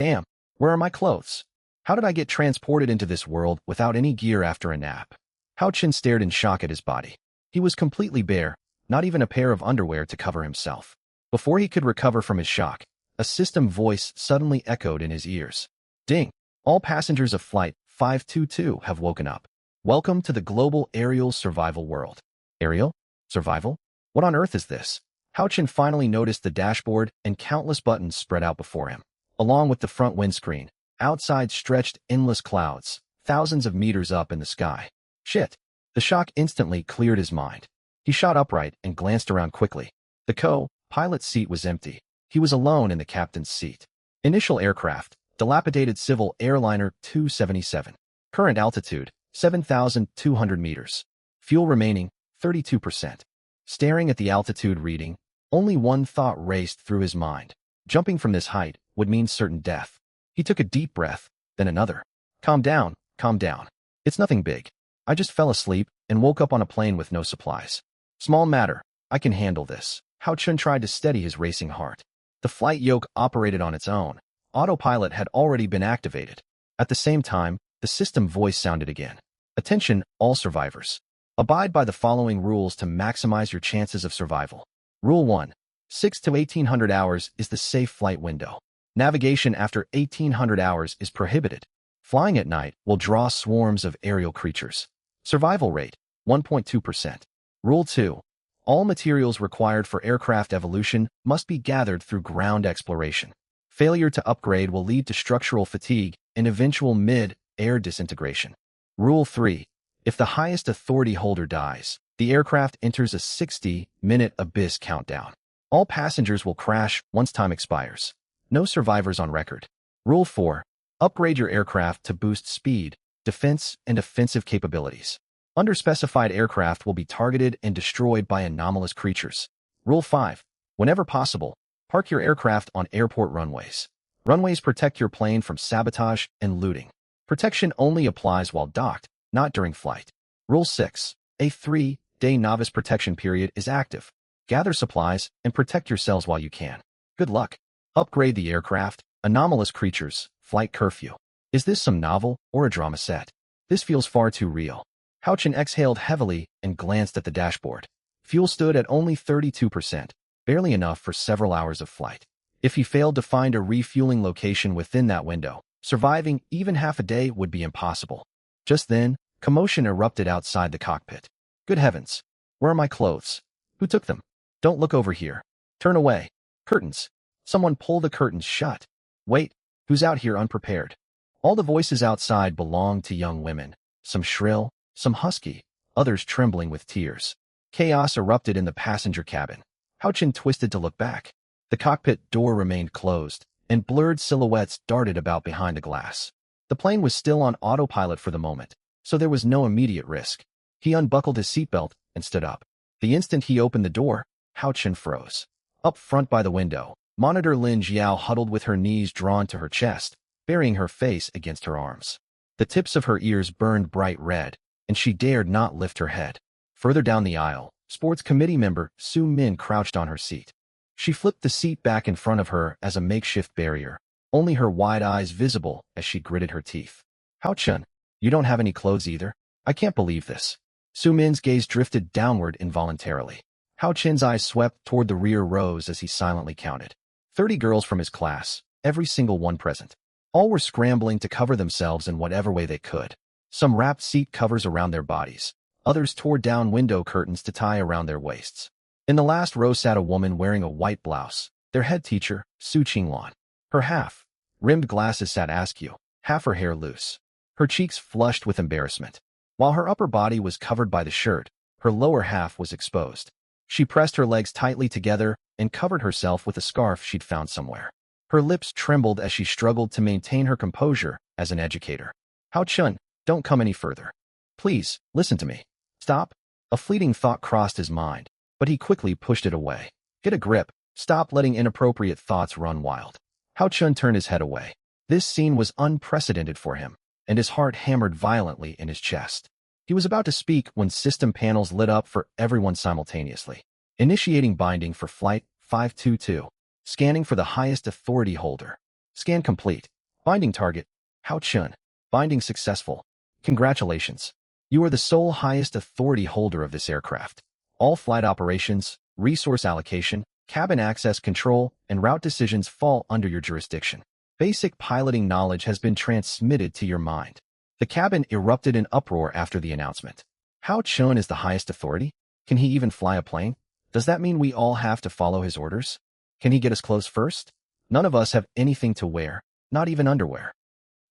Damn, where are my clothes? How did I get transported into this world without any gear after a nap? Hao Chen stared in shock at his body. He was completely bare, not even a pair of underwear to cover himself. Before he could recover from his shock, a system voice suddenly echoed in his ears. Ding! All passengers of Flight 522 have woken up. Welcome to the global aerial survival world. Aerial? Survival? What on earth is this? Hao Chen finally noticed the dashboard and countless buttons spread out before him. Along with the front windscreen, outside stretched endless clouds, thousands of meters up in the sky. Shit! The shock instantly cleared his mind. He shot upright and glanced around quickly. The co-pilot's seat was empty. He was alone in the captain's seat. Initial aircraft, dilapidated civil airliner 277. Current altitude, 7,200 meters. Fuel remaining, 32%. Staring at the altitude reading, only one thought raced through his mind. Jumping from this height would mean certain death. He took a deep breath, then another. Calm down, calm down. It's nothing big. I just fell asleep and woke up on a plane with no supplies. Small matter. I can handle this. Hao Chen tried to steady his racing heart. The flight yoke operated on its own. Autopilot had already been activated. At the same time, the system voice sounded again. Attention, all survivors. Abide by the following rules to maximize your chances of survival. Rule 1. 6 to 1800 hours is the safe flight window. Navigation after 1800 hours is prohibited. Flying at night will draw swarms of aerial creatures. Survival rate, 1.2%. Rule 2. All materials required for aircraft evolution must be gathered through ground exploration. Failure to upgrade will lead to structural fatigue and eventual mid-air disintegration. Rule 3. If the highest authority holder dies, the aircraft enters a 60-minute abyss countdown. All passengers will crash once time expires. No survivors on record. Rule 4. Upgrade your aircraft to boost speed, defense, and offensive capabilities. Underspecified aircraft will be targeted and destroyed by anomalous creatures. Rule 5. Whenever possible, park your aircraft on airport runways. Runways protect your plane from sabotage and looting. Protection only applies while docked, not during flight. Rule 6. A 3-day novice protection period is active. Gather supplies and protect yourselves while you can. Good luck. Upgrade the aircraft, anomalous creatures, flight curfew. Is this some novel or a drama set? This feels far too real. Hao Chen exhaled heavily and glanced at the dashboard. Fuel stood at only 32%, barely enough for several hours of flight. If he failed to find a refueling location within that window, surviving even half a day would be impossible. Just then, commotion erupted outside the cockpit. Good heavens! Where are my clothes? Who took them? Don't look over here. Turn away. Curtains. Someone pull the curtains shut. Wait, who's out here unprepared? All the voices outside belonged to young women, some shrill, some husky, others trembling with tears. Chaos erupted in the passenger cabin. Hao Chen twisted to look back. The cockpit door remained closed, and blurred silhouettes darted about behind the glass. The plane was still on autopilot for the moment, so there was no immediate risk. He unbuckled his seatbelt and stood up. The instant he opened the door, Hao Chen froze. Up front by the window, Monitor Lin Jiao huddled with her knees drawn to her chest, burying her face against her arms. The tips of her ears burned bright red, and she dared not lift her head. Further down the aisle, sports committee member Su Min crouched on her seat. She flipped the seat back in front of her as a makeshift barrier, only her wide eyes visible as she gritted her teeth. Hao Chen, you don't have any clothes either? I can't believe this. Su Min's gaze drifted downward involuntarily. Hao Chen's eyes swept toward the rear rows as he silently counted. 30 girls from his class, every single one present. All were scrambling to cover themselves in whatever way they could. Some wrapped seat covers around their bodies. Others tore down window curtains to tie around their waists. In the last row sat a woman wearing a white blouse, their head teacher, Su Qinglan. Her half-rimmed glasses sat askew, half her hair loose. Her cheeks flushed with embarrassment. While her upper body was covered by the shirt, her lower half was exposed. She pressed her legs tightly together and covered herself with a scarf she'd found somewhere. Her lips trembled as she struggled to maintain her composure as an educator. Hao Chen, don't come any further. Please, listen to me. Stop. A fleeting thought crossed his mind, but he quickly pushed it away. Get a grip. Stop letting inappropriate thoughts run wild. Hao Chen turned his head away. This scene was unprecedented for him, and his heart hammered violently in his chest. He was about to speak when system panels lit up for everyone simultaneously. Initiating binding for Flight 522. Scanning for the highest authority holder. Scan complete. Binding target. Hao Chun. Binding successful. Congratulations. You are the sole highest authority holder of this aircraft. All flight operations, resource allocation, cabin access control, and route decisions fall under your jurisdiction. Basic piloting knowledge has been transmitted to your mind. The cabin erupted in uproar after the announcement. Hao Chun is the highest authority? Can he even fly a plane? Does that mean we all have to follow his orders? Can he get us clothes first? None of us have anything to wear, not even underwear.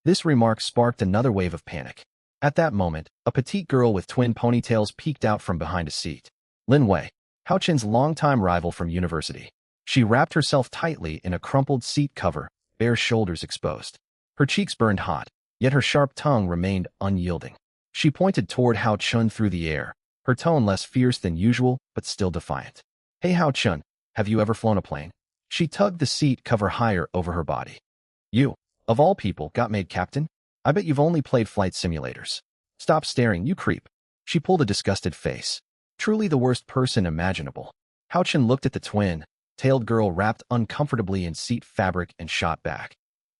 This remark sparked another wave of panic. At that moment, a petite girl with twin ponytails peeked out from behind a seat. Lin Wei, Hao Chun's longtime rival from university. She wrapped herself tightly in a crumpled seat cover, bare shoulders exposed. Her cheeks burned hot, yet her sharp tongue remained unyielding. She pointed toward Hao Chun through the air, her tone less fierce than usual, but still defiant. Hey Hao Chun, have you ever flown a plane? She tugged the seat cover higher over her body. You, of all people, got made captain? I bet you've only played flight simulators. Stop staring, you creep. She pulled a disgusted face. Truly the worst person imaginable. Hao Chun looked at the twin-tailed girl wrapped uncomfortably in seat fabric and shot back.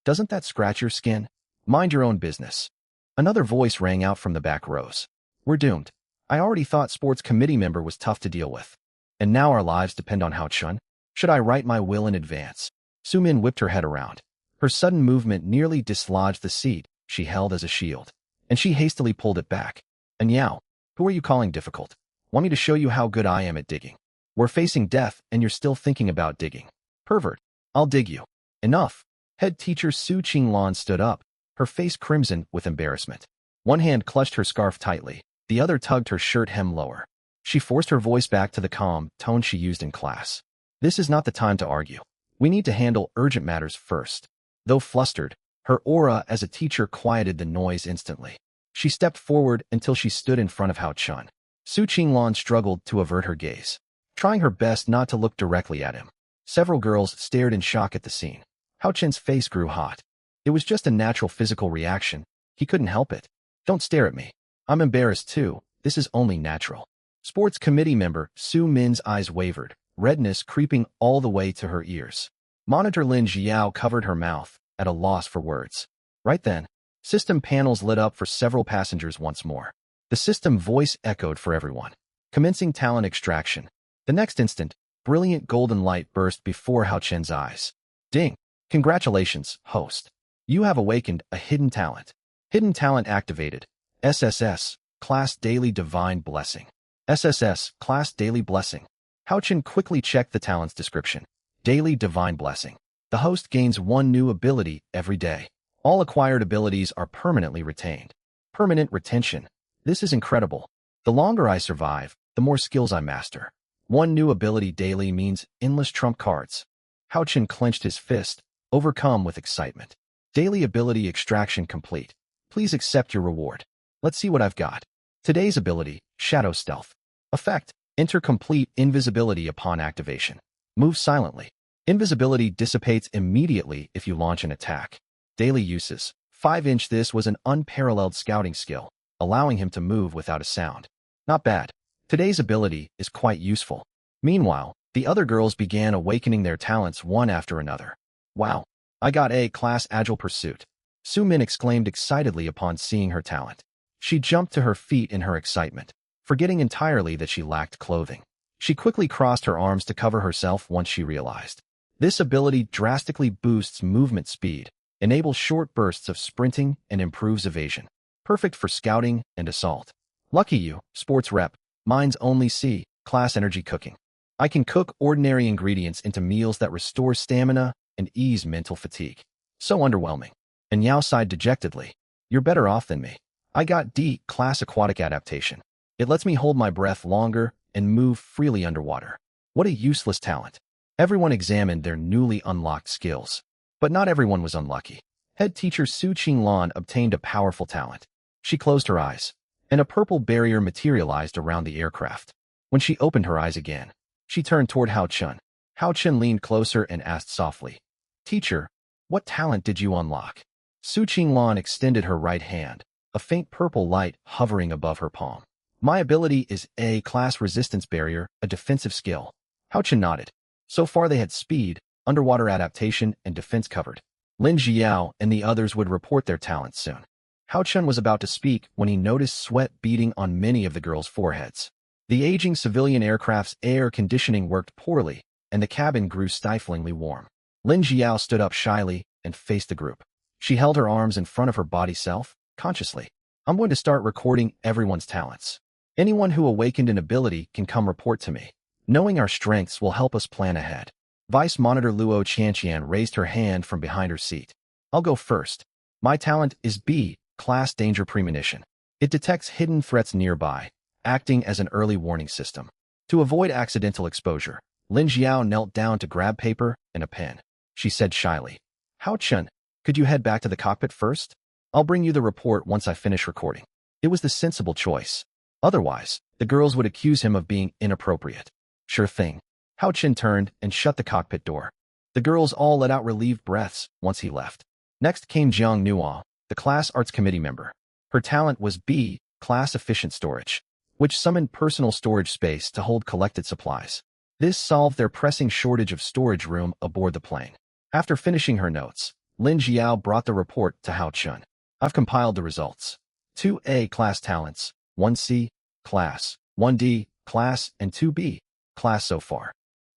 Doesn't that scratch your skin? Mind your own business. Another voice rang out from the back rows. We're doomed. I already thought sports committee member was tough to deal with. And now our lives depend on Hao Chun? Should I write my will in advance? Su Min whipped her head around. Her sudden movement nearly dislodged the seat she held as a shield, and she hastily pulled it back. And Yao, who are you calling difficult? Want me to show you how good I am at digging? We're facing death and you're still thinking about digging. Pervert, I'll dig you. Enough. Head teacher Su Qinglan stood up, her face crimson with embarrassment. One hand clutched her scarf tightly, the other tugged her shirt hem lower. She forced her voice back to the calm tone she used in class. This is not the time to argue. We need to handle urgent matters first. Though flustered, her aura as a teacher quieted the noise instantly. She stepped forward until she stood in front of Hao Chun. Su Qinglan struggled to avert her gaze, trying her best not to look directly at him. Several girls stared in shock at the scene. Hao Chun's face grew hot. It was just a natural physical reaction. He couldn't help it. Don't stare at me. I'm embarrassed too. This is only natural. Sports committee member Su Min's eyes wavered, redness creeping all the way to her ears. Monitor Lin Jiao covered her mouth, at a loss for words. Right then, system panels lit up for several passengers once more. The system voice echoed for everyone. Commencing talent extraction. The next instant, brilliant golden light burst before Hao Chun's eyes. Ding! Congratulations, host. You have awakened a hidden talent. Hidden talent activated. SSS, Class Daily Divine Blessing. SSS, Class Daily Blessing. Hao Chun quickly checked the talent's description. Daily Divine Blessing. The host gains one new ability every day. All acquired abilities are permanently retained. Permanent retention. This is incredible. The longer I survive, the more skills I master. One new ability daily means endless trump cards. Hao Chun clenched his fist, overcome with excitement. Daily ability extraction complete. Please accept your reward. Let's see what I've got. Today's ability, Shadow Stealth. Effect, enter complete invisibility upon activation. Move silently. Invisibility dissipates immediately if you launch an attack. Daily uses. 5-inch. This was an unparalleled scouting skill, allowing him to move without a sound. Not bad. Today's ability is quite useful. Meanwhile, the other girls began awakening their talents one after another. Wow, I got A-class Agile Pursuit. Su Min exclaimed excitedly upon seeing her talent. She jumped to her feet in her excitement, forgetting entirely that she lacked clothing. She quickly crossed her arms to cover herself once she realized. This ability drastically boosts movement speed, enables short bursts of sprinting, and improves evasion. Perfect for scouting and assault. Lucky you, sports rep. Mine's only C-class energy cooking. I can cook ordinary ingredients into meals that restore stamina and ease mental fatigue. So underwhelming. And Yao sighed dejectedly. You're better off than me. I got D-class aquatic adaptation. It lets me hold my breath longer and move freely underwater. What a useless talent. Everyone examined their newly unlocked skills. But not everyone was unlucky. Head teacher Su Qinglan obtained a powerful talent. She closed her eyes, and a purple barrier materialized around the aircraft. When she opened her eyes again, she turned toward Hao Chun. Hao Chun leaned closer and asked softly, Teacher, what talent did you unlock? Su Qinglan extended her right hand, a faint purple light hovering above her palm. My ability is A-class resistance barrier, a defensive skill. Hao Chun nodded. So far they had speed, underwater adaptation, and defense covered. Lin Jiao and the others would report their talents soon. Hao Chun was about to speak when he noticed sweat beading on many of the girls' foreheads. The aging civilian aircraft's air conditioning worked poorly, and the cabin grew stiflingly warm. Lin Jiao stood up shyly and faced the group. She held her arms in front of her body self-consciously. I'm going to start recording everyone's talents. Anyone who awakened an ability can come report to me. Knowing our strengths will help us plan ahead. Vice Monitor Luo Chanqian raised her hand from behind her seat. I'll go first. My talent is B, Class Danger Premonition. It detects hidden threats nearby, acting as an early warning system. To avoid accidental exposure, Lin Jiao knelt down to grab paper and a pen. She said shyly, Hao Chun, could you head back to the cockpit first? I'll bring you the report once I finish recording. It was the sensible choice. Otherwise, the girls would accuse him of being inappropriate. Sure thing. Hao Chun turned and shut the cockpit door. The girls all let out relieved breaths once he left. Next came Jiang Nuo, the class arts committee member. Her talent was B, Class Efficient Storage, which summoned personal storage space to hold collected supplies. This solved their pressing shortage of storage room aboard the plane. After finishing her notes, Lin Jiao brought the report to Hao Chun. I've compiled the results. 2A class talents, 1C class, 1D class, and 2B class so far.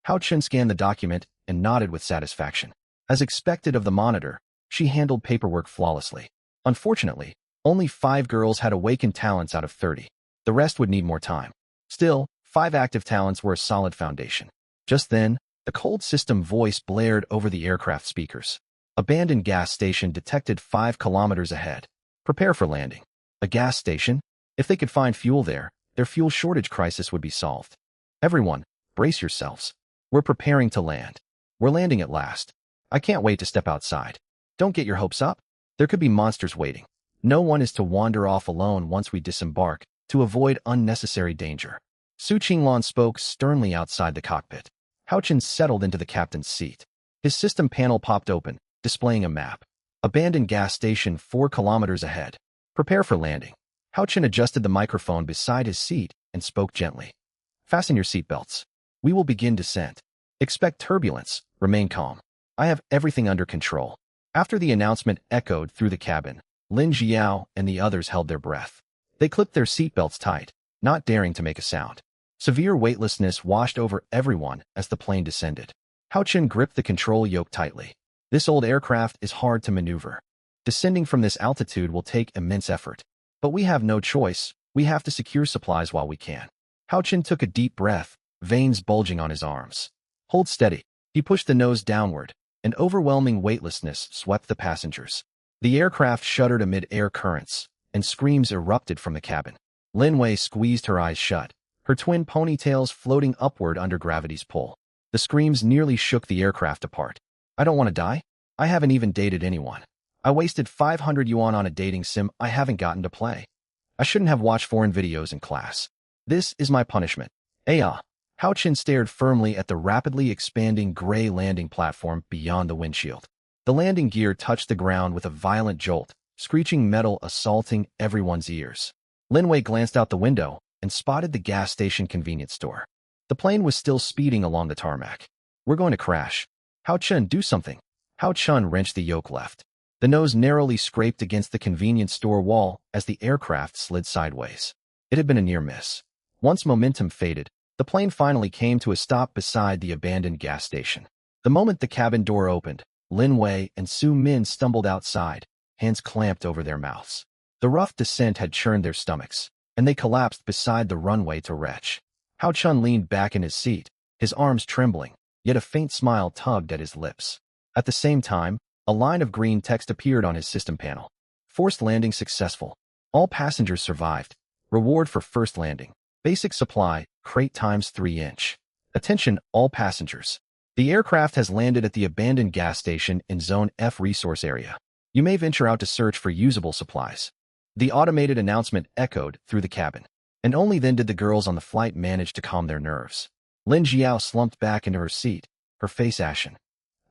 Hao Chun scanned the document and nodded with satisfaction. As expected of the monitor, she handled paperwork flawlessly. Unfortunately, only 5 girls had awakened talents out of 30. The rest would need more time. Still, 5 active talents were a solid foundation. Just then, the cold system voice blared over the aircraft speakers. Abandoned gas station detected 5 kilometers ahead. Prepare for landing. A gas station? If they could find fuel there, their fuel shortage crisis would be solved. Everyone, brace yourselves. We're preparing to land. We're landing at last. I can't wait to step outside. Don't get your hopes up. There could be monsters waiting. No one is to wander off alone once we disembark, to avoid unnecessary danger. Su Qinglan spoke sternly outside the cockpit. Hao Chun settled into the captain's seat. His system panel popped open, displaying a map. Abandoned gas station 4 kilometers ahead. Prepare for landing. Hao Chun adjusted the microphone beside his seat and spoke gently. Fasten your seatbelts. We will begin descent. Expect turbulence. Remain calm. I have everything under control. After the announcement echoed through the cabin, Lin Jiao and the others held their breath. They clipped their seatbelts tight, not daring to make a sound. Severe weightlessness washed over everyone as the plane descended. Hao Chun gripped the control yoke tightly. This old aircraft is hard to maneuver. Descending from this altitude will take immense effort. But we have no choice. We have to secure supplies while we can. Hao Chun took a deep breath, veins bulging on his arms. Hold steady. He pushed the nose downward. An overwhelming weightlessness swept the passengers. The aircraft shuddered amid air currents, and screams erupted from the cabin. Lin Wei squeezed her eyes shut, her twin ponytails floating upward under gravity's pull. The screams nearly shook the aircraft apart. I don't want to die. I haven't even dated anyone. I wasted 500 yuan on a dating sim I haven't gotten to play. I shouldn't have watched foreign videos in class. This is my punishment. Aya. Hao Chun stared firmly at the rapidly expanding gray landing platform beyond the windshield. The landing gear touched the ground with a violent jolt, screeching metal assaulting everyone's ears. Lin Wei glanced out the window and spotted the gas station convenience store. The plane was still speeding along the tarmac. We're going to crash. Hao Chun, do something. Hao Chun wrenched the yoke left. The nose narrowly scraped against the convenience store wall as the aircraft slid sideways. It had been a near miss. Once momentum faded, the plane finally came to a stop beside the abandoned gas station. The moment the cabin door opened, Lin Wei and Su Min stumbled outside, hands clamped over their mouths. The rough descent had churned their stomachs, and they collapsed beside the runway to retch. Hao Chun leaned back in his seat, his arms trembling, yet a faint smile tugged at his lips. At the same time, a line of green text appeared on his system panel. Forced landing successful. All passengers survived. Reward for first landing. Basic supply, crate times 3-inch. Attention, all passengers. The aircraft has landed at the abandoned gas station in Zone F resource area. You may venture out to search for usable supplies. The automated announcement echoed through the cabin, and only then did the girls on the flight manage to calm their nerves. Lin Jiao slumped back into her seat, her face ashen.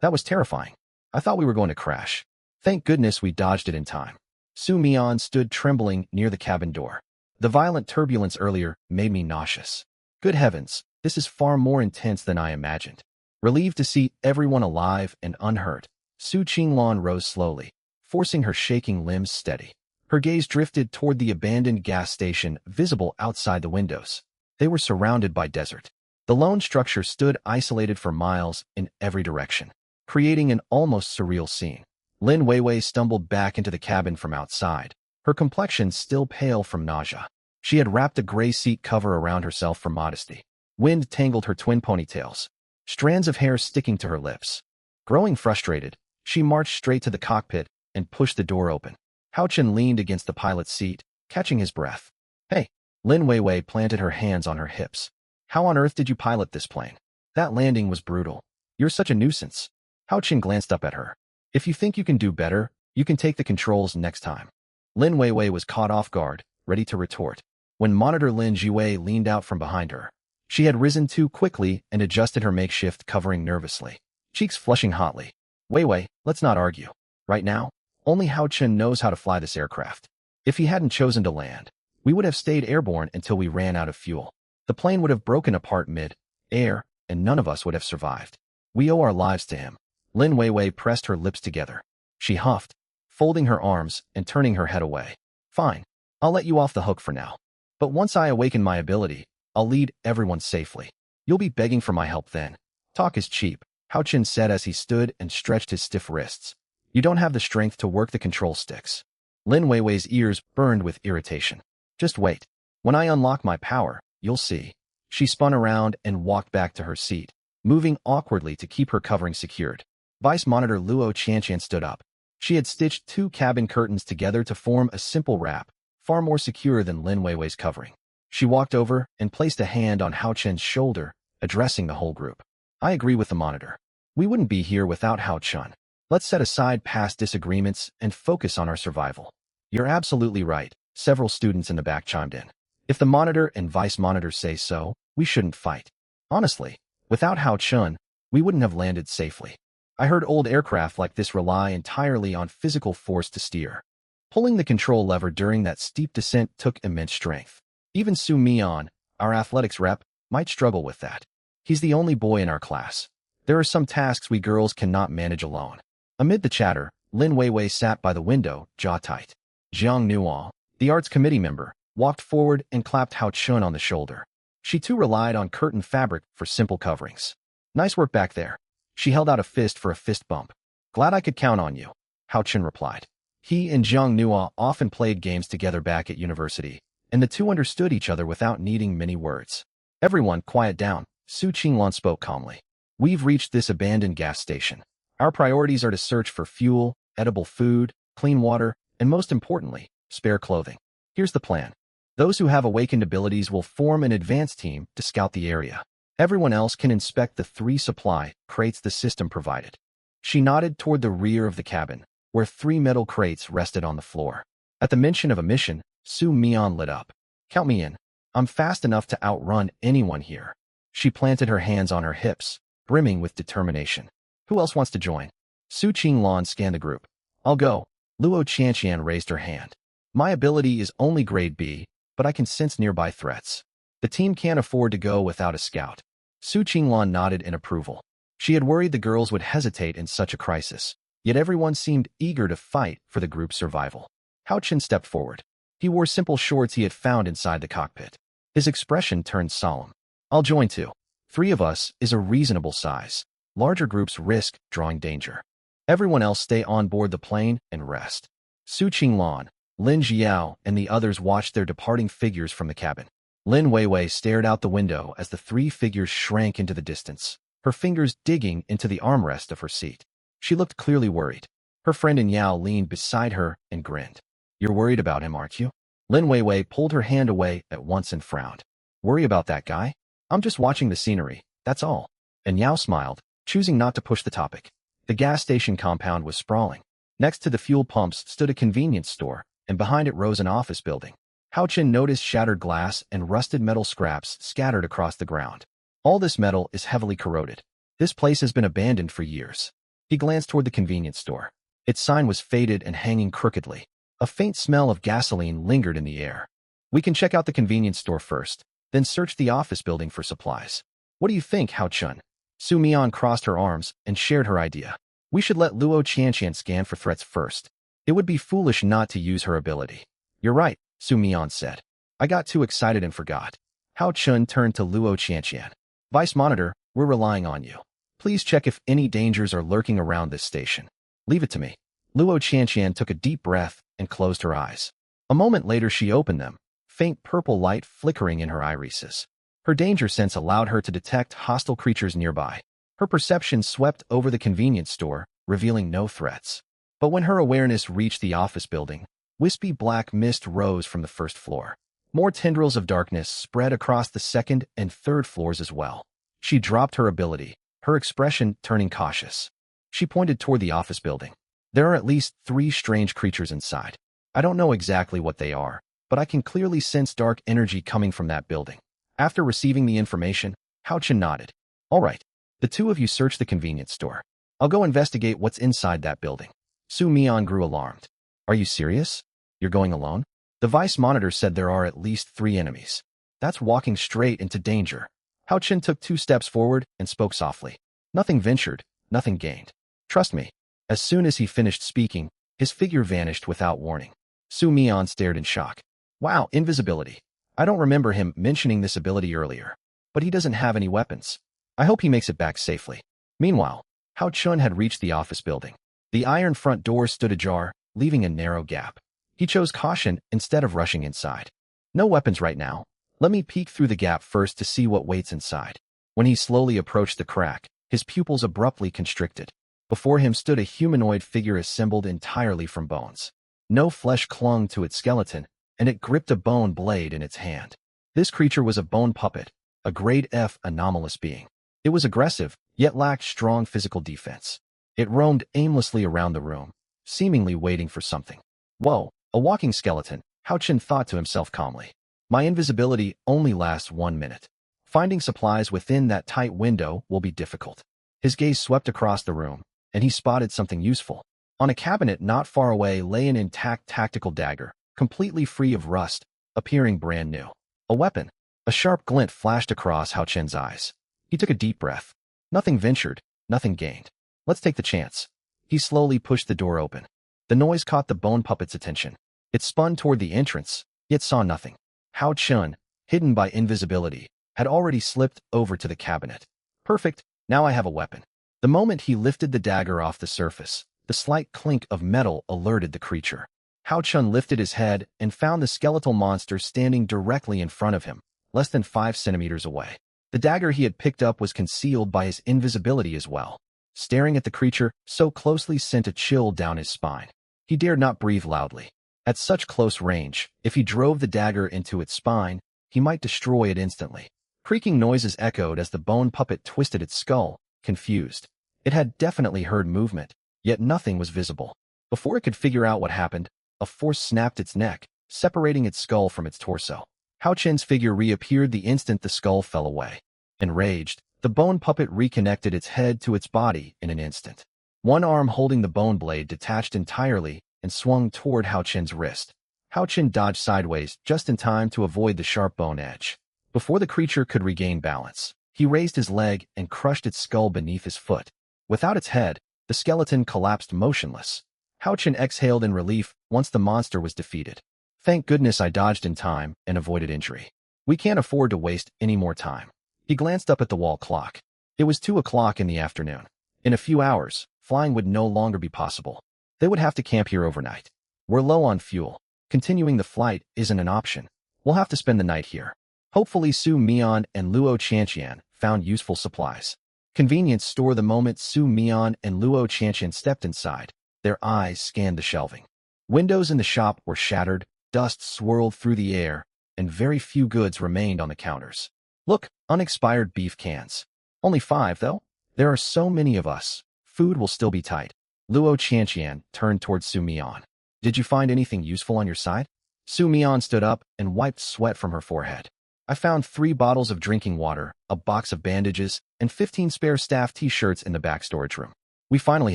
That was terrifying. I thought we were going to crash. Thank goodness we dodged it in time. Su Mian stood trembling near the cabin door. The violent turbulence earlier made me nauseous. Good heavens, this is far more intense than I imagined. Relieved to see everyone alive and unhurt, Su Qinglan rose slowly, forcing her shaking limbs steady. Her gaze drifted toward the abandoned gas station visible outside the windows. They were surrounded by desert. The lone structure stood isolated for miles in every direction, creating an almost surreal scene. Lin Weiwei stumbled back into the cabin from outside, her complexion still pale from nausea. She had wrapped a gray seat cover around herself for modesty. Wind tangled her twin ponytails, strands of hair sticking to her lips. Growing frustrated, she marched straight to the cockpit and pushed the door open. Hao Chen leaned against the pilot's seat, catching his breath. Hey! Lin Weiwei planted her hands on her hips. How on earth did you pilot this plane? That landing was brutal. You're such a nuisance. Hao Chen glanced up at her. If you think you can do better, you can take the controls next time. Lin Weiwei was caught off guard, ready to retort, when Monitor Lin Jiwei leaned out from behind her. She had risen too quickly and adjusted her makeshift covering nervously, cheeks flushing hotly. Weiwei, let's not argue. Right now, only Hao Chen knows how to fly this aircraft. If he hadn't chosen to land, we would have stayed airborne until we ran out of fuel. The plane would have broken apart mid-air, and none of us would have survived. We owe our lives to him. Lin Weiwei pressed her lips together. She huffed, folding her arms and turning her head away. Fine, I'll let you off the hook for now. But once I awaken my ability, I'll lead everyone safely. You'll be begging for my help then. Talk is cheap, Hao Chen said as he stood and stretched his stiff wrists. You don't have the strength to work the control sticks. Lin Weiwei's ears burned with irritation. Just wait. When I unlock my power, you'll see. She spun around and walked back to her seat, moving awkwardly to keep her covering secured. Vice Monitor Luo Qianqian stood up. She had stitched 2 cabin curtains together to form a simple wrap, far more secure than Lin Weiwei's covering. She walked over and placed a hand on Hao Chen's shoulder, addressing the whole group. I agree with the monitor. We wouldn't be here without Hao Chen. Let's set aside past disagreements and focus on our survival. You're absolutely right, several students in the back chimed in. If the monitor and vice monitor say so, we shouldn't fight. Honestly, without Hao Chen, we wouldn't have landed safely. I heard old aircraft like this rely entirely on physical force to steer. Pulling the control lever during that steep descent took immense strength. Even Su Mian, our athletics rep, might struggle with that. He's the only boy in our class. There are some tasks we girls cannot manage alone. Amid the chatter, Lin Weiwei sat by the window, jaw tight. Jiang Nuo, the arts committee member, walked forward and clapped Hao Chen on the shoulder. She too relied on curtain fabric for simple coverings. Nice work back there. She held out a fist for a fist bump. Glad I could count on you, Hao Chen replied. He and Jiang Nuo often played games together back at university, and the two understood each other without needing many words. Everyone, quiet down, Su Qinglan spoke calmly. We've reached this abandoned gas station. Our priorities are to search for fuel, edible food, clean water, and most importantly, spare clothing. Here's the plan. Those who have awakened abilities will form an advance team to scout the area. Everyone else can inspect the 3 supply crates the system provided. She nodded toward the rear of the cabin, where 3 metal crates rested on the floor. At the mention of a mission, Su Mian lit up. Count me in. I'm fast enough to outrun anyone here. She planted her hands on her hips, brimming with determination. Who else wants to join? Su Qinglan scanned the group. I'll go. Luo Qianqian raised her hand. My ability is only grade B, but I can sense nearby threats. The team can't afford to go without a scout. Su Qinglan nodded in approval. She had worried the girls would hesitate in such a crisis, yet everyone seemed eager to fight for the group's survival. Hao Chen stepped forward. He wore simple shorts he had found inside the cockpit. His expression turned solemn. I'll join too. 3 of us is a reasonable size. Larger groups risk drawing danger. Everyone else stay on board the plane and rest. Su Qinglan, Lin Jiao, and the others watched their departing figures from the cabin. Lin Weiwei stared out the window as the 3 figures shrank into the distance, her fingers digging into the armrest of her seat. She looked clearly worried. Her friend In Yao leaned beside her and grinned. You're worried about him, aren't you? Lin Weiwei pulled her hand away at once and frowned. Worry about that guy? I'm just watching the scenery, that's all. And Yao smiled, choosing not to push the topic. The gas station compound was sprawling. Next to the fuel pumps stood a convenience store, and behind it rose an office building. Hao Chen noticed shattered glass and rusted metal scraps scattered across the ground. All this metal is heavily corroded. This place has been abandoned for years. He glanced toward the convenience store. Its sign was faded and hanging crookedly. A faint smell of gasoline lingered in the air. We can check out the convenience store first, then search the office building for supplies. What do you think, Hao Chen? Su Mian crossed her arms and shared her idea. We should let Luo Qianqian scan for threats first. It would be foolish not to use her ability. You're right, Su Mian said. I got too excited and forgot. Hao Chun turned to Luo Qianqian. Vice Monitor, we're relying on you. Please check if any dangers are lurking around this station. Leave it to me. Luo Qianqian took a deep breath and closed her eyes. A moment later she opened them, faint purple light flickering in her irises. Her danger sense allowed her to detect hostile creatures nearby. Her perception swept over the convenience store, revealing no threats. But when her awareness reached the office building, wispy black mist rose from the first floor. More tendrils of darkness spread across the second and third floors as well. She dropped her ability, her expression turning cautious. She pointed toward the office building. There are at least 3 strange creatures inside. I don't know exactly what they are, but I can clearly sense dark energy coming from that building. After receiving the information, Hao Chen nodded. All right, the 2 of you search the convenience store. I'll go investigate what's inside that building. Su Mian grew alarmed. Are you serious? You're going alone? The Vice Monitor said there are at least 3 enemies. That's walking straight into danger. Hao Chen took 2 steps forward and spoke softly. Nothing ventured, nothing gained. Trust me. As soon as he finished speaking, his figure vanished without warning. Su Mian stared in shock. Wow, invisibility. I don't remember him mentioning this ability earlier. But he doesn't have any weapons. I hope he makes it back safely. Meanwhile, Hao Chun had reached the office building. The iron front door stood ajar, leaving a narrow gap. He chose caution instead of rushing inside. No weapons right now. Let me peek through the gap first to see what waits inside. When he slowly approached the crack, his pupils abruptly constricted. Before him stood a humanoid figure assembled entirely from bones. No flesh clung to its skeleton, and it gripped a bone blade in its hand. This creature was a bone puppet, a grade F anomalous being. It was aggressive, yet lacked strong physical defense. It roamed aimlessly around the room, seemingly waiting for something. Whoa, a walking skeleton, Hao Chen thought to himself calmly. My invisibility only lasts 1 minute. Finding supplies within that tight window will be difficult. His gaze swept across the room, and he spotted something useful. On a cabinet not far away lay an intact tactical dagger, completely free of rust, appearing brand new. A weapon. A sharp glint flashed across Hao Chen's eyes. He took a deep breath. Nothing ventured, nothing gained. Let's take the chance. He slowly pushed the door open. The noise caught the bone puppet's attention. It spun toward the entrance, yet saw nothing. Hao Chun, hidden by invisibility, had already slipped over to the cabinet. Perfect, now I have a weapon. The moment he lifted the dagger off the surface, the slight clink of metal alerted the creature. Hao Chun lifted his head and found the skeletal monster standing directly in front of him, less than 5 centimeters away. The dagger he had picked up was concealed by his invisibility as well. Staring at the creature so closely sent a chill down his spine. He dared not breathe loudly. At such close range, if he drove the dagger into its spine, he might destroy it instantly. Creaking noises echoed as the bone puppet twisted its skull, confused. It had definitely heard movement, yet nothing was visible. Before it could figure out what happened, a force snapped its neck, separating its skull from its torso. Hao Chen's figure reappeared the instant the skull fell away. Enraged, the bone puppet reconnected its head to its body in an instant. One arm holding the bone blade detached entirely and swung toward Hao Chen's wrist. Hao Chen dodged sideways just in time to avoid the sharp bone edge. Before the creature could regain balance, he raised his leg and crushed its skull beneath his foot. Without its head, the skeleton collapsed motionless. Hao Chen exhaled in relief once the monster was defeated. Thank goodness I dodged in time and avoided injury. We can't afford to waste any more time. He glanced up at the wall clock. It was 2 o'clock in the afternoon. In a few hours, flying would no longer be possible. They would have to camp here overnight. We're low on fuel. Continuing the flight isn't an option. We'll have to spend the night here. Hopefully Su Mian and Luo Qianqian found useful supplies. Convenience store. The moment Su Mian and Luo Qianqian stepped inside, their eyes scanned the shelving. Windows in the shop were shattered, dust swirled through the air, and very few goods remained on the counters. Look, unexpired beef cans. Only 5, though. There are so many of us. Food will still be tight. Luo Qianqian turned towards Su Mian. Did you find anything useful on your side? Su Mian stood up and wiped sweat from her forehead. I found 3 bottles of drinking water, a box of bandages, and 15 spare staff t-shirts in the back storage room. We finally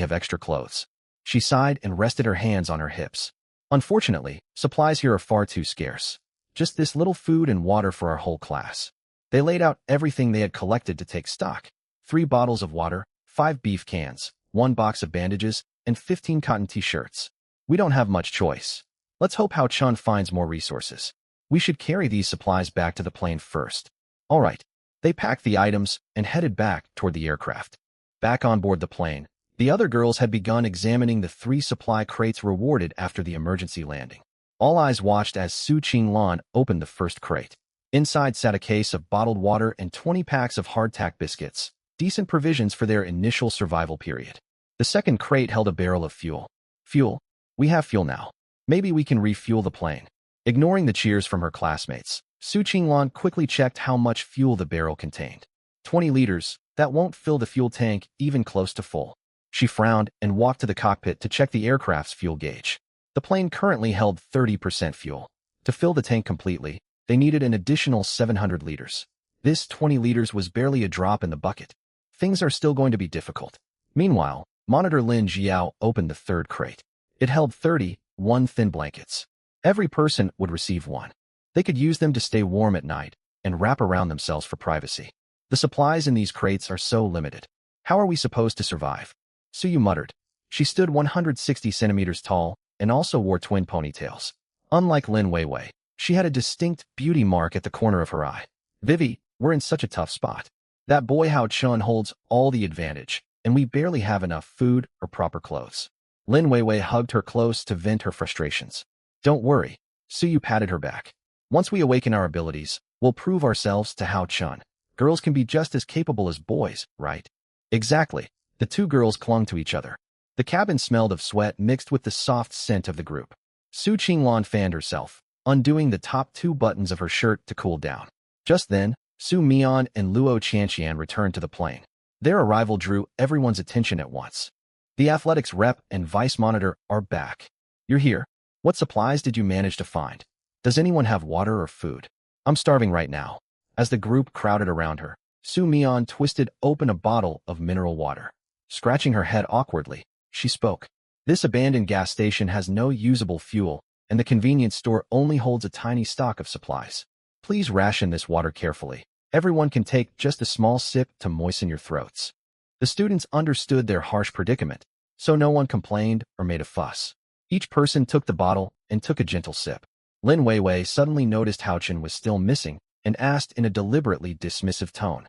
have extra clothes. She sighed and rested her hands on her hips. Unfortunately, supplies here are far too scarce. Just this little food and water for our whole class. They laid out everything they had collected to take stock. 3 bottles of water, 5 beef cans, 1 box of bandages, and 15 cotton t-shirts. We don't have much choice. Let's hope Hao Chun finds more resources. We should carry these supplies back to the plane first. All right. They packed the items and headed back toward the aircraft. Back on board the plane, the other girls had begun examining the 3 supply crates rewarded after the emergency landing. All eyes watched as Su Qinglan opened the first crate. Inside sat a case of bottled water and 20 packs of hardtack biscuits, decent provisions for their initial survival period. The second crate held a barrel of fuel. Fuel? We have fuel now. Maybe we can refuel the plane. Ignoring the cheers from her classmates, Su Qinglan quickly checked how much fuel the barrel contained. 20 liters, that won't fill the fuel tank even close to full. She frowned and walked to the cockpit to check the aircraft's fuel gauge. The plane currently held 30% fuel. To fill the tank completely, they needed an additional 700 liters. This 20 liters was barely a drop in the bucket. Things are still going to be difficult. Meanwhile, Monitor Lin Jiao opened the third crate. It held 31 thin blankets. Every person would receive one. They could use them to stay warm at night and wrap around themselves for privacy. The supplies in these crates are so limited. How are we supposed to survive? Suyu muttered. She stood 160 centimeters tall and also wore twin ponytails. Unlike Lin Weiwei, she had a distinct beauty mark at the corner of her eye. Vivi, we're in such a tough spot. That boy Hao Chun holds all the advantage, and we barely have enough food or proper clothes. Lin Weiwei hugged her close to vent her frustrations. Don't worry, Suyu patted her back. Once we awaken our abilities, we'll prove ourselves to Hao Chun. Girls can be just as capable as boys, right? Exactly. The 2 girls clung to each other. The cabin smelled of sweat mixed with the soft scent of the group. Su Qinglan fanned herself, undoing the top 2 buttons of her shirt to cool down. Just then, Su Mian and Luo Qianqian returned to the plane. Their arrival drew everyone's attention at once. The athletics rep and vice monitor are back. You're here. What supplies did you manage to find? Does anyone have water or food? I'm starving right now. As the group crowded around her, Su Mian twisted open a bottle of mineral water. Scratching her head awkwardly, she spoke. This abandoned gas station has no usable fuel, and the convenience store only holds a tiny stock of supplies. Please ration this water carefully. Everyone can take just a small sip to moisten your throats. The students understood their harsh predicament, so no one complained or made a fuss. Each person took the bottle and took a gentle sip. Lin Weiwei suddenly noticed Hao Chun was still missing and asked in a deliberately dismissive tone.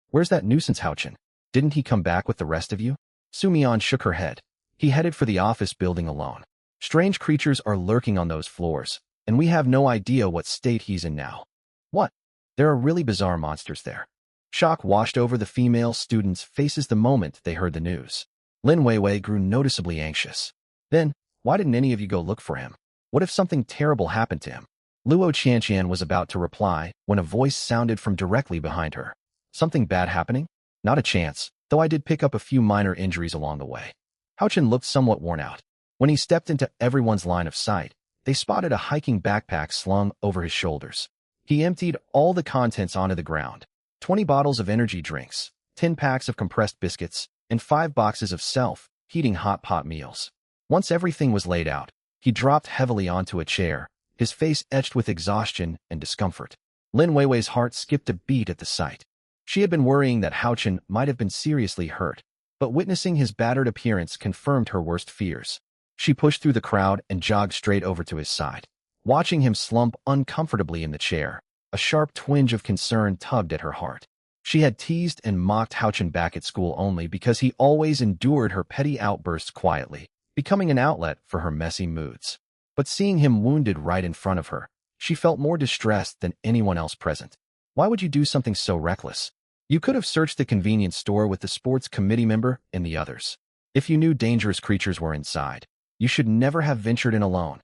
Where's that nuisance Hao Chun? Didn't he come back with the rest of you? Su Mian shook her head. He headed for the office building alone. Strange creatures are lurking on those floors, and we have no idea what state he's in now. What? There are really bizarre monsters there. Shock washed over the female students' faces the moment they heard the news. Lin Weiwei grew noticeably anxious. Then, why didn't any of you go look for him? What if something terrible happened to him? Luo Qianqian was about to reply when a voice sounded from directly behind her. Something bad happening? Not a chance, though I did pick up a few minor injuries along the way. Hao Chun looked somewhat worn out. When he stepped into everyone's line of sight, they spotted a hiking backpack slung over his shoulders. He emptied all the contents onto the ground. 20 bottles of energy drinks, 10 packs of compressed biscuits, and 5 boxes of self-heating hot pot meals. Once everything was laid out, he dropped heavily onto a chair, his face etched with exhaustion and discomfort. Lin Weiwei's heart skipped a beat at the sight. She had been worrying that Hao Chun might have been seriously hurt, but witnessing his battered appearance confirmed her worst fears. She pushed through the crowd and jogged straight over to his side. Watching him slump uncomfortably in the chair, a sharp twinge of concern tugged at her heart. She had teased and mocked Hao Chun back at school only because he always endured her petty outbursts quietly, becoming an outlet for her messy moods. But seeing him wounded right in front of her, she felt more distressed than anyone else present. Why would you do something so reckless? You could have searched the convenience store with the sports committee member and the others. If you knew dangerous creatures were inside, you should never have ventured in alone.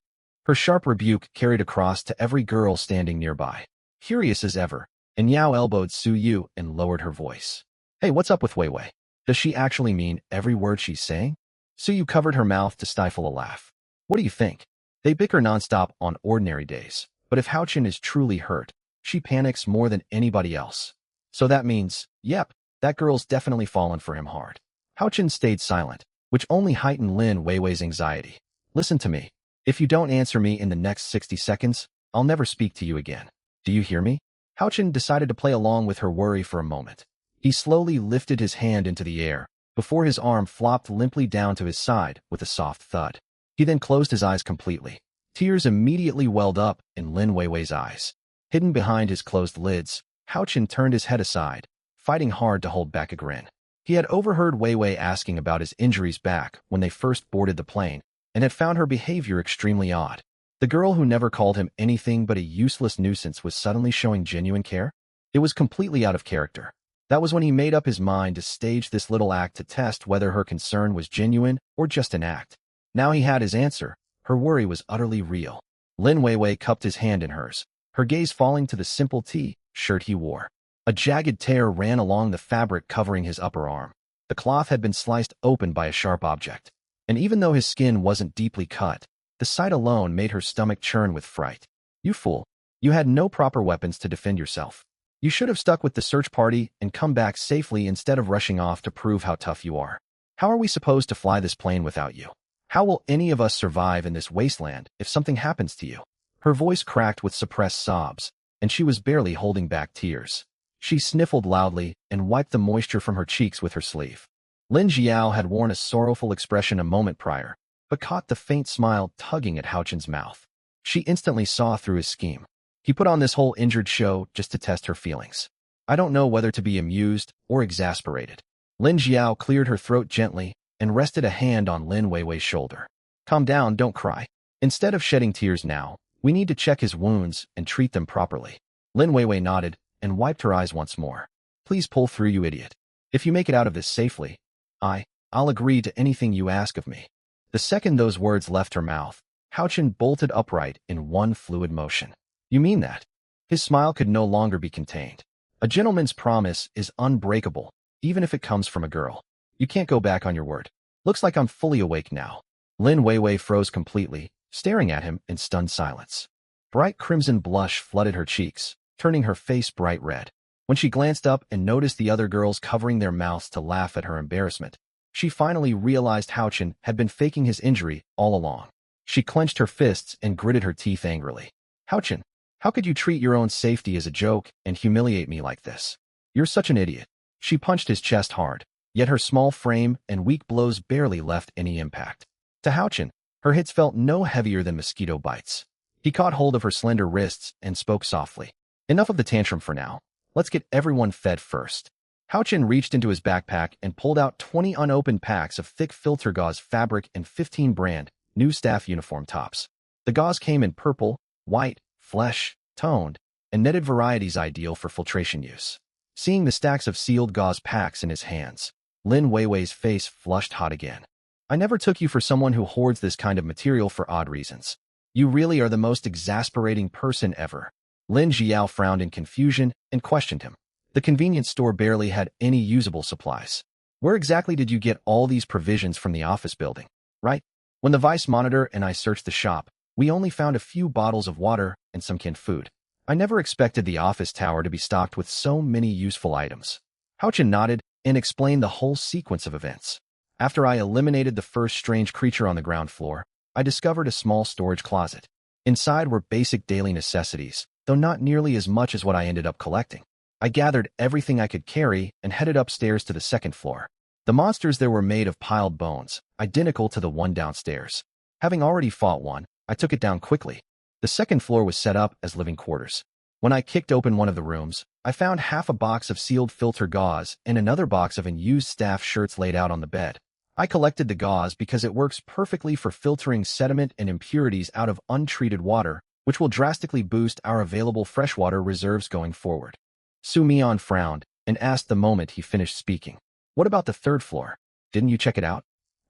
Her sharp rebuke carried across to every girl standing nearby. Curious as ever, and Yao elbowed Su Yu and lowered her voice. Hey, what's up with Weiwei? Does she actually mean every word she's saying? Su Yu covered her mouth to stifle a laugh. What do you think? They bicker nonstop on ordinary days, but if Hao Chun is truly hurt, she panics more than anybody else. So that means, yep, that girl's definitely fallen for him hard. Hao Chun stayed silent, which only heightened Lin Weiwei's anxiety. Listen to me. If you don't answer me in the next 60 seconds, I'll never speak to you again. Do you hear me? Hao Chun decided to play along with her worry for a moment. He slowly lifted his hand into the air, before his arm flopped limply down to his side with a soft thud. He then closed his eyes completely. Tears immediately welled up in Lin Weiwei's eyes. Hidden behind his closed lids, Hao Chen turned his head aside, fighting hard to hold back a grin. He had overheard Weiwei asking about his injuries back when they first boarded the plane, and had found her behavior extremely odd. The girl who never called him anything but a useless nuisance was suddenly showing genuine care? It was completely out of character. That was when he made up his mind to stage this little act to test whether her concern was genuine or just an act. Now he had his answer. Her worry was utterly real. Lin Weiwei cupped his hand in hers, her gaze falling to the simple T-shirt he wore. A jagged tear ran along the fabric covering his upper arm. The cloth had been sliced open by a sharp object. And even though his skin wasn't deeply cut, the sight alone made her stomach churn with fright. You fool. You had no proper weapons to defend yourself. You should have stuck with the search party and come back safely instead of rushing off to prove how tough you are. How are we supposed to fly this plane without you? How will any of us survive in this wasteland if something happens to you? Her voice cracked with suppressed sobs, and she was barely holding back tears. She sniffled loudly and wiped the moisture from her cheeks with her sleeve. Lin Jiao had worn a sorrowful expression a moment prior, but caught the faint smile tugging at Hao Chen's mouth. She instantly saw through his scheme. He put on this whole injured show just to test her feelings. I don't know whether to be amused or exasperated. Lin Jiao cleared her throat gently and rested a hand on Lin Weiwei's shoulder. Calm down, don't cry. Instead of shedding tears now, we need to check his wounds and treat them properly. Lin Weiwei nodded and wiped her eyes once more. Please pull through, you idiot. If you make it out of this safely, I'll agree to anything you ask of me. The second those words left her mouth, Hao Chen bolted upright in one fluid motion. You mean that? His smile could no longer be contained. A gentleman's promise is unbreakable, even if it comes from a girl. You can't go back on your word. Looks like I'm fully awake now. Lin Weiwei froze completely, staring at him in stunned silence. Bright crimson blush flooded her cheeks, turning her face bright red. When she glanced up and noticed the other girls covering their mouths to laugh at her embarrassment, she finally realized Hao Chen had been faking his injury all along. She clenched her fists and gritted her teeth angrily. Hao Chen, how could you treat your own safety as a joke and humiliate me like this? You're such an idiot. She punched his chest hard, yet her small frame and weak blows barely left any impact. To Hao Chen, her hits felt no heavier than mosquito bites. He caught hold of her slender wrists and spoke softly. Enough of the tantrum for now. Let's get everyone fed first. Hao Chen reached into his backpack and pulled out 20 unopened packs of thick filter gauze fabric and 15 brand new staff uniform tops. The gauze came in purple, white, flesh, toned, and netted varieties ideal for filtration use. Seeing the stacks of sealed gauze packs in his hands, Lin Weiwei's face flushed hot again. I never took you for someone who hoards this kind of material for odd reasons. You really are the most exasperating person ever. Lin Jiao frowned in confusion and questioned him. The convenience store barely had any usable supplies. Where exactly did you get all these provisions from the office building? Right? When the vice monitor and I searched the shop, we only found a few bottles of water and some canned food. I never expected the office tower to be stocked with so many useful items. Hao Chen nodded and explained the whole sequence of events. After I eliminated the first strange creature on the ground floor, I discovered a small storage closet. Inside were basic daily necessities, though not nearly as much as what I ended up collecting. I gathered everything I could carry and headed upstairs to the second floor. The monsters there were made of piled bones, identical to the one downstairs. Having already fought one, I took it down quickly. The second floor was set up as living quarters. When I kicked open one of the rooms, I found half a box of sealed filter gauze and another box of unused staff shirts laid out on the bed. I collected the gauze because it works perfectly for filtering sediment and impurities out of untreated water, which will drastically boost our available freshwater reserves going forward. Su Mian frowned and asked the moment he finished speaking. What about the third floor? Didn't you check it out?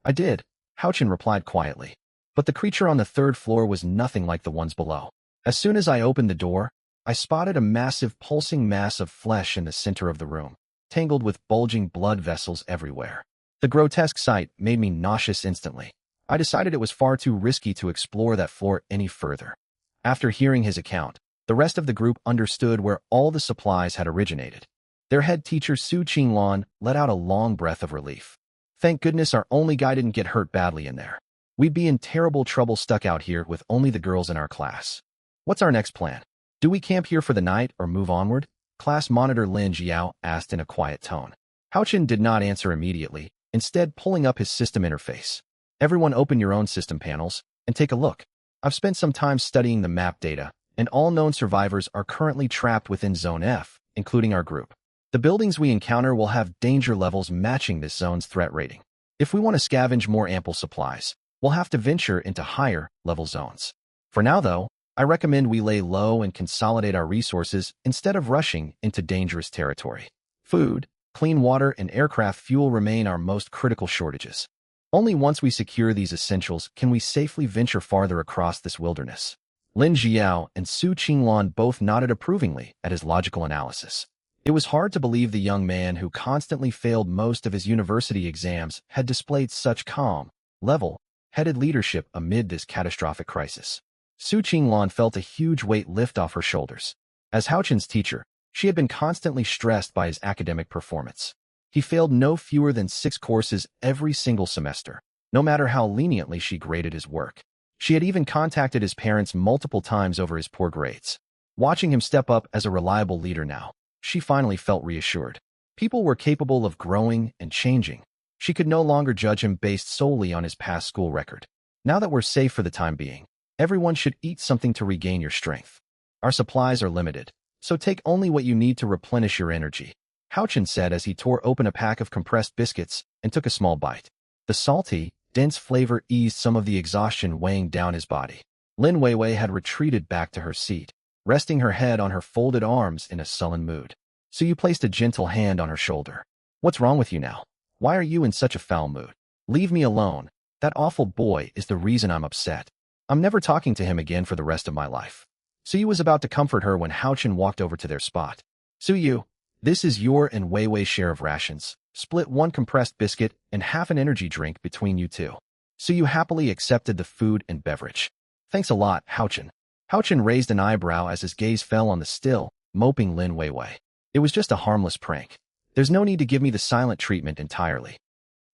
I did, Hao Chen replied quietly. But the creature on the third floor was nothing like the ones below. As soon as I opened the door, I spotted a massive pulsing mass of flesh in the center of the room, tangled with bulging blood vessels everywhere. The grotesque sight made me nauseous instantly. I decided it was far too risky to explore that floor any further. After hearing his account, the rest of the group understood where all the supplies had originated. Their head teacher Su Qinglan let out a long breath of relief. Thank goodness our only guy didn't get hurt badly in there. We'd be in terrible trouble stuck out here with only the girls in our class. What's our next plan? Do we camp here for the night or move onward? Class monitor Lin Jiao asked in a quiet tone. Hao Chen did not answer immediately, instead pulling up his system interface. Everyone open your own system panels and take a look. I've spent some time studying the map data, and all known survivors are currently trapped within Zone F, including our group. The buildings we encounter will have danger levels matching this zone's threat rating. If we want to scavenge more ample supplies, we'll have to venture into higher-level zones. For now, though, I recommend we lay low and consolidate our resources instead of rushing into dangerous territory. Food, clean water, and aircraft fuel remain our most critical shortages. Only once we secure these essentials can we safely venture farther across this wilderness. Lin Jiao and Su Qinglan both nodded approvingly at his logical analysis. It was hard to believe the young man who constantly failed most of his university exams had displayed such calm, level-headed leadership amid this catastrophic crisis. Su Qinglan felt a huge weight lift off her shoulders. As Hao Chen's teacher, she had been constantly stressed by his academic performance. He failed no fewer than 6 courses every single semester, no matter how leniently she graded his work. She had even contacted his parents multiple times over his poor grades. Watching him step up as a reliable leader now, she finally felt reassured. People were capable of growing and changing. She could no longer judge him based solely on his past school record. Now that we're safe for the time being, everyone should eat something to regain your strength. Our supplies are limited, so take only what you need to replenish your energy, Hao Chen said as he tore open a pack of compressed biscuits and took a small bite. The salty, dense flavor eased some of the exhaustion weighing down his body. Lin Weiwei had retreated back to her seat, resting her head on her folded arms in a sullen mood. So you placed a gentle hand on her shoulder. What's wrong with you now? Why are you in such a foul mood? Leave me alone. That awful boy is the reason I'm upset. I'm never talking to him again for the rest of my life. Suyu was about to comfort her when Hao Chen walked over to their spot. Suyu, this is your and Weiwei's share of rations. Split 1 compressed biscuit and half an energy drink between you two. Suyu happily accepted the food and beverage. Thanks a lot, Hao Chen. Hao Chen raised an eyebrow as his gaze fell on the still, moping Lin Weiwei. It was just a harmless prank. There's no need to give me the silent treatment entirely.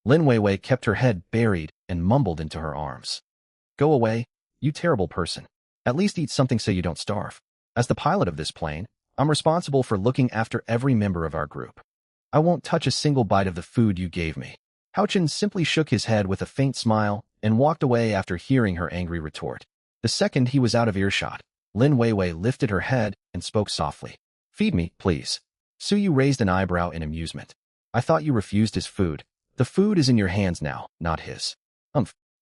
Lin Weiwei kept her head buried and mumbled into her arms. Go away, you terrible person. At least eat something so you don't starve. As the pilot of this plane, I'm responsible for looking after every member of our group. I won't touch a single bite of the food you gave me. Hao Chen simply shook his head with a faint smile and walked away after hearing her angry retort. The second he was out of earshot, Lin Weiwei lifted her head and spoke softly. Feed me, please. Suyu raised an eyebrow in amusement. I thought you refused his food. The food is in your hands now, not his.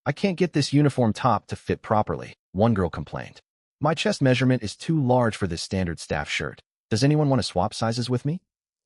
I can't get this uniform top to fit properly, one girl complained. My chest measurement is too large for this standard staff shirt. Does anyone want to swap sizes with me?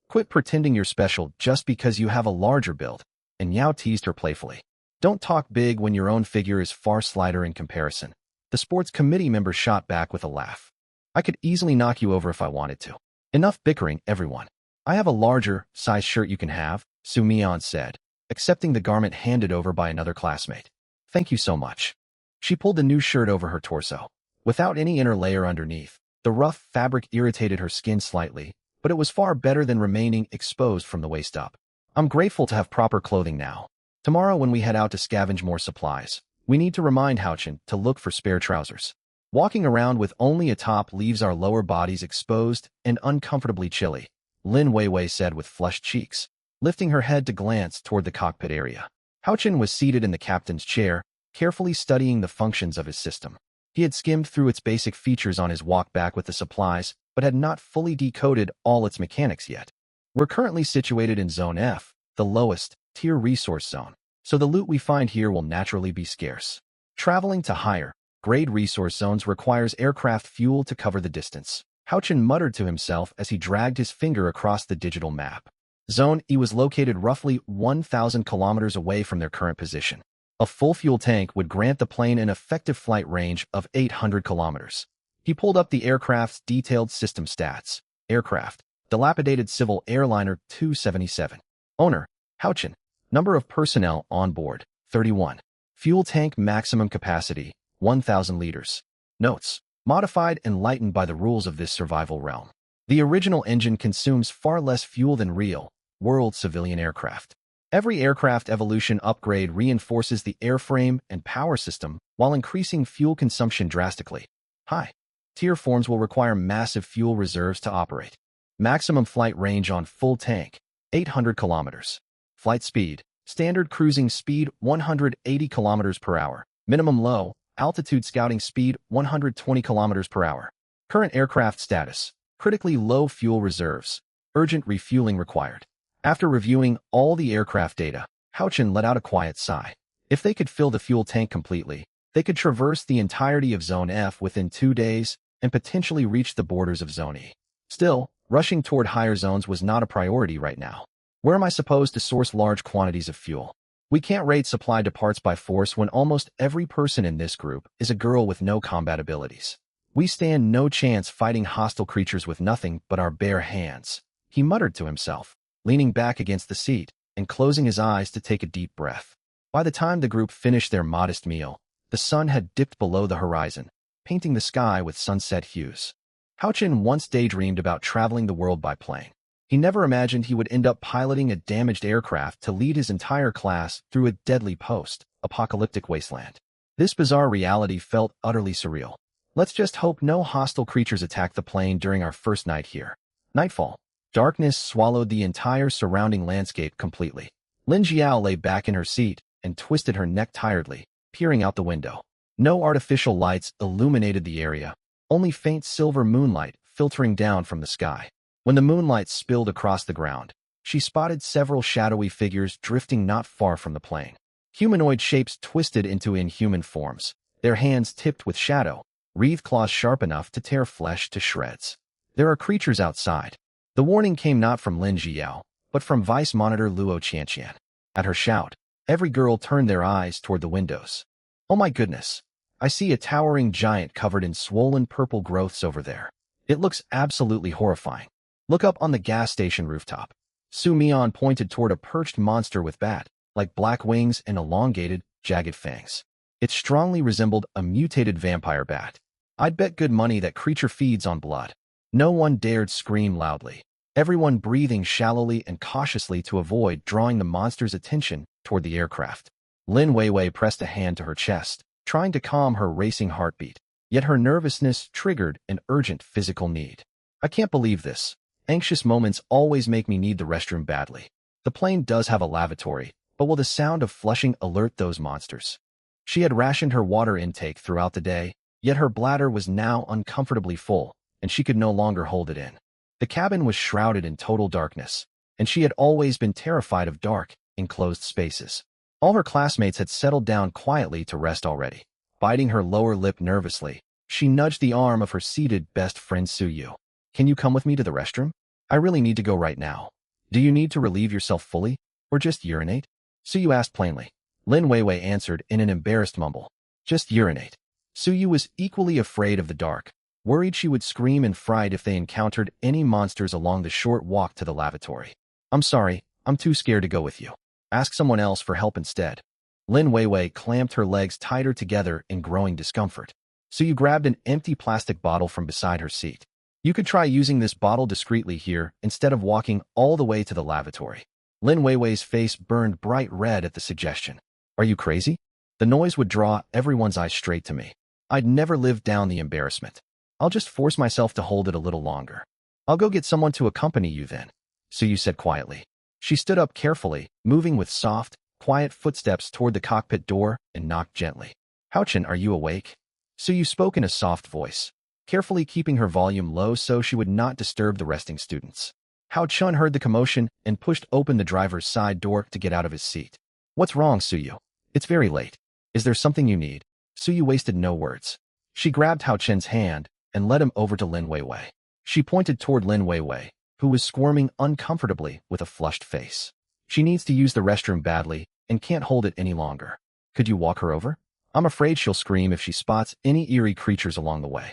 Quit pretending you're special just because you have a larger build, and Yao teased her playfully. Don't talk big when your own figure is far slighter in comparison. The sports committee member shot back with a laugh. I could easily knock you over if I wanted to. Enough bickering, everyone. I have a larger size shirt you can have, Su Mian said, accepting the garment handed over by another classmate. Thank you so much. She pulled the new shirt over her torso. Without any inner layer underneath, the rough fabric irritated her skin slightly, but it was far better than remaining exposed from the waist up. I'm grateful to have proper clothing now. Tomorrow when we head out to scavenge more supplies, we need to remind Hao Chen to look for spare trousers. Walking around with only a top leaves our lower bodies exposed and uncomfortably chilly, Lin Weiwei said with flushed cheeks, lifting her head to glance toward the cockpit area. Hao Chen was seated in the captain's chair, carefully studying the functions of his system. He had skimmed through its basic features on his walk back with the supplies, but had not fully decoded all its mechanics yet. We're currently situated in Zone F, the lowest tier resource zone, so the loot we find here will naturally be scarce. Traveling to higher-grade resource zones requires aircraft fuel to cover the distance. Hao Chen muttered to himself as he dragged his finger across the digital map. Zone E was located roughly 1,000 kilometers away from their current position. A full fuel tank would grant the plane an effective flight range of 800 kilometers. He pulled up the aircraft's detailed system stats. Aircraft, dilapidated civil airliner 277. Owner, Hao Chen. Number of personnel on board, 31. Fuel tank maximum capacity, 1,000 liters. Notes, modified and lightened by the rules of this survival realm. The original engine consumes far less fuel than real-world civilian aircraft. Every aircraft evolution upgrade reinforces the airframe and power system while increasing fuel consumption drastically. High-tier forms will require massive fuel reserves to operate. Maximum flight range on full tank, 800 kilometers. Flight speed, Standard cruising speed 180 kilometers per hour. Minimum low altitude scouting speed 120 kilometers per hour. Current aircraft status: critically low fuel reserves. Urgent refueling required. After reviewing all the aircraft data, Houchin let out a quiet sigh. If they could fill the fuel tank completely, they could traverse the entirety of Zone F within 2 days and potentially reach the borders of Zone E. Still, rushing toward higher zones was not a priority right now. Where am I supposed to source large quantities of fuel? We can't raid supply depots by force when almost every person in this group is a girl with no combat abilities. We stand no chance fighting hostile creatures with nothing but our bare hands, he muttered to himself, leaning back against the seat and closing his eyes to take a deep breath. By the time the group finished their modest meal, the sun had dipped below the horizon, painting the sky with sunset hues. Houchin once daydreamed about traveling the world by plane. He never imagined he would end up piloting a damaged aircraft to lead his entire class through a deadly post-apocalyptic wasteland. This bizarre reality felt utterly surreal. Let's just hope no hostile creatures attack the plane during our first night here. Nightfall. Darkness swallowed the entire surrounding landscape completely. Lin Jiao lay back in her seat and twisted her neck tiredly, peering out the window. No artificial lights illuminated the area, only faint silver moonlight filtering down from the sky. When the moonlight spilled across the ground, she spotted several shadowy figures drifting not far from the plane. Humanoid shapes twisted into inhuman forms, their hands tipped with shadow, wreathed claws sharp enough to tear flesh to shreds. There are creatures outside. The warning came not from Lin Jiao, but from Vice Monitor Luo Qianqian. At her shout, every girl turned their eyes toward the windows. Oh my goodness! I see a towering giant covered in swollen purple growths over there. It looks absolutely horrifying. Look up on the gas station rooftop. Su Mian pointed toward a perched monster with bat-like black wings and elongated, jagged fangs. It strongly resembled a mutated vampire bat. I'd bet good money that creature feeds on blood. No one dared scream loudly, everyone breathing shallowly and cautiously to avoid drawing the monster's attention toward the aircraft. Lin Weiwei pressed a hand to her chest, trying to calm her racing heartbeat, yet her nervousness triggered an urgent physical need. I can't believe this. Anxious moments always make me need the restroom badly. The plane does have a lavatory, but will the sound of flushing alert those monsters? She had rationed her water intake throughout the day, yet her bladder was now uncomfortably full, and she could no longer hold it in. The cabin was shrouded in total darkness, and she had always been terrified of dark, enclosed spaces. All her classmates had settled down quietly to rest already. Biting her lower lip nervously, she nudged the arm of her seated best friend Suyu. Can you come with me to the restroom? I really need to go right now. Do you need to relieve yourself fully, or just urinate? Suyu asked plainly. Lin Weiwei answered in an embarrassed mumble. Just urinate. Suyu was equally afraid of the dark, worried she would scream in fright if they encountered any monsters along the short walk to the lavatory. I'm sorry, I'm too scared to go with you. Ask someone else for help instead. Lin Weiwei clamped her legs tighter together in growing discomfort. Suyu grabbed an empty plastic bottle from beside her seat. You could try using this bottle discreetly here instead of walking all the way to the lavatory. Lin Weiwei's face burned bright red at the suggestion. Are you crazy? The noise would draw everyone's eyes straight to me. I'd never live down the embarrassment. I'll just force myself to hold it a little longer. I'll go get someone to accompany you then, Suyu said quietly. She stood up carefully, moving with soft, quiet footsteps toward the cockpit door and knocked gently. Houchin, are you awake? Suyu spoke in a soft voice, carefully keeping her volume low so she would not disturb the resting students. Hao Chun heard the commotion and pushed open the driver's side door to get out of his seat. What's wrong, Suyu? It's very late. Is there something you need? Suyu wasted no words. She grabbed Hao Chun's hand and led him over to Lin Weiwei. She pointed toward Lin Weiwei, who was squirming uncomfortably with a flushed face. She needs to use the restroom badly and can't hold it any longer. Could you walk her over? I'm afraid she'll scream if she spots any eerie creatures along the way.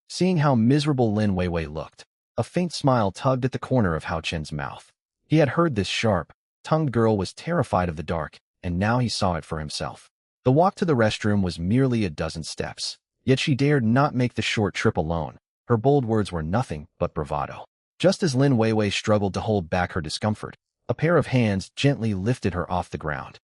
Seeing how miserable Lin Weiwei looked, a faint smile tugged at the corner of Hao Chen's mouth. He had heard this sharp-tongued girl was terrified of the dark, and now he saw it for himself. The walk to the restroom was merely a dozen steps, yet she dared not make the short trip alone. Her bold words were nothing but bravado. Just as Lin Weiwei struggled to hold back her discomfort, a pair of hands gently lifted her off the ground.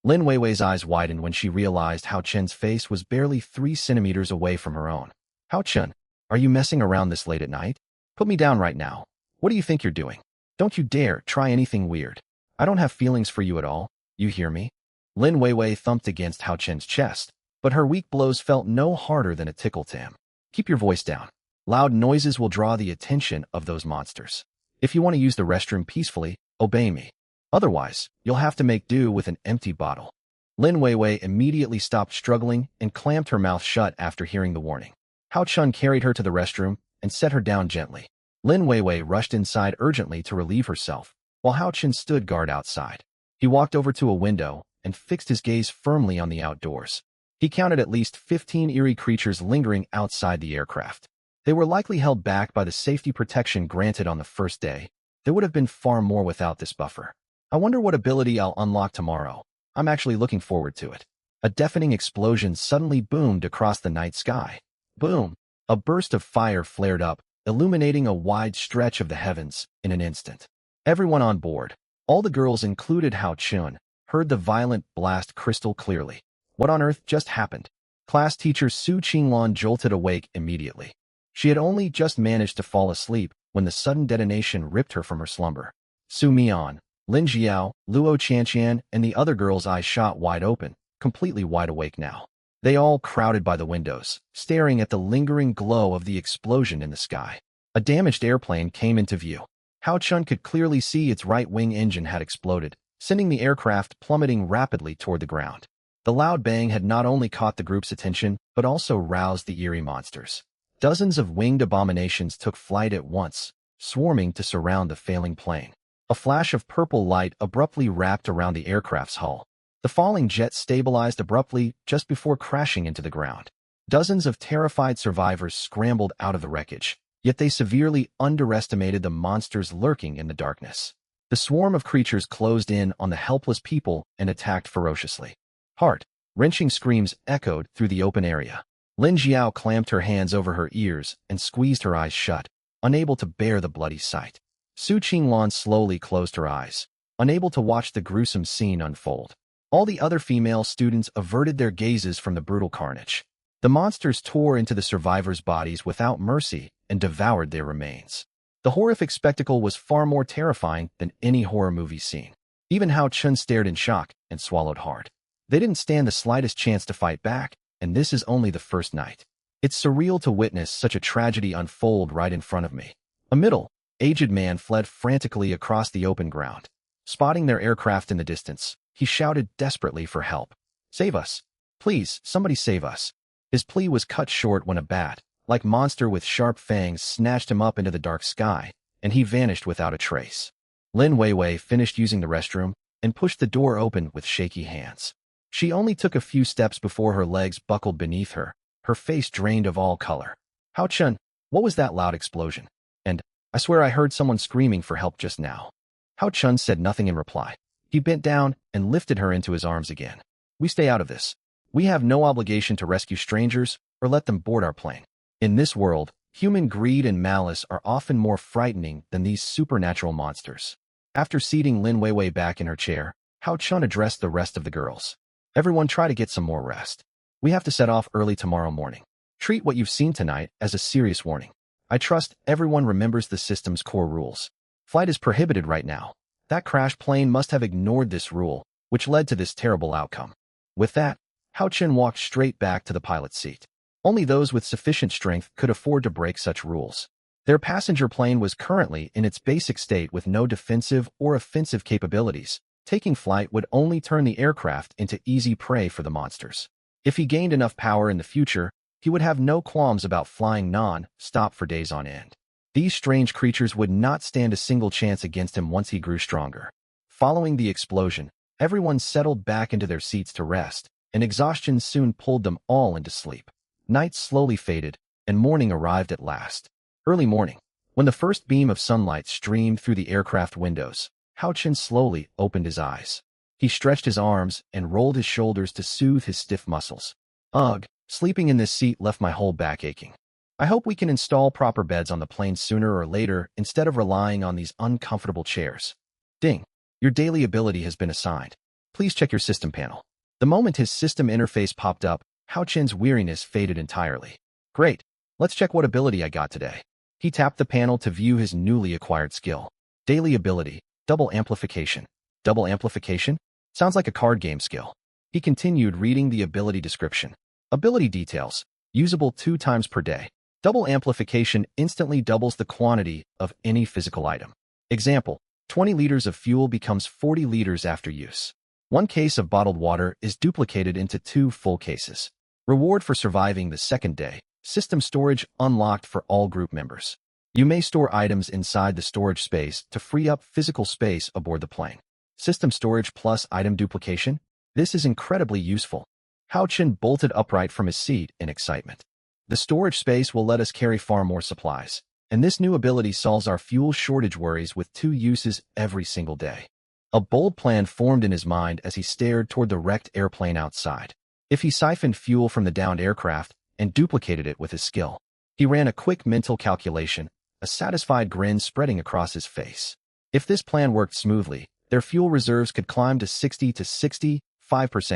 Lin Weiwei's eyes widened when she realized Hao Chen's face was barely 3 centimeters away from her own. Hao Chen, are you messing around this late at night? Put me down right now. What do you think you're doing? Don't you dare try anything weird. I don't have feelings for you at all. You hear me? Lin Weiwei thumped against Hao Chen's chest, but her weak blows felt no harder than a tickle to him. Keep your voice down. Loud noises will draw the attention of those monsters. If you want to use the restroom peacefully, obey me. Otherwise, you'll have to make do with an empty bottle. Lin Weiwei immediately stopped struggling and clamped her mouth shut after hearing the warning. Hao Chun carried her to the restroom and set her down gently. Lin Weiwei rushed inside urgently to relieve herself, while Hao Chun stood guard outside. He walked over to a window and fixed his gaze firmly on the outdoors. He counted at least 15 eerie creatures lingering outside the aircraft. They were likely held back by the safety protection granted on the first day. There would have been far more without this buffer. I wonder what ability I'll unlock tomorrow. I'm actually looking forward to it. A deafening explosion suddenly boomed across the night sky. Boom! A burst of fire flared up, illuminating a wide stretch of the heavens in an instant. Everyone on board, all the girls included Hao Chun, heard the violent blast crystal clearly. What on earth just happened? Class teacher Su Qinglong jolted awake immediately. She had only just managed to fall asleep when the sudden detonation ripped her from her slumber. Su Mian, Lin Jiao, Luo Qianqian, and the other girls' eyes shot wide open, completely wide awake now. They all crowded by the windows, staring at the lingering glow of the explosion in the sky. A damaged airplane came into view. Hao Chun could clearly see its right wing engine had exploded, sending the aircraft plummeting rapidly toward the ground. The loud bang had not only caught the group's attention, but also roused the eerie monsters. Dozens of winged abominations took flight at once, swarming to surround the failing plane. A flash of purple light abruptly wrapped around the aircraft's hull. The falling jet stabilized abruptly just before crashing into the ground. Dozens of terrified survivors scrambled out of the wreckage, yet they severely underestimated the monsters lurking in the darkness. The swarm of creatures closed in on the helpless people and attacked ferociously. Heart-wrenching screams echoed through the open area. Lin Jiao clamped her hands over her ears and squeezed her eyes shut, unable to bear the bloody sight. Su Qinglong slowly closed her eyes, unable to watch the gruesome scene unfold. All the other female students averted their gazes from the brutal carnage. The monsters tore into the survivors' bodies without mercy and devoured their remains. The horrific spectacle was far more terrifying than any horror movie scene. Even Hao Chun stared in shock and swallowed hard. They didn't stand the slightest chance to fight back, and this is only the first night. It's surreal to witness such a tragedy unfold right in front of me. A middle-aged man fled frantically across the open ground. Spotting their aircraft in the distance, he shouted desperately for help. Save us. Please, somebody save us. His plea was cut short when a bat-like monster with sharp fangs snatched him up into the dark sky, and he vanished without a trace. Lin Weiwei finished using the restroom and pushed the door open with shaky hands. She only took a few steps before her legs buckled beneath her, her face drained of all color. Hao Chun, what was that loud explosion? And, I swear I heard someone screaming for help just now. Hao Chun said nothing in reply. He bent down and lifted her into his arms again. We stay out of this. We have no obligation to rescue strangers or let them board our plane. In this world, human greed and malice are often more frightening than these supernatural monsters. After seating Lin Weiwei back in her chair, Hao Chun addressed the rest of the girls. Everyone try to get some more rest. We have to set off early tomorrow morning. Treat what you've seen tonight as a serious warning. I trust everyone remembers the system's core rules. Flight is prohibited right now. That crash plane must have ignored this rule, which led to this terrible outcome. With that, Hao Chun walked straight back to the pilot's seat. Only those with sufficient strength could afford to break such rules. Their passenger plane was currently in its basic state with no defensive or offensive capabilities. Taking flight would only turn the aircraft into easy prey for the monsters. If he gained enough power in the future, he would have no qualms about flying non-stop for days on end. These strange creatures would not stand a single chance against him once he grew stronger. Following the explosion, everyone settled back into their seats to rest, and exhaustion soon pulled them all into sleep. Night slowly faded, and morning arrived at last. Early morning, when the first beam of sunlight streamed through the aircraft windows, Hao Chun slowly opened his eyes. He stretched his arms and rolled his shoulders to soothe his stiff muscles. Ugh, sleeping in this seat left my whole back aching. I hope we can install proper beds on the plane sooner or later instead of relying on these uncomfortable chairs. Ding. Your daily ability has been assigned. Please check your system panel. The moment his system interface popped up, Hao Chun's weariness faded entirely. Great. Let's check what ability I got today. He tapped the panel to view his newly acquired skill. Daily ability. Double amplification. Double amplification? Sounds like a card game skill. He continued reading the ability description. Ability details. Usable 2 times per day. Double amplification instantly doubles the quantity of any physical item. Example, 20 liters of fuel becomes 40 liters after use. 1 case of bottled water is duplicated into 2 full cases. Reward for surviving the second day. System storage unlocked for all group members. You may store items inside the storage space to free up physical space aboard the plane. System storage plus item duplication. This is incredibly useful. Hao Chen bolted upright from his seat in excitement. The storage space will let us carry far more supplies, and this new ability solves our fuel shortage worries with 2 uses every single day. A bold plan formed in his mind as he stared toward the wrecked airplane outside. If he siphoned fuel from the downed aircraft and duplicated it with his skill, he ran a quick mental calculation, a satisfied grin spreading across his face. If this plan worked smoothly, their fuel reserves could climb to 60 to 65%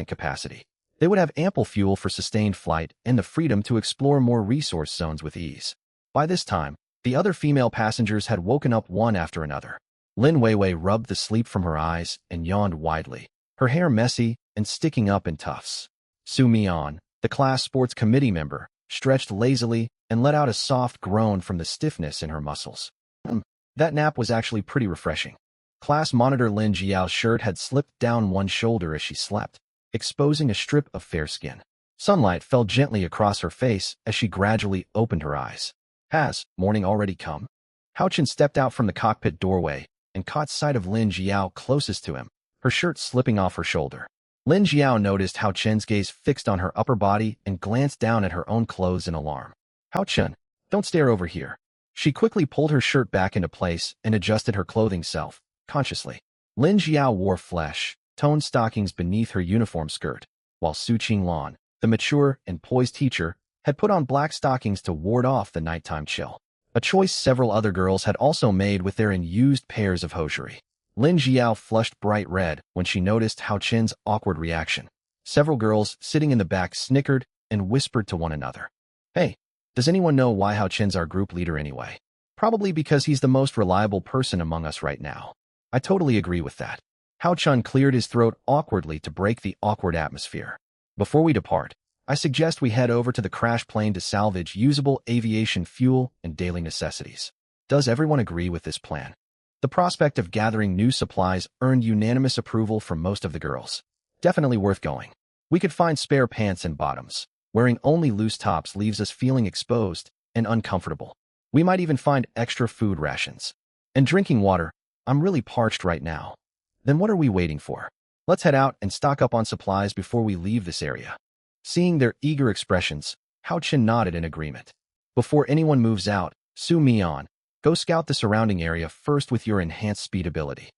capacity. They would have ample fuel for sustained flight and the freedom to explore more resource zones with ease. By this time, the other female passengers had woken up one after another. Lin Weiwei rubbed the sleep from her eyes and yawned widely, her hair messy and sticking up in tufts. Su Mian, the class sports committee member, stretched lazily and let out a soft groan from the stiffness in her muscles. That nap was actually pretty refreshing. Class monitor Lin Jiao's shirt had slipped down one shoulder as she slept, exposing a strip of fair skin. Sunlight fell gently across her face as she gradually opened her eyes. Has morning already come? Hao Chen stepped out from the cockpit doorway and caught sight of Lin Jiao closest to him, her shirt slipping off her shoulder. Lin Jiao noticed Hao Chen's gaze fixed on her upper body and glanced down at her own clothes in alarm. Hao Chen, don't stare over here. She quickly pulled her shirt back into place and adjusted her clothing self-consciously. Lin Jiao wore flesh-toned stockings beneath her uniform skirt, while Su Qinglan, the mature and poised teacher, had put on black stockings to ward off the nighttime chill. A choice several other girls had also made with their unused pairs of hosiery. Lin Jiao flushed bright red when she noticed Hao Chen's awkward reaction. Several girls sitting in the back snickered and whispered to one another. Hey, does anyone know why Hao Chen's our group leader anyway? Probably because he's the most reliable person among us right now. I totally agree with that. Hao Chen cleared his throat awkwardly to break the awkward atmosphere. Before we depart, I suggest we head over to the crash plane to salvage usable aviation fuel and daily necessities. Does everyone agree with this plan? The prospect of gathering new supplies earned unanimous approval from most of the girls. Definitely worth going. We could find spare pants and bottoms. Wearing only loose tops leaves us feeling exposed and uncomfortable. We might even find extra food rations. And drinking water. I'm really parched right now. Then what are we waiting for? Let's head out and stock up on supplies before we leave this area. Seeing their eager expressions, Hao Chen nodded in agreement. Before anyone moves out, Su Mian, go scout the surrounding area first with your enhanced speed ability.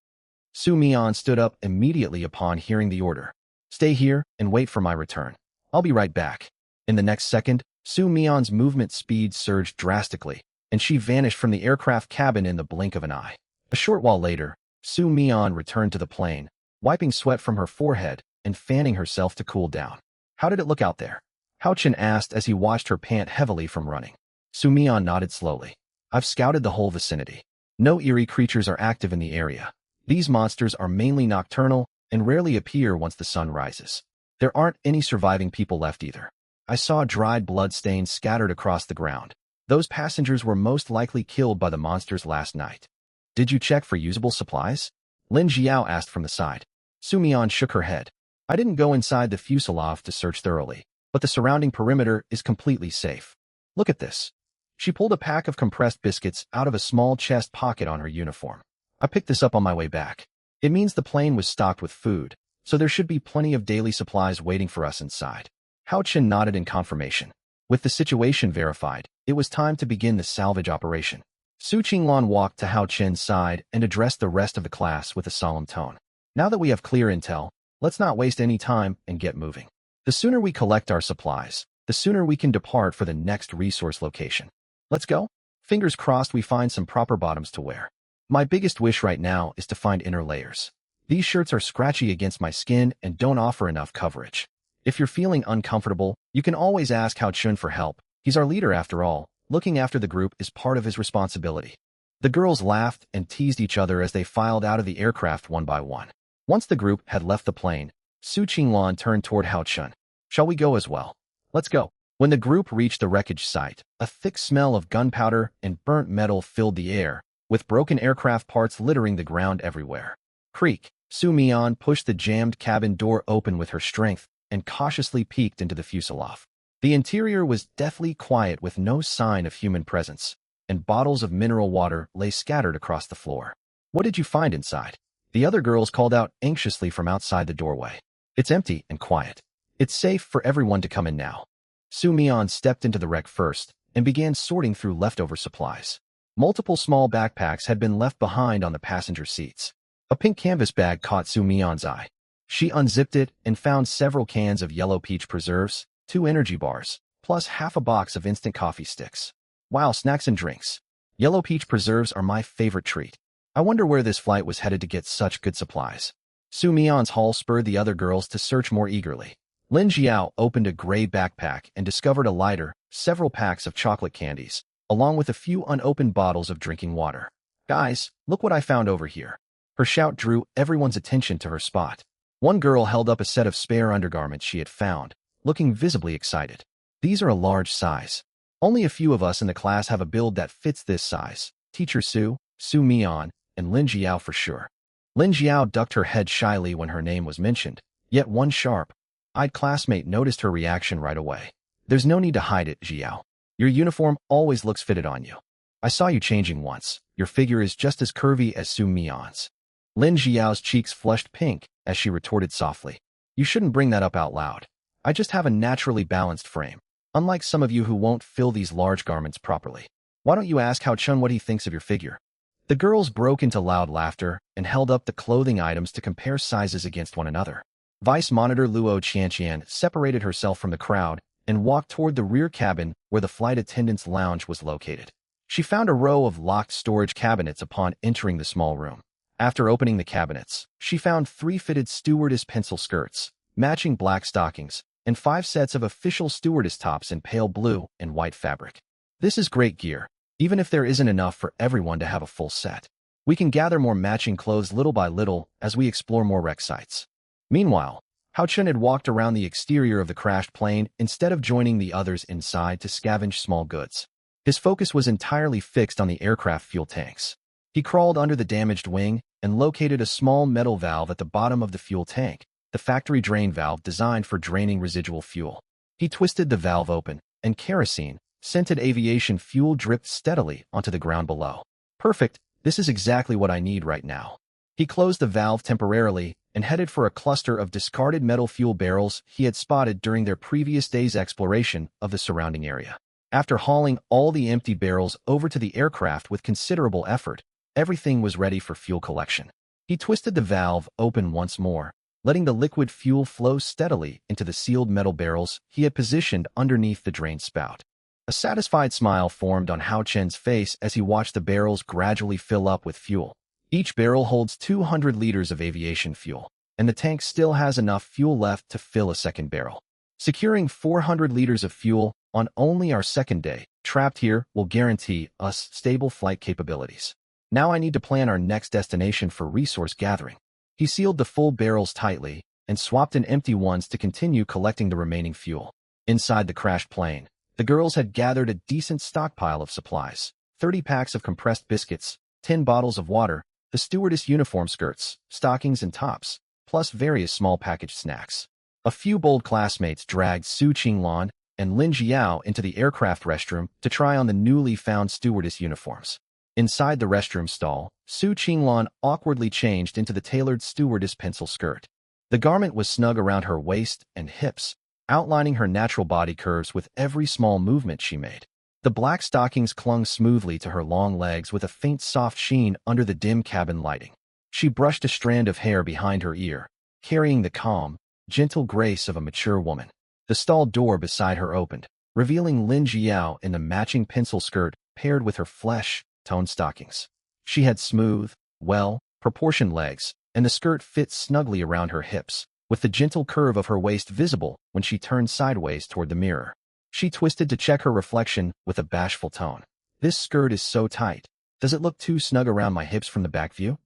Su Mian stood up immediately upon hearing the order. Stay here and wait for my return. I'll be right back. In the next second, Su Mian's movement speed surged drastically, and she vanished from the aircraft cabin in the blink of an eye. A short while later, Su Mian returned to the plane, wiping sweat from her forehead and fanning herself to cool down. How did it look out there? Hao Chen asked as he watched her pant heavily from running. Su Mian nodded slowly. I've scouted the whole vicinity. No eerie creatures are active in the area. These monsters are mainly nocturnal and rarely appear once the sun rises. There aren't any surviving people left either. I saw dried blood stains scattered across the ground. Those passengers were most likely killed by the monsters last night. Did you check for usable supplies? Lin Jiao asked from the side. Su Mian shook her head. I didn't go inside the fuselage to search thoroughly, but the surrounding perimeter is completely safe. Look at this. She pulled a pack of compressed biscuits out of a small chest pocket on her uniform. I picked this up on my way back. It means the plane was stocked with food, so there should be plenty of daily supplies waiting for us inside. Hao Chen nodded in confirmation. With the situation verified, it was time to begin the salvage operation. Su Qinglan walked to Hao Chen's side and addressed the rest of the class with a solemn tone. Now that we have clear intel, let's not waste any time and get moving. The sooner we collect our supplies, the sooner we can depart for the next resource location. Let's go. Fingers crossed we find some proper bottoms to wear. My biggest wish right now is to find inner layers. These shirts are scratchy against my skin and don't offer enough coverage. If you're feeling uncomfortable, you can always ask Hao Chun for help. He's our leader after all. Looking after the group is part of his responsibility. The girls laughed and teased each other as they filed out of the aircraft one by one. Once the group had left the plane, Su Qinglan turned toward Hao Chun. Shall we go as well? Let's go. When the group reached the wreckage site, a thick smell of gunpowder and burnt metal filled the air, with broken aircraft parts littering the ground everywhere. Creak. Su Mian pushed the jammed cabin door open with her strength and cautiously peeked into the fuselage. The interior was deathly quiet with no sign of human presence, and bottles of mineral water lay scattered across the floor. What did you find inside? The other girls called out anxiously from outside the doorway. It's empty and quiet. It's safe for everyone to come in now. Su Mian stepped into the wreck first and began sorting through leftover supplies. Multiple small backpacks had been left behind on the passenger seats. A pink canvas bag caught Su Mian's eye. She unzipped it and found several cans of yellow peach preserves, 2 energy bars, plus half a box of instant coffee sticks. Wow, snacks and drinks. Yellow peach preserves are my favorite treat. I wonder where this flight was headed to get such good supplies. Su Mian's haul spurred the other girls to search more eagerly. Lin Jiao opened a gray backpack and discovered a lighter, several packs of chocolate candies, along with a few unopened bottles of drinking water. Guys, look what I found over here. Her shout drew everyone's attention to her spot. One girl held up a set of spare undergarments she had found, looking visibly excited. These are a large size. Only a few of us in the class have a build that fits this size. Teacher Su, Su Mian, and Lin Jiao for sure. Lin Jiao ducked her head shyly when her name was mentioned, yet one sharp-eyed classmate noticed her reaction right away. There's no need to hide it, Jiao. Your uniform always looks fitted on you. I saw you changing once. Your figure is just as curvy as Su Mian's. Lin Jiao's cheeks flushed pink as she retorted softly. You shouldn't bring that up out loud. I just have a naturally balanced frame, unlike some of you who won't fill these large garments properly. Why don't you ask Hao Chun what he thinks of your figure? The girls broke into loud laughter and held up the clothing items to compare sizes against one another. Vice Monitor Luo Qianqian separated herself from the crowd and walked toward the rear cabin where the flight attendant's lounge was located. She found a row of locked storage cabinets upon entering the small room. After opening the cabinets, she found 3 fitted stewardess pencil skirts, matching black stockings, and 5 sets of official stewardess tops in pale blue and white fabric. This is great gear, even if there isn't enough for everyone to have a full set. We can gather more matching clothes little by little as we explore more wreck sites. Meanwhile, Hao Chun had walked around the exterior of the crashed plane instead of joining the others inside to scavenge small goods. His focus was entirely fixed on the aircraft fuel tanks. He crawled under the damaged wing and located a small metal valve at the bottom of the fuel tank, the factory drain valve designed for draining residual fuel. He twisted the valve open, and kerosene, scented aviation fuel dripped steadily onto the ground below. Perfect, this is exactly what I need right now. He closed the valve temporarily and headed for a cluster of discarded metal fuel barrels he had spotted during their previous day's exploration of the surrounding area. After hauling all the empty barrels over to the aircraft with considerable effort, everything was ready for fuel collection. He twisted the valve open once more, letting the liquid fuel flow steadily into the sealed metal barrels he had positioned underneath the drain spout. A satisfied smile formed on Hao Chen's face as he watched the barrels gradually fill up with fuel. Each barrel holds 200 liters of aviation fuel, and the tank still has enough fuel left to fill a second barrel. Securing 400 liters of fuel on only our second day, trapped here, will guarantee us stable flight capabilities. Now I need to plan our next destination for resource gathering. He sealed the full barrels tightly and swapped in empty ones to continue collecting the remaining fuel. Inside the crashed plane, the girls had gathered a decent stockpile of supplies: 30 packs of compressed biscuits, 10 bottles of water, the stewardess uniform skirts, stockings and tops, plus various small packaged snacks. A few bold classmates dragged Su Qinglan and Lin Jiao into the aircraft restroom to try on the newly found stewardess uniforms. Inside the restroom stall, Su Qinglan awkwardly changed into the tailored stewardess pencil skirt. The garment was snug around her waist and hips, outlining her natural body curves with every small movement she made. The black stockings clung smoothly to her long legs with a faint soft sheen under the dim cabin lighting. She brushed a strand of hair behind her ear, carrying the calm, gentle grace of a mature woman. The stall door beside her opened, revealing Lin Jiao in the matching pencil skirt paired with her flesh-toned stockings. She had smooth, well-proportioned legs, and the skirt fit snugly around her hips, with the gentle curve of her waist visible when she turned sideways toward the mirror. She twisted to check her reflection with a bashful tone. This skirt is so tight. Does it look too snug around my hips from the back view?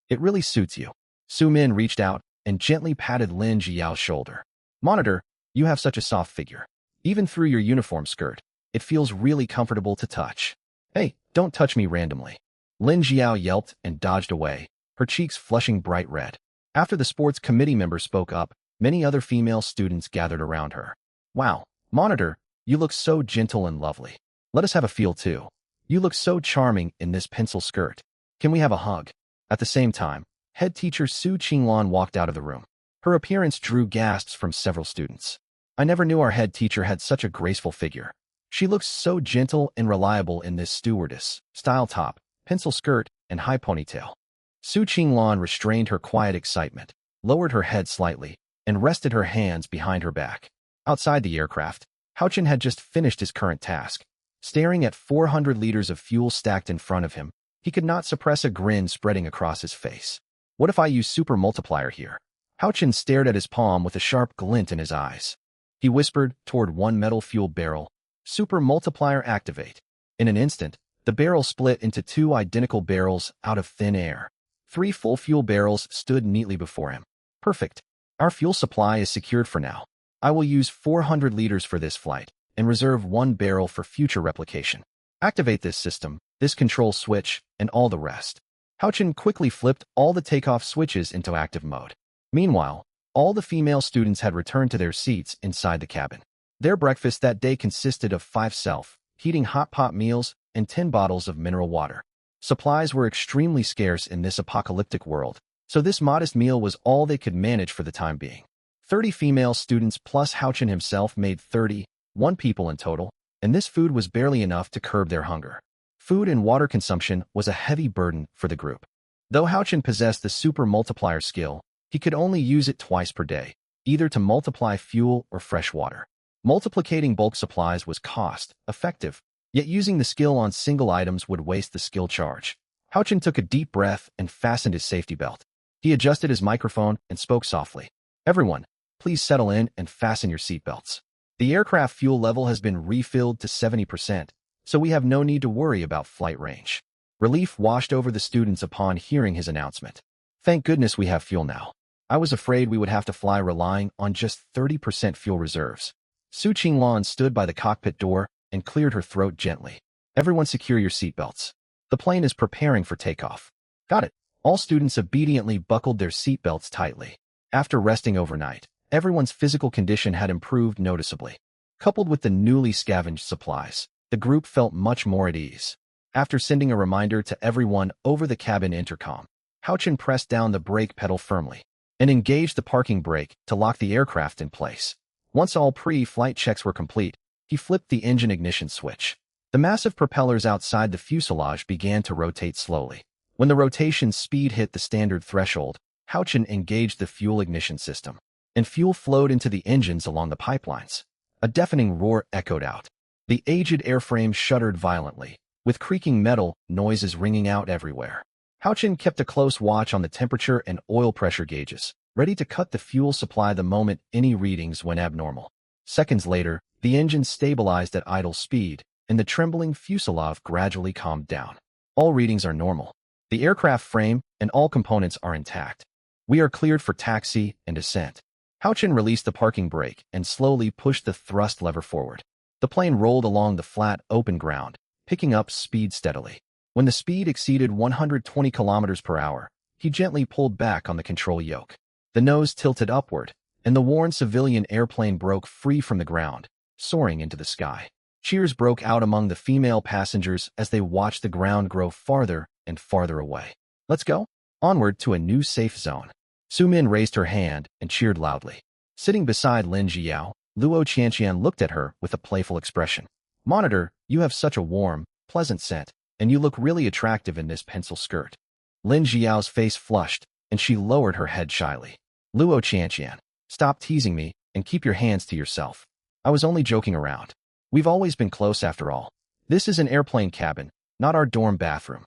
It really suits you. Su Min reached out and gently patted Lin Jiao's shoulder. Monitor, you have such a soft figure. Even through your uniform skirt, it feels really comfortable to touch. Hey, don't touch me randomly. Lin Jiao yelped and dodged away, her cheeks flushing bright red. After the sports committee member spoke up, many other female students gathered around her. Wow, Monitor, you look so gentle and lovely. Let us have a feel too. You look so charming in this pencil skirt. Can we have a hug? At the same time, head teacher Su Qinglan walked out of the room. Her appearance drew gasps from several students. I never knew our head teacher had such a graceful figure. She looks so gentle and reliable in this stewardess-style top, pencil skirt, and high ponytail. Su Qinglan restrained her quiet excitement, lowered her head slightly, and rested her hands behind her back. Outside the aircraft, Haochen had just finished his current task. Staring at 400 liters of fuel stacked in front of him, he could not suppress a grin spreading across his face. What if I use Super Multiplier here? Haochen stared at his palm with a sharp glint in his eyes. He whispered toward one metal fuel barrel, Super Multiplier activate. In an instant, the barrel split into two identical barrels out of thin air. 3 full fuel barrels stood neatly before him. Perfect. Our fuel supply is secured for now. I will use 400 liters for this flight and reserve 1 barrel for future replication. Activate this system, this control switch, and all the rest. Haochen quickly flipped all the takeoff switches into active mode. Meanwhile, all the female students had returned to their seats inside the cabin. Their breakfast that day consisted of 5 self-heating hot pot meals and 10 bottles of mineral water. Supplies were extremely scarce in this apocalyptic world, so this modest meal was all they could manage for the time being. 30 female students plus Haochen himself made 31 people in total, and this food was barely enough to curb their hunger. Food and water consumption was a heavy burden for the group. Though Haochen possessed the super multiplier skill, he could only use it twice per day, either to multiply fuel or fresh water. Multiplicating bulk supplies was cost-effective, yet using the skill on single items would waste the skill charge. Haochen took a deep breath and fastened his safety belt. He adjusted his microphone and spoke softly. Everyone, please settle in and fasten your seatbelts. The aircraft fuel level has been refilled to 70%, so we have no need to worry about flight range. Relief washed over the students upon hearing his announcement. Thank goodness we have fuel now. I was afraid we would have to fly relying on just 30% fuel reserves. Su Qinglan stood by the cockpit door and cleared her throat gently. Everyone secure your seatbelts. The plane is preparing for takeoff. Got it. All students obediently buckled their seatbelts tightly. After resting overnight, everyone's physical condition had improved noticeably. Coupled with the newly scavenged supplies, the group felt much more at ease. After sending a reminder to everyone over the cabin intercom, Haochen pressed down the brake pedal firmly and engaged the parking brake to lock the aircraft in place. Once all pre-flight checks were complete, he flipped the engine ignition switch. The massive propellers outside the fuselage began to rotate slowly. When the rotation speed hit the standard threshold, Haochen engaged the fuel ignition system, and fuel flowed into the engines along the pipelines. A deafening roar echoed out. The aged airframe shuddered violently, with creaking metal noises ringing out everywhere. Haochen kept a close watch on the temperature and oil pressure gauges, ready to cut the fuel supply the moment any readings went abnormal. Seconds later, the engine stabilized at idle speed, and the trembling fuselage gradually calmed down. All readings are normal. The aircraft frame and all components are intact. We are cleared for taxi and descent. Haochen released the parking brake and slowly pushed the thrust lever forward. The plane rolled along the flat, open ground, picking up speed steadily. When the speed exceeded 120 kilometers per hour, he gently pulled back on the control yoke. The nose tilted upward, and the worn civilian airplane broke free from the ground, soaring into the sky. Cheers broke out among the female passengers as they watched the ground grow farther and farther away. Let's go. Onward to a new safe zone. Su Min raised her hand and cheered loudly. Sitting beside Lin Jiao, Luo Qianqian looked at her with a playful expression. Monitor, you have such a warm, pleasant scent, and you look really attractive in this pencil skirt. Lin Jiao's face flushed, and she lowered her head shyly. Luo Qianqian, stop teasing me and keep your hands to yourself. I was only joking around. We've always been close after all. This is an airplane cabin, not our dorm bathroom.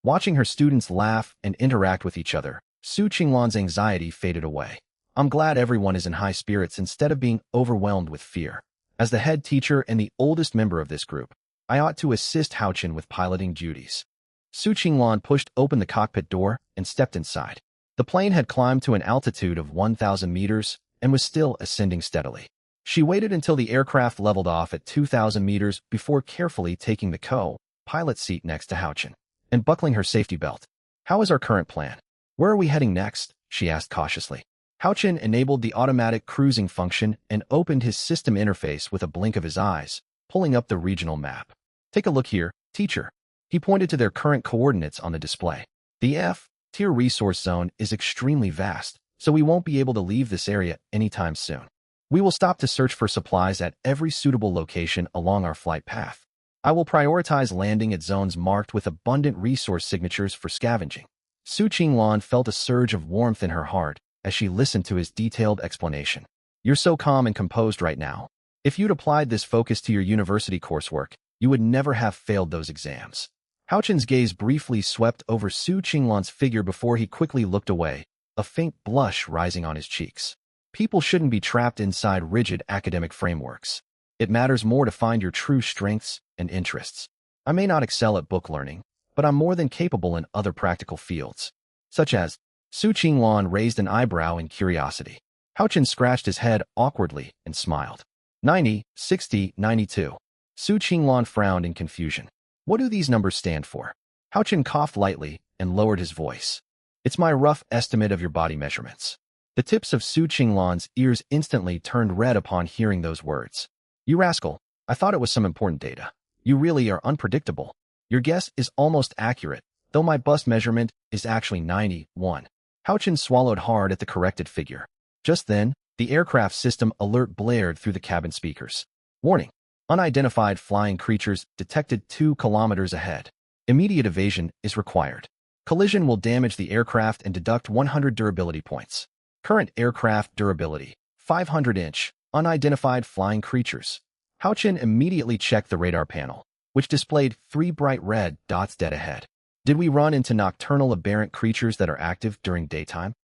Watching her students laugh and interact with each other, Su Qinglan's anxiety faded away. I'm glad everyone is in high spirits instead of being overwhelmed with fear. As the head teacher and the oldest member of this group, I ought to assist Haochen with piloting duties. Su Qinglan pushed open the cockpit door and stepped inside. The plane had climbed to an altitude of 1,000 meters and was still ascending steadily. She waited until the aircraft leveled off at 2,000 meters before carefully taking the co-pilot seat next to Houchin and buckling her safety belt. "How is our current plan? Where are we heading next?" she asked cautiously. Houchin enabled the automatic cruising function and opened his system interface with a blink of his eyes, pulling up the regional map. "Take a look here, teacher." He pointed to their current coordinates on the display. "The F-tier resource zone is extremely vast, so we won't be able to leave this area anytime soon. We will stop to search for supplies at every suitable location along our flight path. I will prioritize landing at zones marked with abundant resource signatures for scavenging." Su Qinglan felt a surge of warmth in her heart as she listened to his detailed explanation. "You're so calm and composed right now. If you'd applied this focus to your university coursework, you would never have failed those exams." Houchin's gaze briefly swept over Su Qinglan's figure before he quickly looked away, a faint blush rising on his cheeks. People shouldn't be trapped inside rigid academic frameworks. It matters more to find your true strengths and interests. I may not excel at book learning, but I'm more than capable in other practical fields, such as— Su Qinglan raised an eyebrow in curiosity. Houchin scratched his head awkwardly and smiled. 90, 60, 92. Su Qinglan frowned in confusion. "What do these numbers stand for?" Houchin coughed lightly and lowered his voice. "It's my rough estimate of your body measurements." The tips of Su Qinglan's ears instantly turned red upon hearing those words. "You rascal, I thought it was some important data. You really are unpredictable. Your guess is almost accurate, though my bust measurement is actually 91. Houchin swallowed hard at the corrected figure. Just then, the aircraft system alert blared through the cabin speakers. "Warning! Unidentified flying creatures detected 2 kilometers ahead. Immediate evasion is required. Collision will damage the aircraft and deduct 100 durability points. Current aircraft durability, 500-inch, unidentified flying creatures." Houchin immediately checked the radar panel, which displayed 3 bright red dots dead ahead. "Did we run into nocturnal aberrant creatures that are active during daytime?"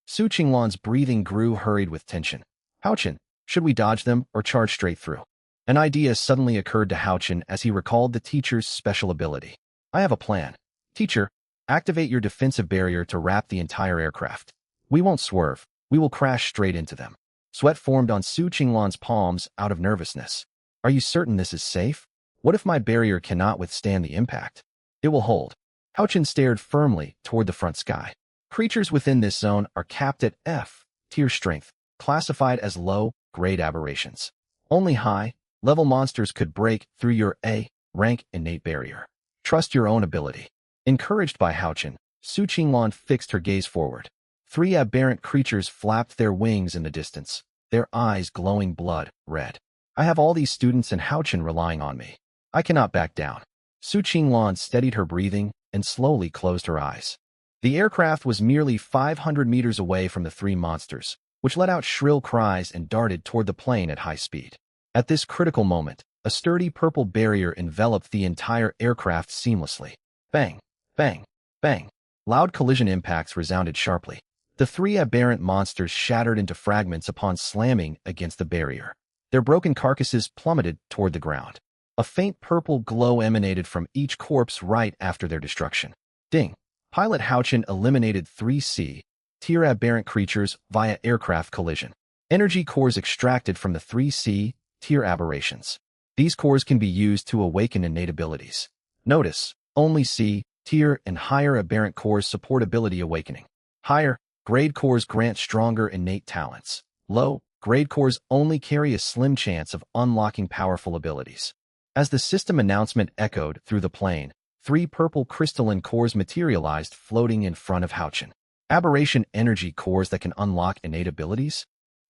Su Qinglan's breathing grew hurried with tension. "Houchin, should we dodge them or charge straight through?" An idea suddenly occurred to Houchin as he recalled the teacher's special ability. "I have a plan. Teacher, activate your defensive barrier to wrap the entire aircraft. We won't swerve. We will crash straight into them." Sweat formed on Su Qinglan's palms out of nervousness. "Are you certain this is safe? What if my barrier cannot withstand the impact?" "It will hold." Houchin stared firmly toward the front sky. Creatures within this zone are capped at F-tier strength, classified as low-grade aberrations. Only high-level monsters could break through your A-rank innate barrier. Trust your own ability. Encouraged by Houchin, Su Qinglan fixed her gaze forward. 3 aberrant creatures flapped their wings in the distance, their eyes glowing blood red. "I have all these students and Houchin relying on me. I cannot back down." Su Qinglan steadied her breathing and slowly closed her eyes. The aircraft was merely 500 meters away from the 3 monsters, which let out shrill cries and darted toward the plane at high speed. At this critical moment, a sturdy purple barrier enveloped the entire aircraft seamlessly. Bang, bang, bang. Loud collision impacts resounded sharply. The 3 aberrant monsters shattered into fragments upon slamming against the barrier. Their broken carcasses plummeted toward the ground. A faint purple glow emanated from each corpse right after their destruction. Ding! Pilot Houchin eliminated 3 C-tier aberrant creatures via aircraft collision. Energy cores extracted from the 3 C-tier aberrations. These cores can be used to awaken innate abilities. Notice, only C-tier and higher aberrant cores support ability awakening. Higher-grade cores grant stronger innate talents. Low-grade cores only carry a slim chance of unlocking powerful abilities. As the system announcement echoed through the plane, 3 purple crystalline cores materialized floating in front of Houchin. Aberration energy cores that can unlock innate abilities?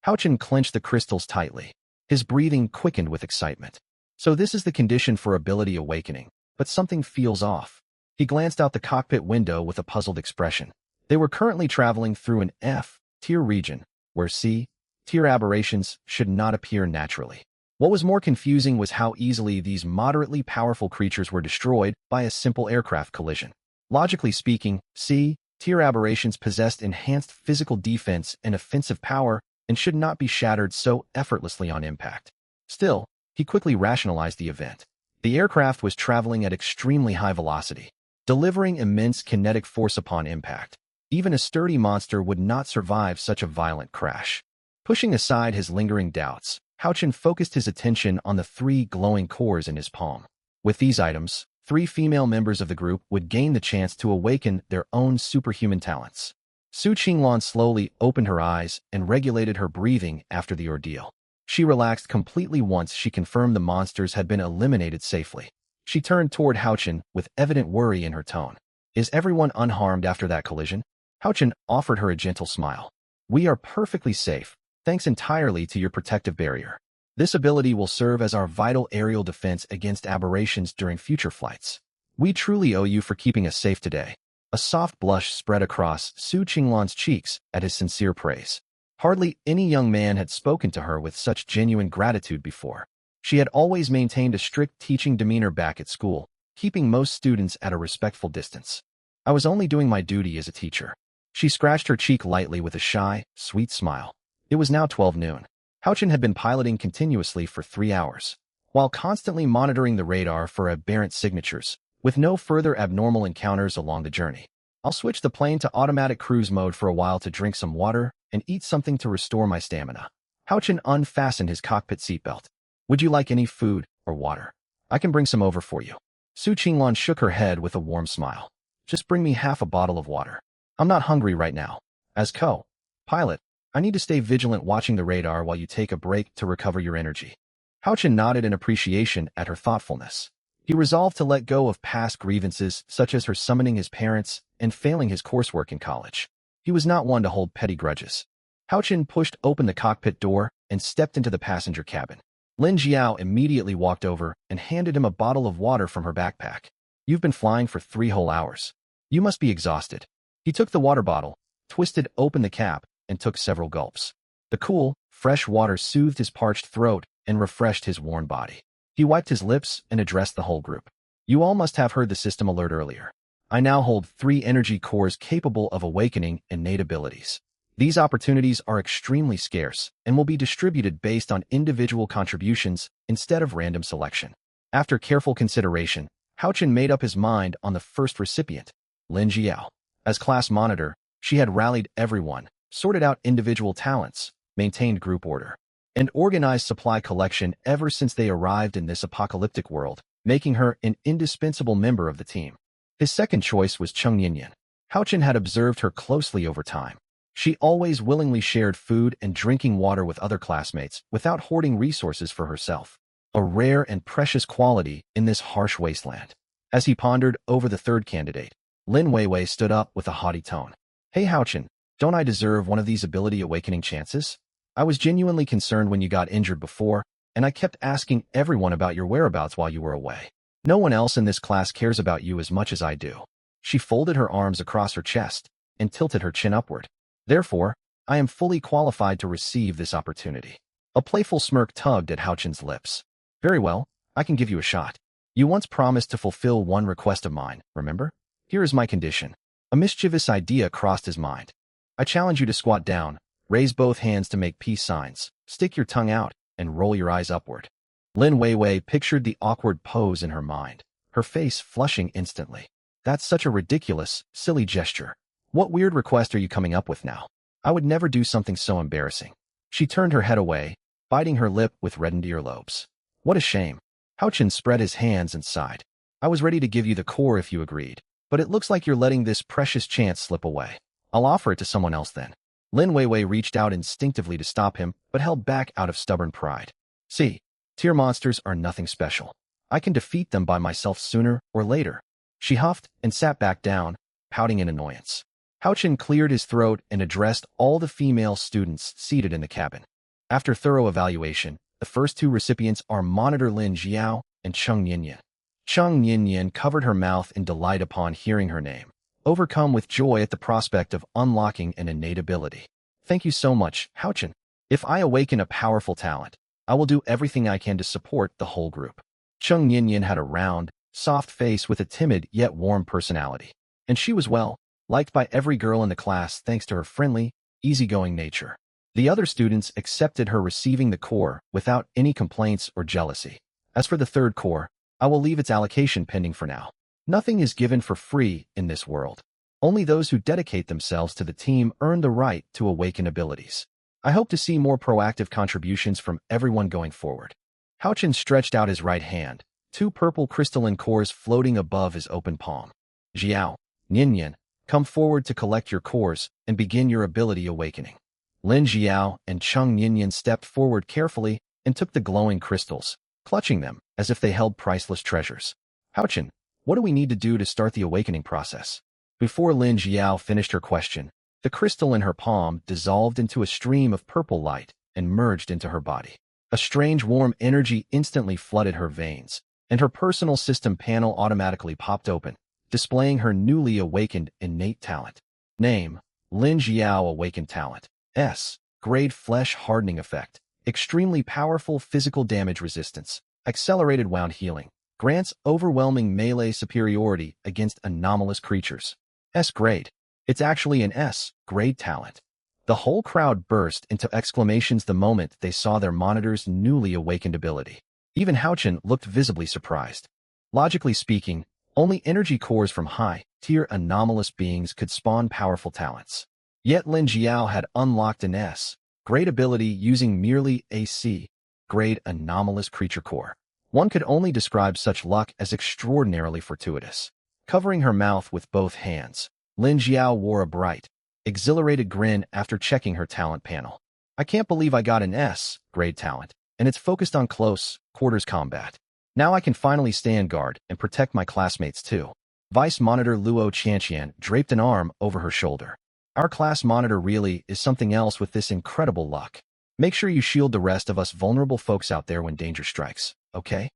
Houchin clenched the crystals tightly. His breathing quickened with excitement. So this is the condition for ability awakening, but something feels off. He glanced out the cockpit window with a puzzled expression. They were currently traveling through an F-tier region, where C-tier aberrations should not appear naturally. What was more confusing was how easily these moderately powerful creatures were destroyed by a simple aircraft collision. Logically speaking, C-tier aberrations possessed enhanced physical defense and offensive power and should not be shattered so effortlessly on impact. Still, he quickly rationalized the event. The aircraft was traveling at extremely high velocity, delivering immense kinetic force upon impact. Even a sturdy monster would not survive such a violent crash. Pushing aside his lingering doubts, Houchin focused his attention on the 3 glowing cores in his palm. With these items, 3 female members of the group would gain the chance to awaken their own superhuman talents. Su Qinglan slowly opened her eyes and regulated her breathing after the ordeal. She relaxed completely once she confirmed the monsters had been eliminated safely. She turned toward Houchin with evident worry in her tone. Is everyone unharmed after that collision? Houchin offered her a gentle smile. We are perfectly safe, thanks entirely to your protective barrier. This ability will serve as our vital aerial defense against aberrations during future flights. We truly owe you for keeping us safe today. A soft blush spread across Su Qinglan's cheeks at his sincere praise. Hardly any young man had spoken to her with such genuine gratitude before. She had always maintained a strict teaching demeanor back at school, keeping most students at a respectful distance. I was only doing my duty as a teacher. She scratched her cheek lightly with a shy, sweet smile. It was now 12 noon. Houchin had been piloting continuously for 3 hours, while constantly monitoring the radar for aberrant signatures, with no further abnormal encounters along the journey. I'll switch the plane to automatic cruise mode for a while to drink some water and eat something to restore my stamina. Houchin unfastened his cockpit seatbelt. Would you like any food or water? I can bring some over for you. Su Qinglan shook her head with a warm smile. Just bring me half a bottle of water. I'm not hungry right now. As co-pilot, I need to stay vigilant watching the radar while you take a break to recover your energy. Houchin nodded in appreciation at her thoughtfulness. He resolved to let go of past grievances such as her summoning his parents and failing his coursework in college. He was not one to hold petty grudges. Houchin pushed open the cockpit door and stepped into the passenger cabin. Lin Jiao immediately walked over and handed him a bottle of water from her backpack. You've been flying for 3 whole hours. You must be exhausted. He took the water bottle, twisted open the cap, and took several gulps. The cool, fresh water soothed his parched throat and refreshed his worn body. He wiped his lips and addressed the whole group. You all must have heard the system alert earlier. I now hold 3 energy cores capable of awakening innate abilities. These opportunities are extremely scarce and will be distributed based on individual contributions instead of random selection. After careful consideration, Houchin made up his mind on the first recipient, Lin Jiao. As class monitor, she had rallied everyone, sorted out individual talents, maintained group order, and organized supply collection ever since they arrived in this apocalyptic world, making her an indispensable member of the team. His second choice was Cheng Yinyan. Houchin had observed her closely over time. She always willingly shared food and drinking water with other classmates without hoarding resources for herself, a rare and precious quality in this harsh wasteland. As he pondered over the third candidate, Lin Weiwei stood up with a haughty tone. Hey Houchin, don't I deserve one of these ability awakening chances? I was genuinely concerned when you got injured before, and I kept asking everyone about your whereabouts while you were away. No one else in this class cares about you as much as I do. She folded her arms across her chest and tilted her chin upward. Therefore, I am fully qualified to receive this opportunity. A playful smirk tugged at Houchin's lips. Very well, I can give you a shot. You once promised to fulfill one request of mine, remember? Here is my condition. A mischievous idea crossed his mind. I challenge you to squat down, raise both hands to make peace signs, stick your tongue out, and roll your eyes upward. Lin Weiwei pictured the awkward pose in her mind, her face flushing instantly. That's such a ridiculous, silly gesture. What weird request are you coming up with now? I would never do something so embarrassing. She turned her head away, biting her lip with reddened earlobes. What a shame. Houchin spread his hands and sighed. I was ready to give you the core if you agreed, but it looks like you're letting this precious chance slip away. I'll offer it to someone else then. Lin Weiwei reached out instinctively to stop him, but held back out of stubborn pride. See, tier monsters are nothing special. I can defeat them by myself sooner or later. She huffed and sat back down, pouting in annoyance. Houchin cleared his throat and addressed all the female students seated in the cabin. After thorough evaluation, the first 2 recipients are Monitor Lin Jiao and Cheng Yinyan. Cheng Yinyan covered her mouth in delight upon hearing her name, overcome with joy at the prospect of unlocking an innate ability. Thank you so much, Houchin. If I awaken a powerful talent, I will do everything I can to support the whole group. Cheng Yinyan had a round, soft face with a timid yet warm personality, and she was liked by every girl in the class thanks to her friendly, easygoing nature. The other students accepted her receiving the core without any complaints or jealousy. As for the third core, I will leave its allocation pending for now. Nothing is given for free in this world. Only those who dedicate themselves to the team earn the right to awaken abilities. I hope to see more proactive contributions from everyone going forward. Houchin stretched out his right hand, two purple crystalline cores floating above his open palm. Xiao, Ninian, come forward to collect your cores and begin your ability awakening. Lin Xiao and Cheng Ninian stepped forward carefully and took the glowing crystals, clutching them as if they held priceless treasures. Houchin, what do we need to do to start the awakening process? Before Lin Xiao finished her question, the crystal in her palm dissolved into a stream of purple light and merged into her body. A strange warm energy instantly flooded her veins, and her personal system panel automatically popped open, displaying her newly awakened innate talent. Name: Lin Xiao Awakened Talent. S. Grade Flesh Hardening Effect. Extremely powerful physical damage resistance. Accelerated wound healing. Grants overwhelming melee superiority against anomalous creatures. S grade. It's actually an S grade talent. The whole crowd burst into exclamations the moment they saw their monitor's newly awakened ability. Even Houchin looked visibly surprised. Logically speaking, only energy cores from high-tier anomalous beings could spawn powerful talents. Yet Lin Xiao had unlocked an S grade ability using merely a C grade anomalous creature core. One could only describe such luck as extraordinarily fortuitous. Covering her mouth with both hands, Lin Xiao wore a bright, exhilarated grin after checking her talent panel. I can't believe I got an S grade talent, and it's focused on close quarters combat. Now I can finally stand guard and protect my classmates too. Vice Monitor Luo Qianqian draped an arm over her shoulder. Our class monitor really is something else with this incredible luck. Make sure you shield the rest of us vulnerable folks out there when danger strikes, okay?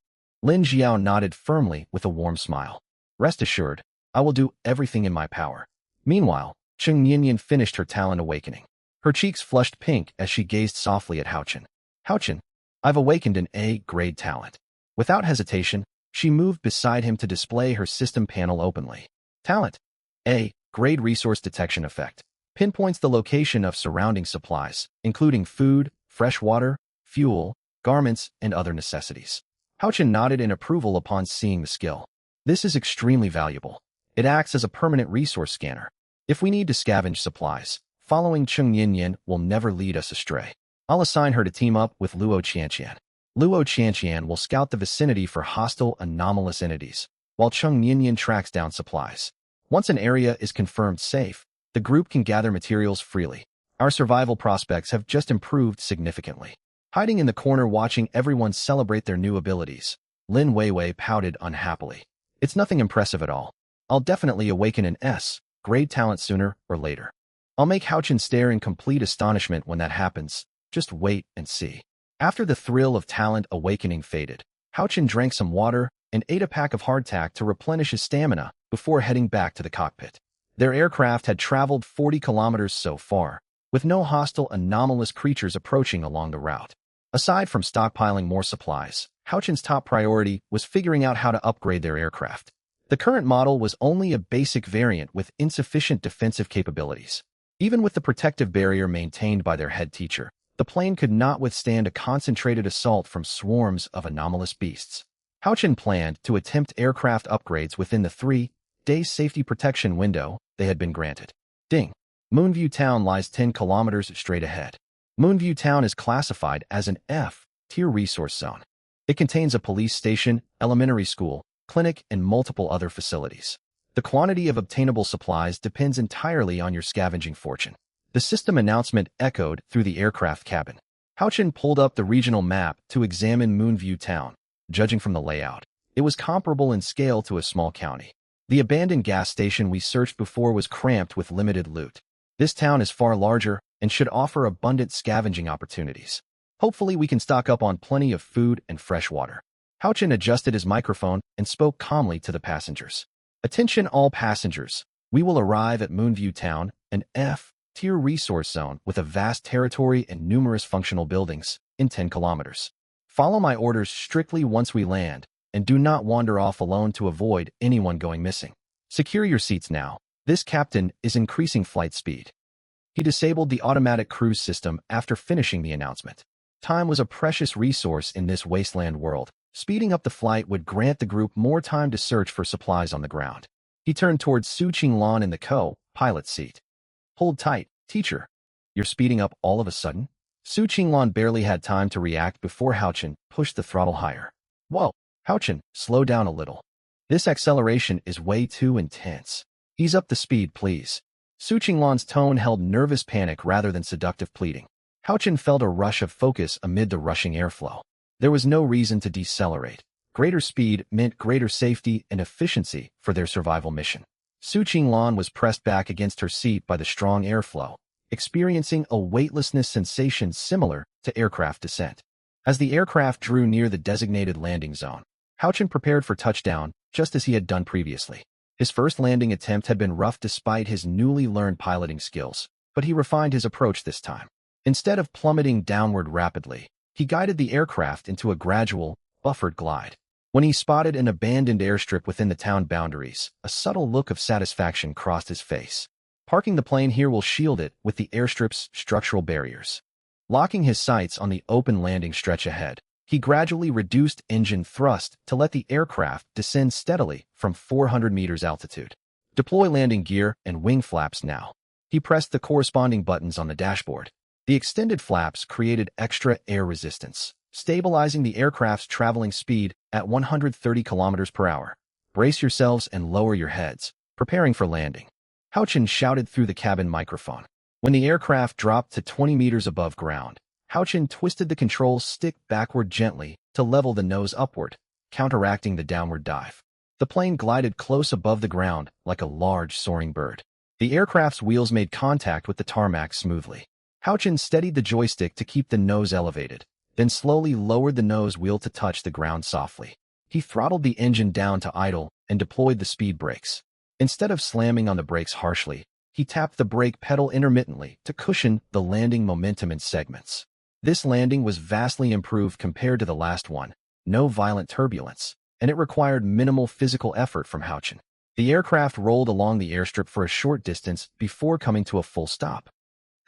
Lin Xiao nodded firmly with a warm smile. Rest assured, I will do everything in my power. Meanwhile, Cheng Ninian finished her talent awakening. Her cheeks flushed pink as she gazed softly at Houchin. Houchin, I've awakened an A grade talent. Without hesitation, she moved beside him to display her system panel openly. Talent: A grade resource detection effect. Pinpoints the location of surrounding supplies, including food, fresh water, fuel, garments, and other necessities. Houchin nodded in approval upon seeing the skill. This is extremely valuable. It acts as a permanent resource scanner. If we need to scavenge supplies, following Cheng Ninian will never lead us astray. I'll assign her to team up with Luo Qianqian. Luo Qianqian will scout the vicinity for hostile anomalous entities, while Cheng Ninian tracks down supplies. Once an area is confirmed safe, the group can gather materials freely. Our survival prospects have just improved significantly. Hiding in the corner watching everyone celebrate their new abilities, Lin Weiwei pouted unhappily. It's nothing impressive at all. I'll definitely awaken an S grade talent sooner or later. I'll make Houchin stare in complete astonishment when that happens. Just wait and see. After the thrill of talent awakening faded, Houchin drank some water and ate a pack of hardtack to replenish his stamina before heading back to the cockpit. Their aircraft had traveled 40 kilometers so far, with no hostile anomalous creatures approaching along the route. Aside from stockpiling more supplies, Houchin's top priority was figuring out how to upgrade their aircraft. The current model was only a basic variant with insufficient defensive capabilities. Even with the protective barrier maintained by their head teacher, the plane could not withstand a concentrated assault from swarms of anomalous beasts. Houchin planned to attempt aircraft upgrades within the 3-day safety protection window they had been granted. Ding. Moonview Town lies 10 kilometers straight ahead. Moonview Town is classified as an F-tier resource zone. It contains a police station, elementary school, clinic, and multiple other facilities. The quantity of obtainable supplies depends entirely on your scavenging fortune. The system announcement echoed through the aircraft cabin. Houchin pulled up the regional map to examine Moonview Town. Judging from the layout, it was comparable in scale to a small county. The abandoned gas station we searched before was cramped with limited loot. This town is far larger and should offer abundant scavenging opportunities. Hopefully we can stock up on plenty of food and fresh water. Houchin adjusted his microphone and spoke calmly to the passengers. Attention all passengers. We will arrive at Moonview Town, an F-tier resource zone with a vast territory and numerous functional buildings, in 10 kilometers. Follow my orders strictly once we land, and do not wander off alone to avoid anyone going missing. Secure your seats now. This captain is increasing flight speed. He disabled the automatic cruise system after finishing the announcement. Time was a precious resource in this wasteland world. Speeding up the flight would grant the group more time to search for supplies on the ground. He turned towards Su Qinglan in the co-pilot seat. Hold tight, teacher. You're speeding up all of a sudden? Su Qinglan barely had time to react before Haochen pushed the throttle higher. Whoa, Haochen, slow down a little. This acceleration is way too intense. Ease up the speed, please. Su Qinglan's tone held nervous panic rather than seductive pleading. Haochen felt a rush of focus amid the rushing airflow. There was no reason to decelerate. Greater speed meant greater safety and efficiency for their survival mission. Su Qinglan was pressed back against her seat by the strong airflow, experiencing a weightlessness sensation similar to aircraft descent. As the aircraft drew near the designated landing zone, Haochen prepared for touchdown just as he had done previously. His first landing attempt had been rough despite his newly learned piloting skills, but he refined his approach this time. Instead of plummeting downward rapidly, he guided the aircraft into a gradual, buffered glide. When he spotted an abandoned airstrip within the town boundaries, a subtle look of satisfaction crossed his face. Parking the plane here will shield it with the airstrip's structural barriers. Locking his sights on the open landing stretch ahead, he gradually reduced engine thrust to let the aircraft descend steadily from 400 meters altitude. Deploy landing gear and wing flaps now. He pressed the corresponding buttons on the dashboard. The extended flaps created extra air resistance, stabilizing the aircraft's traveling speed at 130 kilometers per hour. Brace yourselves and lower your heads, preparing for landing. Haochen shouted through the cabin microphone. When the aircraft dropped to 20 meters above ground, Haochen twisted the control stick backward gently to level the nose upward, counteracting the downward dive. The plane glided close above the ground like a large soaring bird. The aircraft's wheels made contact with the tarmac smoothly. Haochen steadied the joystick to keep the nose elevated, then slowly lowered the nose wheel to touch the ground softly. He throttled the engine down to idle and deployed the speed brakes. Instead of slamming on the brakes harshly, he tapped the brake pedal intermittently to cushion the landing momentum in segments. This landing was vastly improved compared to the last one, no violent turbulence, and it required minimal physical effort from Haochen. The aircraft rolled along the airstrip for a short distance before coming to a full stop.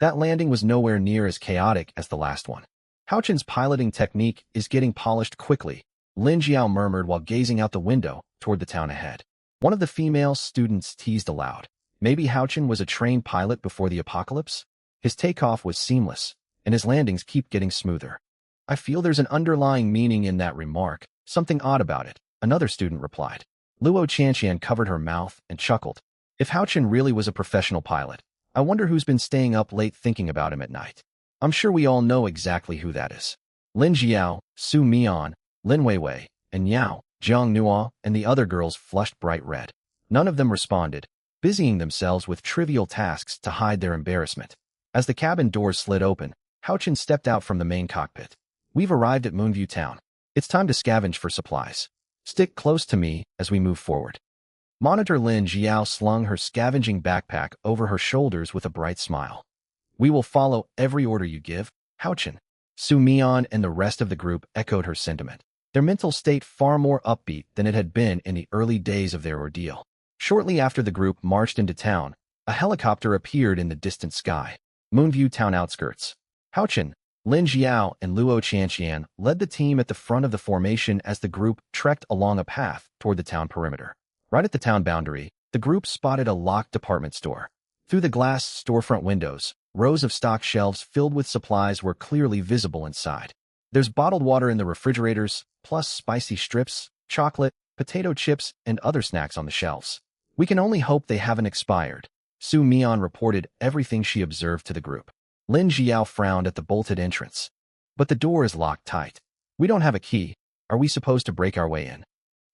That landing was nowhere near as chaotic as the last one. Haochen's piloting technique is getting polished quickly, Lin Jiao murmured while gazing out the window toward the town ahead. One of the female students teased aloud. Maybe Haochen was a trained pilot before the apocalypse? His takeoff was seamless, and his landings keep getting smoother. I feel there's an underlying meaning in that remark, something odd about it, another student replied. Luo Chanqian covered her mouth and chuckled. If Haochen really was a professional pilot, I wonder who's been staying up late thinking about him at night. I'm sure we all know exactly who that is. Lin Jiao, Su Mian, Lin Weiwei, and Yao, Zhang Nuo, and the other girls flushed bright red. None of them responded, busying themselves with trivial tasks to hide their embarrassment. As the cabin doors slid open, Haochen stepped out from the main cockpit. We've arrived at Moonview Town. It's time to scavenge for supplies. Stick close to me as we move forward. Monitor Lin Jiao slung her scavenging backpack over her shoulders with a bright smile. We will follow every order you give, Haochen. Su Mian and the rest of the group echoed her sentiment, their mental state far more upbeat than it had been in the early days of their ordeal. Shortly after the group marched into town, a helicopter appeared in the distant sky. Moonview Town outskirts. Haochen, Lin Jiao, and Luo Chanqian led the team at the front of the formation as the group trekked along a path toward the town perimeter. Right at the town boundary, the group spotted a locked department store. Through the glass storefront windows, rows of stock shelves filled with supplies were clearly visible inside. There's bottled water in the refrigerators, plus spicy strips, chocolate, potato chips, and other snacks on the shelves. We can only hope they haven't expired. Su Mian reported everything she observed to the group. Lin Jiao frowned at the bolted entrance. But the door is locked tight. We don't have a key. Are we supposed to break our way in?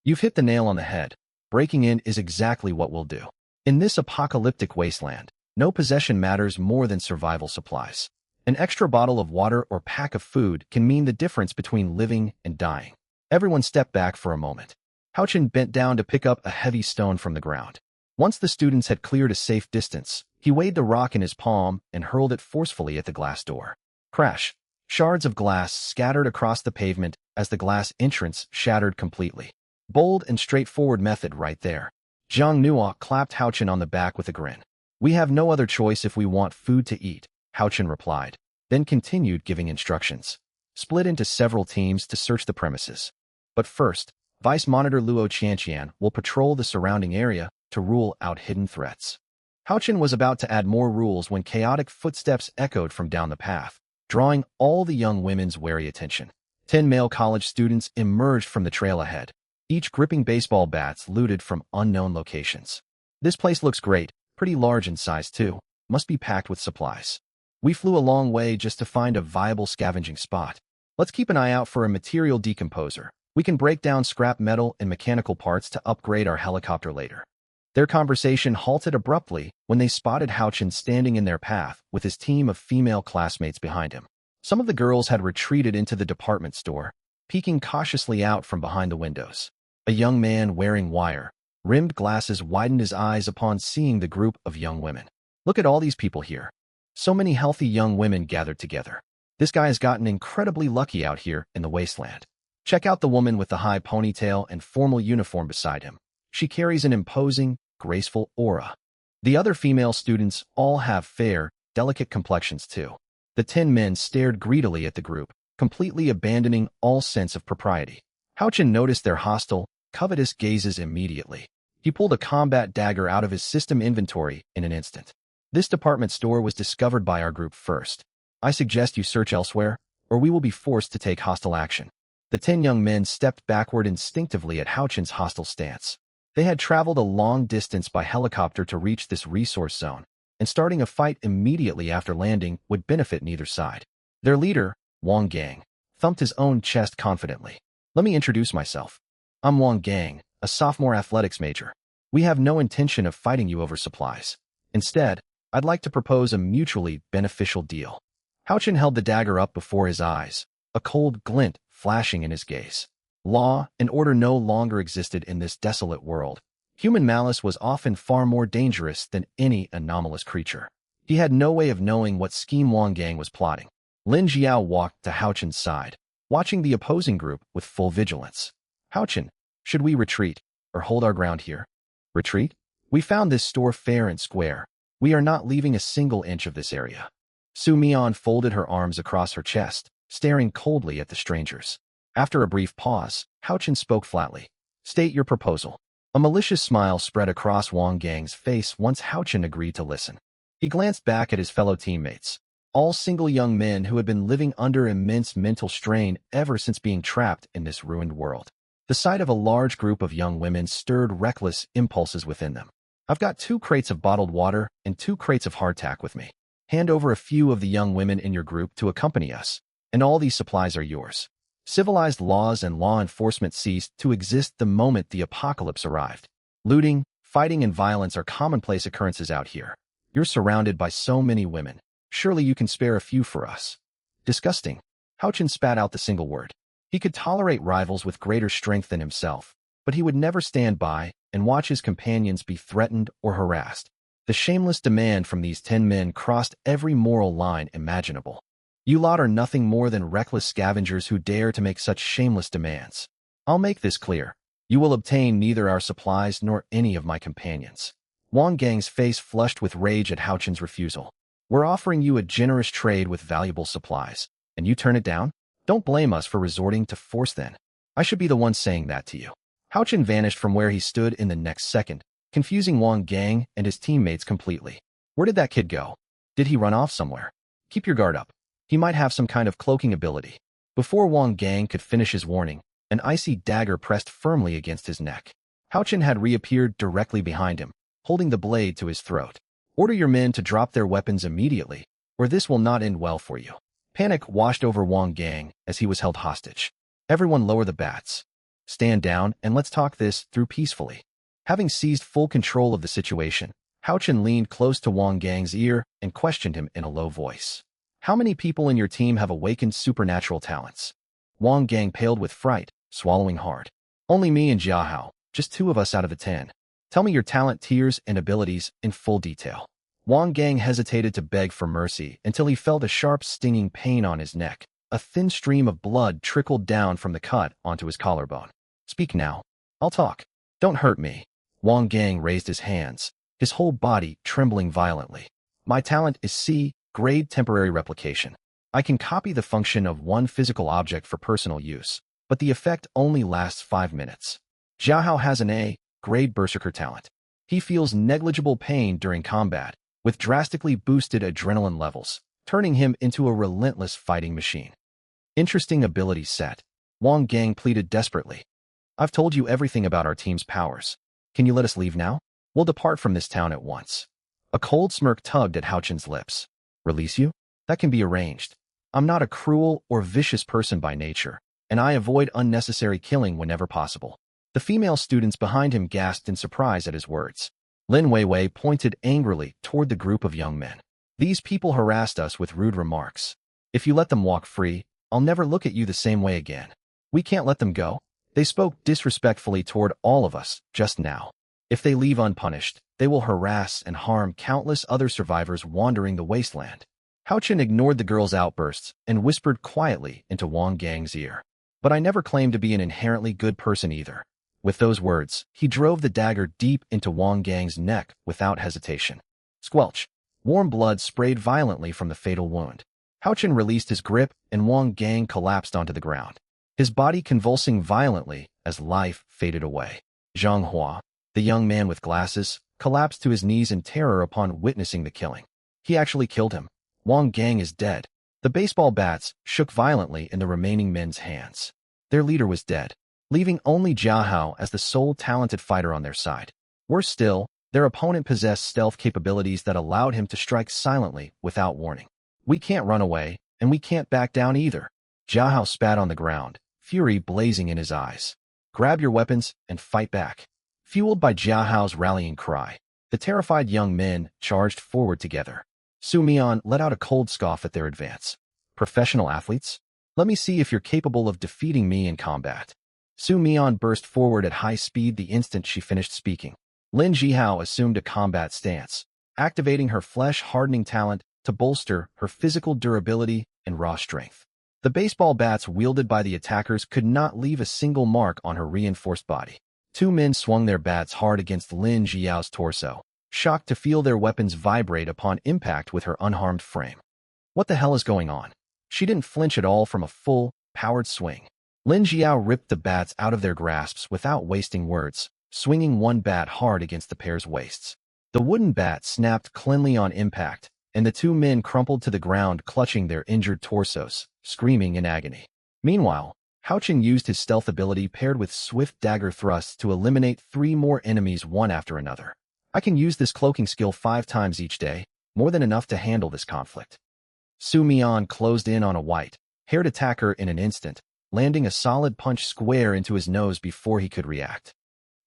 You've hit the nail on the head. Breaking in is exactly what we'll do. In this apocalyptic wasteland, no possession matters more than survival supplies. An extra bottle of water or pack of food can mean the difference between living and dying. Everyone stepped back for a moment. Haochen bent down to pick up a heavy stone from the ground. Once the students had cleared a safe distance, he weighed the rock in his palm and hurled it forcefully at the glass door. Crash! Shards of glass scattered across the pavement as the glass entrance shattered completely. Bold and straightforward method right there. Zhang Nuo clapped Haochen on the back with a grin. We have no other choice if we want food to eat, Haochen replied, then continued giving instructions. Split into several teams to search the premises. But first, Vice Monitor Luo Chanqian will patrol the surrounding area to rule out hidden threats. Houchin was about to add more rules when chaotic footsteps echoed from down the path, drawing all the young women's wary attention. 10 male college students emerged from the trail ahead, each gripping baseball bats looted from unknown locations. This place looks great, pretty large in size too, must be packed with supplies. We flew a long way just to find a viable scavenging spot. Let's keep an eye out for a material decomposer. We can break down scrap metal and mechanical parts to upgrade our helicopter later. Their conversation halted abruptly when they spotted Houchin standing in their path with his team of female classmates behind him. Some of the girls had retreated into the department store, peeking cautiously out from behind the windows. A young man wearing wire-rimmed glasses widened his eyes upon seeing the group of young women. Look at all these people here. So many healthy young women gathered together. This guy has gotten incredibly lucky out here in the wasteland. Check out the woman with the high ponytail and formal uniform beside him. She carries an imposing, graceful aura. The other female students all have fair, delicate complexions too. The 10 men stared greedily at the group, completely abandoning all sense of propriety. Houchin noticed their hostile, covetous gazes immediately. He pulled a combat dagger out of his system inventory in an instant. This department store was discovered by our group first. I suggest you search elsewhere, or we will be forced to take hostile action. The 10 young men stepped backward instinctively at Houchin's hostile stance. They had traveled a long distance by helicopter to reach this resource zone, and starting a fight immediately after landing would benefit neither side. Their leader, Wang Gang, thumped his own chest confidently. Let me introduce myself. I'm Wang Gang, a sophomore athletics major. We have no intention of fighting you over supplies. Instead, I'd like to propose a mutually beneficial deal. Houchin held the dagger up before his eyes, a cold glint flashing in his gaze. Law and order no longer existed in this desolate world. Human malice was often far more dangerous than any anomalous creature. He had no way of knowing what scheme Wang Gang was plotting. Lin Jiao walked to Houchin's side, watching the opposing group with full vigilance. Houchin, should we retreat, or hold our ground here? Retreat? We found this store fair and square. We are not leaving a single inch of this area. Su Mian folded her arms across her chest, staring coldly at the strangers. After a brief pause, Houchin spoke flatly. State your proposal. A malicious smile spread across Wang Gang's face once Houchin agreed to listen. He glanced back at his fellow teammates, all single young men who had been living under immense mental strain ever since being trapped in this ruined world. The sight of a large group of young women stirred reckless impulses within them. I've got 2 crates of bottled water and 2 crates of hardtack with me. Hand over a few of the young women in your group to accompany us, and all these supplies are yours. Civilized laws and law enforcement ceased to exist the moment the apocalypse arrived. Looting, fighting, and violence are commonplace occurrences out here. You're surrounded by so many women. Surely you can spare a few for us. Disgusting. Houchin spat out the single word. He could tolerate rivals with greater strength than himself, but he would never stand by and watch his companions be threatened or harassed. The shameless demand from these 10 men crossed every moral line imaginable. You lot are nothing more than reckless scavengers who dare to make such shameless demands. I'll make this clear. You will obtain neither our supplies nor any of my companions. Wang Gang's face flushed with rage at Houchin's refusal. We're offering you a generous trade with valuable supplies, and you turn it down? Don't blame us for resorting to force then. I should be the one saying that to you. Houchin vanished from where he stood in the next second, confusing Wang Gang and his teammates completely. Where did that kid go? Did he run off somewhere? Keep your guard up. He might have some kind of cloaking ability. Before Wang Gang could finish his warning, an icy dagger pressed firmly against his neck. Houchin had reappeared directly behind him, holding the blade to his throat. Order your men to drop their weapons immediately, or this will not end well for you. Panic washed over Wang Gang as he was held hostage. Everyone lower the bats. Stand down and let's talk this through peacefully. Having seized full control of the situation, Houchin leaned close to Wang Gang's ear and questioned him in a low voice. How many people in your team have awakened supernatural talents? Wang Gang paled with fright, swallowing hard. Only me and Jiahao, just 2 of us out of the 10. Tell me your talent tiers and abilities in full detail. Wang Gang hesitated to beg for mercy until he felt a sharp stinging pain on his neck. A thin stream of blood trickled down from the cut onto his collarbone. Speak now. I'll talk. Don't hurt me. Wang Gang raised his hands, his whole body trembling violently. My talent is C-grade temporary replication. I can copy the function of one physical object for personal use, but the effect only lasts 5 minutes. Jiahao has an A-grade berserker talent. He feels negligible pain during combat, with drastically boosted adrenaline levels, turning him into a relentless fighting machine. Interesting ability set. Wang Gang pleaded desperately. I've told you everything about our team's powers. Can you let us leave now? We'll depart from this town at once. A cold smirk tugged at Hao Chen's lips. Release you? That can be arranged. I'm not a cruel or vicious person by nature, and I avoid unnecessary killing whenever possible. The female students behind him gasped in surprise at his words. Lin Weiwei pointed angrily toward the group of young men. These people harassed us with rude remarks. If you let them walk free, I'll never look at you the same way again. We can't let them go. They spoke disrespectfully toward all of us just now. If they leave unpunished, they will harass and harm countless other survivors wandering the wasteland. Hao Chen ignored the girl's outbursts and whispered quietly into Wang Gang's ear. But I never claimed to be an inherently good person either. With those words, he drove the dagger deep into Wang Gang's neck without hesitation. Squelch. Warm blood sprayed violently from the fatal wound. Hao Chen released his grip and Wang Gang collapsed onto the ground, his body convulsing violently as life faded away. Zhang Hua, the young man with glasses, collapsed to his knees in terror upon witnessing the killing. He actually killed him. Wang Gang is dead. The baseball bats shook violently in the remaining men's hands. Their leader was dead, leaving only Jia Hao as the sole talented fighter on their side. Worse still, their opponent possessed stealth capabilities that allowed him to strike silently without warning. We can't run away, and we can't back down either. Jia Hao spat on the ground, fury blazing in his eyes. Grab your weapons and fight back. Fueled by Jia Hao's rallying cry, the terrified young men charged forward together. Su Mian let out a cold scoff at their advance. Professional athletes? Let me see if you're capable of defeating me in combat. Su Mian burst forward at high speed the instant she finished speaking. Lin Jihao assumed a combat stance, activating her flesh-hardening talent to bolster her physical durability and raw strength. The baseball bats wielded by the attackers could not leave a single mark on her reinforced body. Two men swung their bats hard against Lin Jiao's torso, shocked to feel their weapons vibrate upon impact with her unharmed frame. What the hell is going on? She didn't flinch at all from a full, powered swing. Lin Jiao ripped the bats out of their grasps without wasting words, swinging one bat hard against the pair's waists. The wooden bat snapped cleanly on impact, and the two men crumpled to the ground clutching their injured torsos, screaming in agony. Meanwhile, Hao Chen used his stealth ability paired with swift dagger thrusts to eliminate 3 more enemies one after another. I can use this cloaking skill 5 times each day, more than enough to handle this conflict. Su Mian closed in on a white-haired attacker in an instant, landing a solid punch square into his nose before he could react.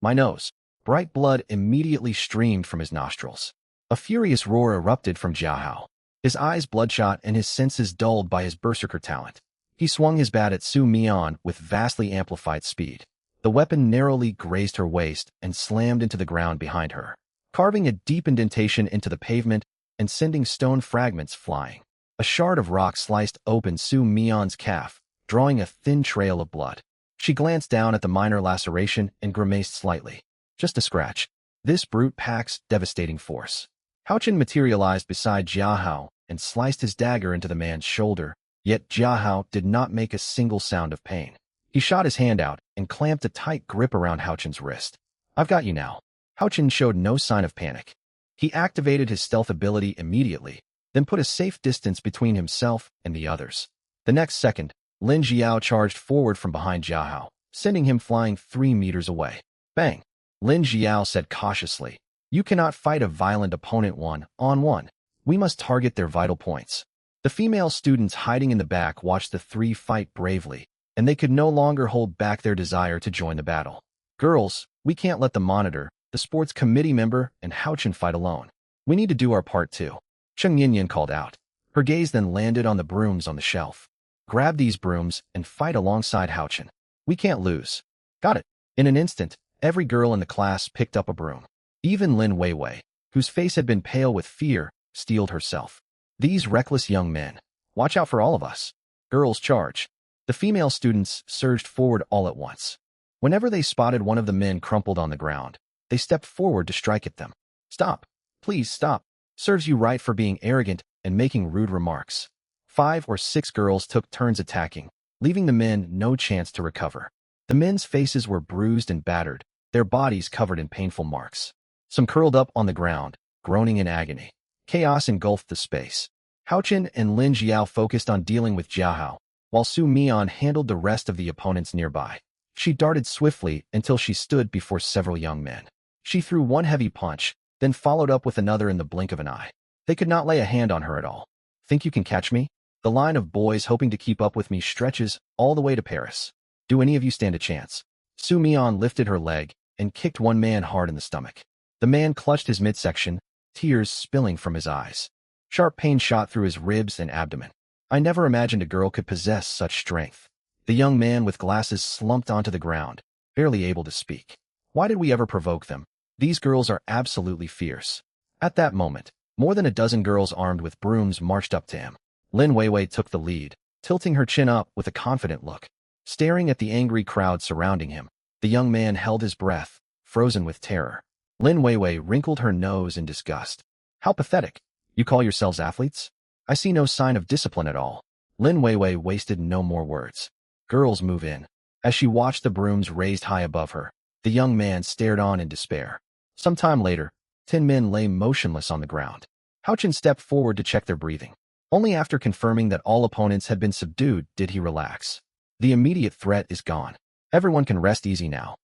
My nose. Bright blood immediately streamed from his nostrils. A furious roar erupted from Jia Hao, his eyes bloodshot and his senses dulled by his berserker talent. He swung his bat at Su Mian with vastly amplified speed. The weapon narrowly grazed her waist and slammed into the ground behind her, carving a deep indentation into the pavement and sending stone fragments flying. A shard of rock sliced open Su Mian's calf, drawing a thin trail of blood. She glanced down at the minor laceration and grimaced slightly. Just a scratch. This brute packs devastating force. Hao Chen materialized beside Jia Hao and sliced his dagger into the man's shoulder, yet Jia Hao did not make a single sound of pain. He shot his hand out and clamped a tight grip around Hao Chen's wrist. I've got you now. Hao Chen showed no sign of panic. He activated his stealth ability immediately, then put a safe distance between himself and the others. The next second, Lin Jiao charged forward from behind Jia Hao, sending him flying 3 meters away. Bang! Lin Jiao said cautiously, You cannot fight a violent opponent one-on-one. We must target their vital points. The female students hiding in the back watched the 3 fight bravely, and they could no longer hold back their desire to join the battle. Girls, we can't let the monitor, the sports committee member, and Hao Chen fight alone. We need to do our part too. Cheng Yinyan called out. Her gaze then landed on the brooms on the shelf. Grab these brooms and fight alongside Hao Chen. We can't lose. Got it. In an instant, every girl in the class picked up a broom. Even Lin Weiwei, whose face had been pale with fear, steeled herself. These reckless young men. Watch out for all of us. Girls charge. The female students surged forward all at once. Whenever they spotted one of the men crumpled on the ground, they stepped forward to strike at them. Stop. Please stop. Serves you right for being arrogant and making rude remarks. 5 or 6 girls took turns attacking, leaving the men no chance to recover. The men's faces were bruised and battered, their bodies covered in painful marks. Some curled up on the ground, groaning in agony. Chaos engulfed the space. Hao Chen and Lin Jiao focused on dealing with Jiao Hao, while Su Mian handled the rest of the opponents nearby. She darted swiftly until she stood before several young men. She threw one heavy punch, then followed up with another in the blink of an eye. They could not lay a hand on her at all. Think you can catch me? The line of boys hoping to keep up with me stretches all the way to Paris. Do any of you stand a chance? Su Mian lifted her leg and kicked one man hard in the stomach. The man clutched his midsection, tears spilling from his eyes. Sharp pain shot through his ribs and abdomen. I never imagined a girl could possess such strength. The young man with glasses slumped onto the ground, barely able to speak. Why did we ever provoke them? These girls are absolutely fierce. At that moment, more than a dozen girls armed with brooms marched up to him. Lin Weiwei took the lead, tilting her chin up with a confident look. Staring at the angry crowd surrounding him, the young man held his breath, frozen with terror. Lin Weiwei wrinkled her nose in disgust. How pathetic. You call yourselves athletes? I see no sign of discipline at all. Lin Weiwei wasted no more words. Girls, move in. As she watched the brooms raised high above her, the young man stared on in despair. Some time later, 10 men lay motionless on the ground. Hao Chen stepped forward to check their breathing. Only after confirming that all opponents had been subdued did he relax. The immediate threat is gone. Everyone can rest easy now.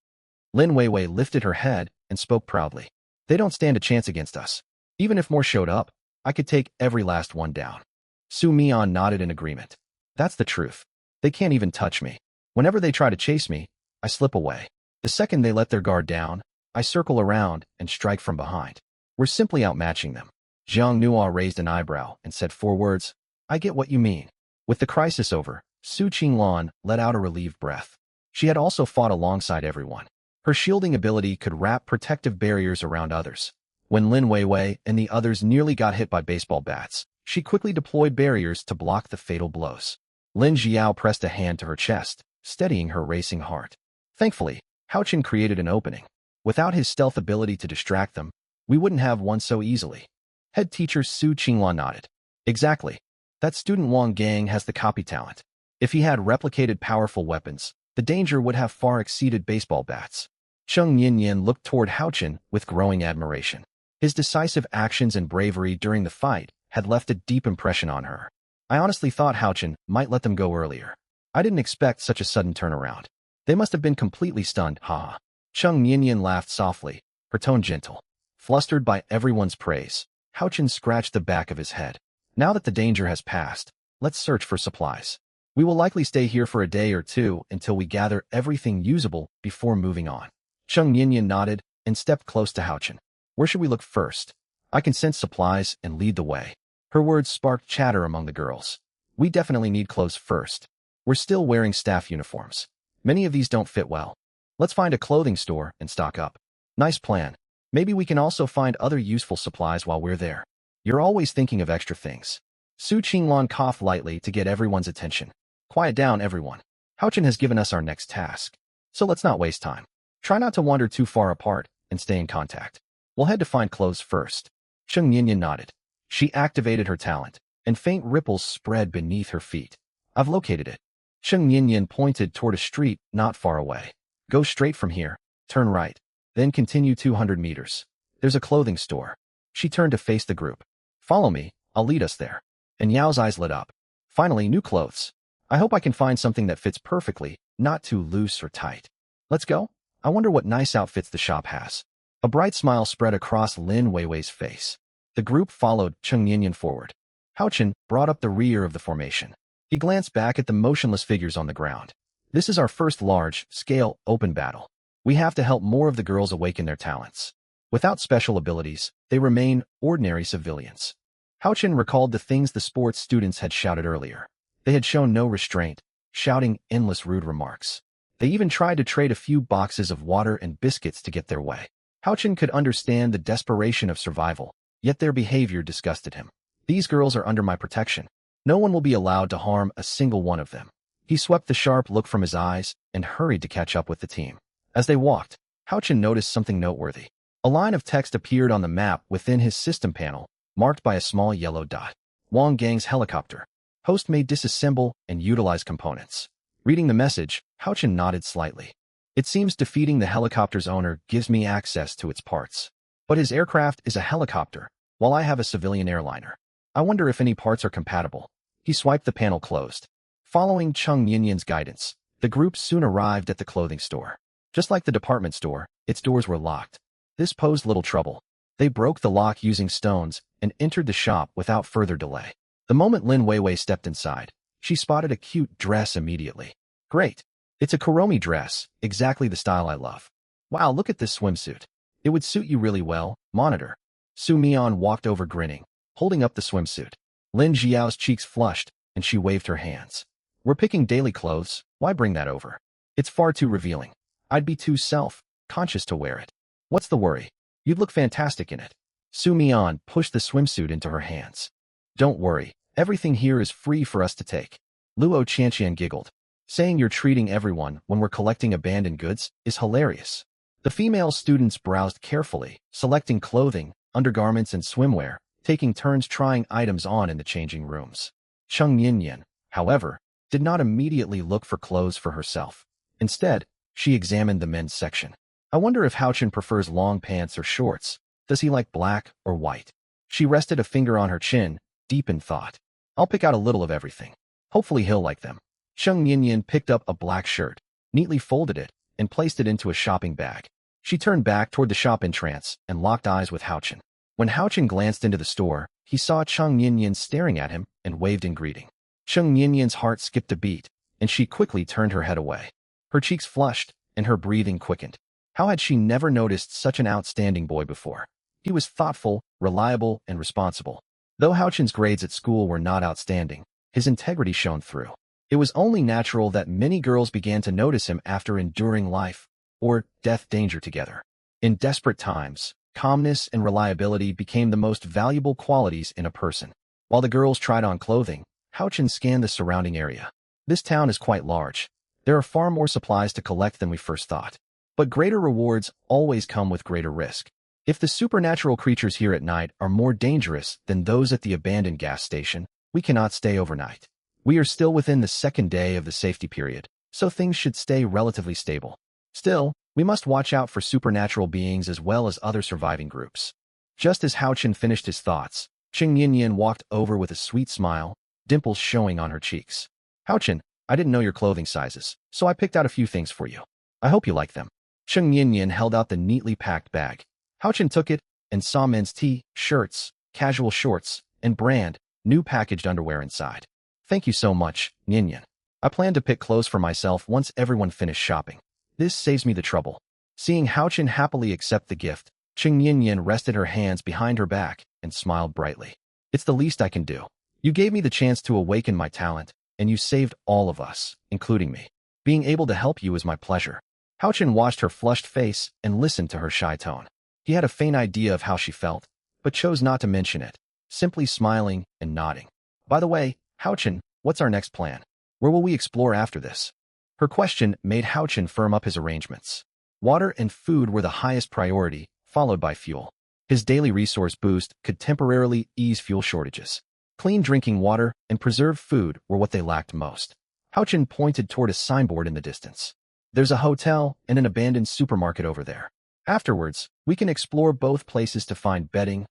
Lin Weiwei lifted her head and spoke proudly. They don't stand a chance against us. Even if more showed up, I could take every last one down. Su Mian nodded in agreement. That's the truth. They can't even touch me. Whenever they try to chase me, I slip away. The second they let their guard down, I circle around and strike from behind. We're simply outmatching them. Zhang Nuo raised an eyebrow and said 4 words. I get what you mean. With the crisis over, Su Qinglan let out a relieved breath. She had also fought alongside everyone. Her shielding ability could wrap protective barriers around others. When Lin Weiwei and the others nearly got hit by baseball bats, she quickly deployed barriers to block the fatal blows. Lin Jiao pressed a hand to her chest, steadying her racing heart. Thankfully, Hao Chen created an opening. Without his stealth ability to distract them, we wouldn't have won so easily. Head teacher Su Qinglan nodded. Exactly. That student Wang Gang has the copy talent. If he had replicated powerful weapons, the danger would have far exceeded baseball bats. Cheng Yinyan looked toward Hao Chen with growing admiration. His decisive actions and bravery during the fight had left a deep impression on her. I honestly thought Hao Chen might let them go earlier. I didn't expect such a sudden turnaround. They must have been completely stunned, haha. Cheng Yinyan laughed softly, her tone gentle. Flustered by everyone's praise, Hao Chen scratched the back of his head. Now that the danger has passed, let's search for supplies. We will likely stay here for a day or two until we gather everything usable before moving on. Cheng Yinyan nodded and stepped close to Hao Chen. Where should we look first? I can sense supplies and lead the way. Her words sparked chatter among the girls. We definitely need clothes first. We're still wearing staff uniforms. Many of these don't fit well. Let's find a clothing store and stock up. Nice plan. Maybe we can also find other useful supplies while we're there. You're always thinking of extra things. Su Qinglan coughed lightly to get everyone's attention. Quiet down, everyone. Hao Chen has given us our next task. So let's not waste time. Try not to wander too far apart and stay in contact. We'll head to find clothes first. Cheng Yinyan nodded. She activated her talent, and faint ripples spread beneath her feet. I've located it. Cheng Yinyan pointed toward a street not far away. Go straight from here, turn right, then continue 200 meters. There's a clothing store. She turned to face the group. Follow me, I'll lead us there. And Yao's eyes lit up. Finally, new clothes. I hope I can find something that fits perfectly, not too loose or tight. Let's go? I wonder what nice outfits the shop has. A bright smile spread across Lin Weiwei's face. The group followed Cheng Yinyan forward. Hao Chen brought up the rear of the formation. He glanced back at the motionless figures on the ground. This is our first large-scale open battle. We have to help more of the girls awaken their talents. Without special abilities, they remain ordinary civilians. Hao Chen recalled the things the sports students had shouted earlier. They had shown no restraint, shouting endless rude remarks. They even tried to trade a few boxes of water and biscuits to get their way. Hao Chen could understand the desperation of survival, yet their behavior disgusted him. These girls are under my protection. No one will be allowed to harm a single one of them. He swept the sharp look from his eyes and hurried to catch up with the team. As they walked, Hao Chen noticed something noteworthy. A line of text appeared on the map within his system panel, marked by a small yellow dot. Wang Gang's helicopter. Host may disassemble and utilize components. Reading the message, Hao Chen nodded slightly. It seems defeating the helicopter's owner gives me access to its parts. But his aircraft is a helicopter, while I have a civilian airliner. I wonder if any parts are compatible. He swiped the panel closed. Following Chung Yinyan's guidance, the group soon arrived at the clothing store. Just like the department store, its doors were locked. This posed little trouble. They broke the lock using stones and entered the shop without further delay. The moment Lin Weiwei stepped inside, she spotted a cute dress immediately. Great. It's a Kuromi dress, exactly the style I love. Wow, look at this swimsuit. It would suit you really well, monitor. Su Mian walked over grinning, holding up the swimsuit. Lin Jiao's cheeks flushed, and she waved her hands. We're picking daily clothes, why bring that over? It's far too revealing. I'd be too self-conscious to wear it. What's the worry? You'd look fantastic in it. Su Mian pushed the swimsuit into her hands. Don't worry, everything here is free for us to take. Luo Qianqian giggled. Saying you're treating everyone when we're collecting abandoned goods is hilarious. The female students browsed carefully, selecting clothing, undergarments and swimwear, taking turns trying items on in the changing rooms. Chung Yinyan, however, did not immediately look for clothes for herself. Instead, she examined the men's section. I wonder if Haochen prefers long pants or shorts. Does he like black or white? She rested a finger on her chin, deep in thought. I'll pick out a little of everything. Hopefully he'll like them. Chung Yinyan picked up a black shirt, neatly folded it, and placed it into a shopping bag. She turned back toward the shop entrance and locked eyes with Haochen. When Haochen glanced into the store, he saw Chung Yinyan staring at him and waved in greeting. Chung Yinyan's heart skipped a beat, and she quickly turned her head away. Her cheeks flushed, and her breathing quickened. How had she never noticed such an outstanding boy before? He was thoughtful, reliable, and responsible. Though Haochen's grades at school were not outstanding, his integrity shone through. It was only natural that many girls began to notice him after enduring life or death danger together. In desperate times, calmness and reliability became the most valuable qualities in a person. While the girls tried on clothing, Haochen scanned the surrounding area. This town is quite large. There are far more supplies to collect than we first thought. But greater rewards always come with greater risk. If the supernatural creatures here at night are more dangerous than those at the abandoned gas station, we cannot stay overnight. We are still within the second day of the safety period, so things should stay relatively stable. Still, we must watch out for supernatural beings as well as other surviving groups. Just as Haochen finished his thoughts, Chung Yinyan walked over with a sweet smile, dimples showing on her cheeks. Haochen, I didn't know your clothing sizes, so I picked out a few things for you. I hope you like them. Chung Yinyan held out the neatly packed bag. Haochen took it and saw men's shirts, casual shorts, and brand new packaged underwear inside. Thank you so much, Yinyan. I plan to pick clothes for myself once everyone finished shopping. This saves me the trouble. Seeing Haochen happily accept the gift, Chung Yinyan rested her hands behind her back and smiled brightly. It's the least I can do. You gave me the chance to awaken my talent, and you saved all of us, including me. Being able to help you is my pleasure. Haochen watched her flushed face and listened to her shy tone. He had a faint idea of how she felt, but chose not to mention it, simply smiling and nodding. By the way, Haochen, what's our next plan? Where will we explore after this? Her question made Haochen firm up his arrangements. Water and food were the highest priority, followed by fuel. His daily resource boost could temporarily ease fuel shortages. Clean drinking water and preserved food were what they lacked most. Haochen pointed toward a signboard in the distance. There's a hotel and an abandoned supermarket over there. Afterwards, we can explore both places to find bedding,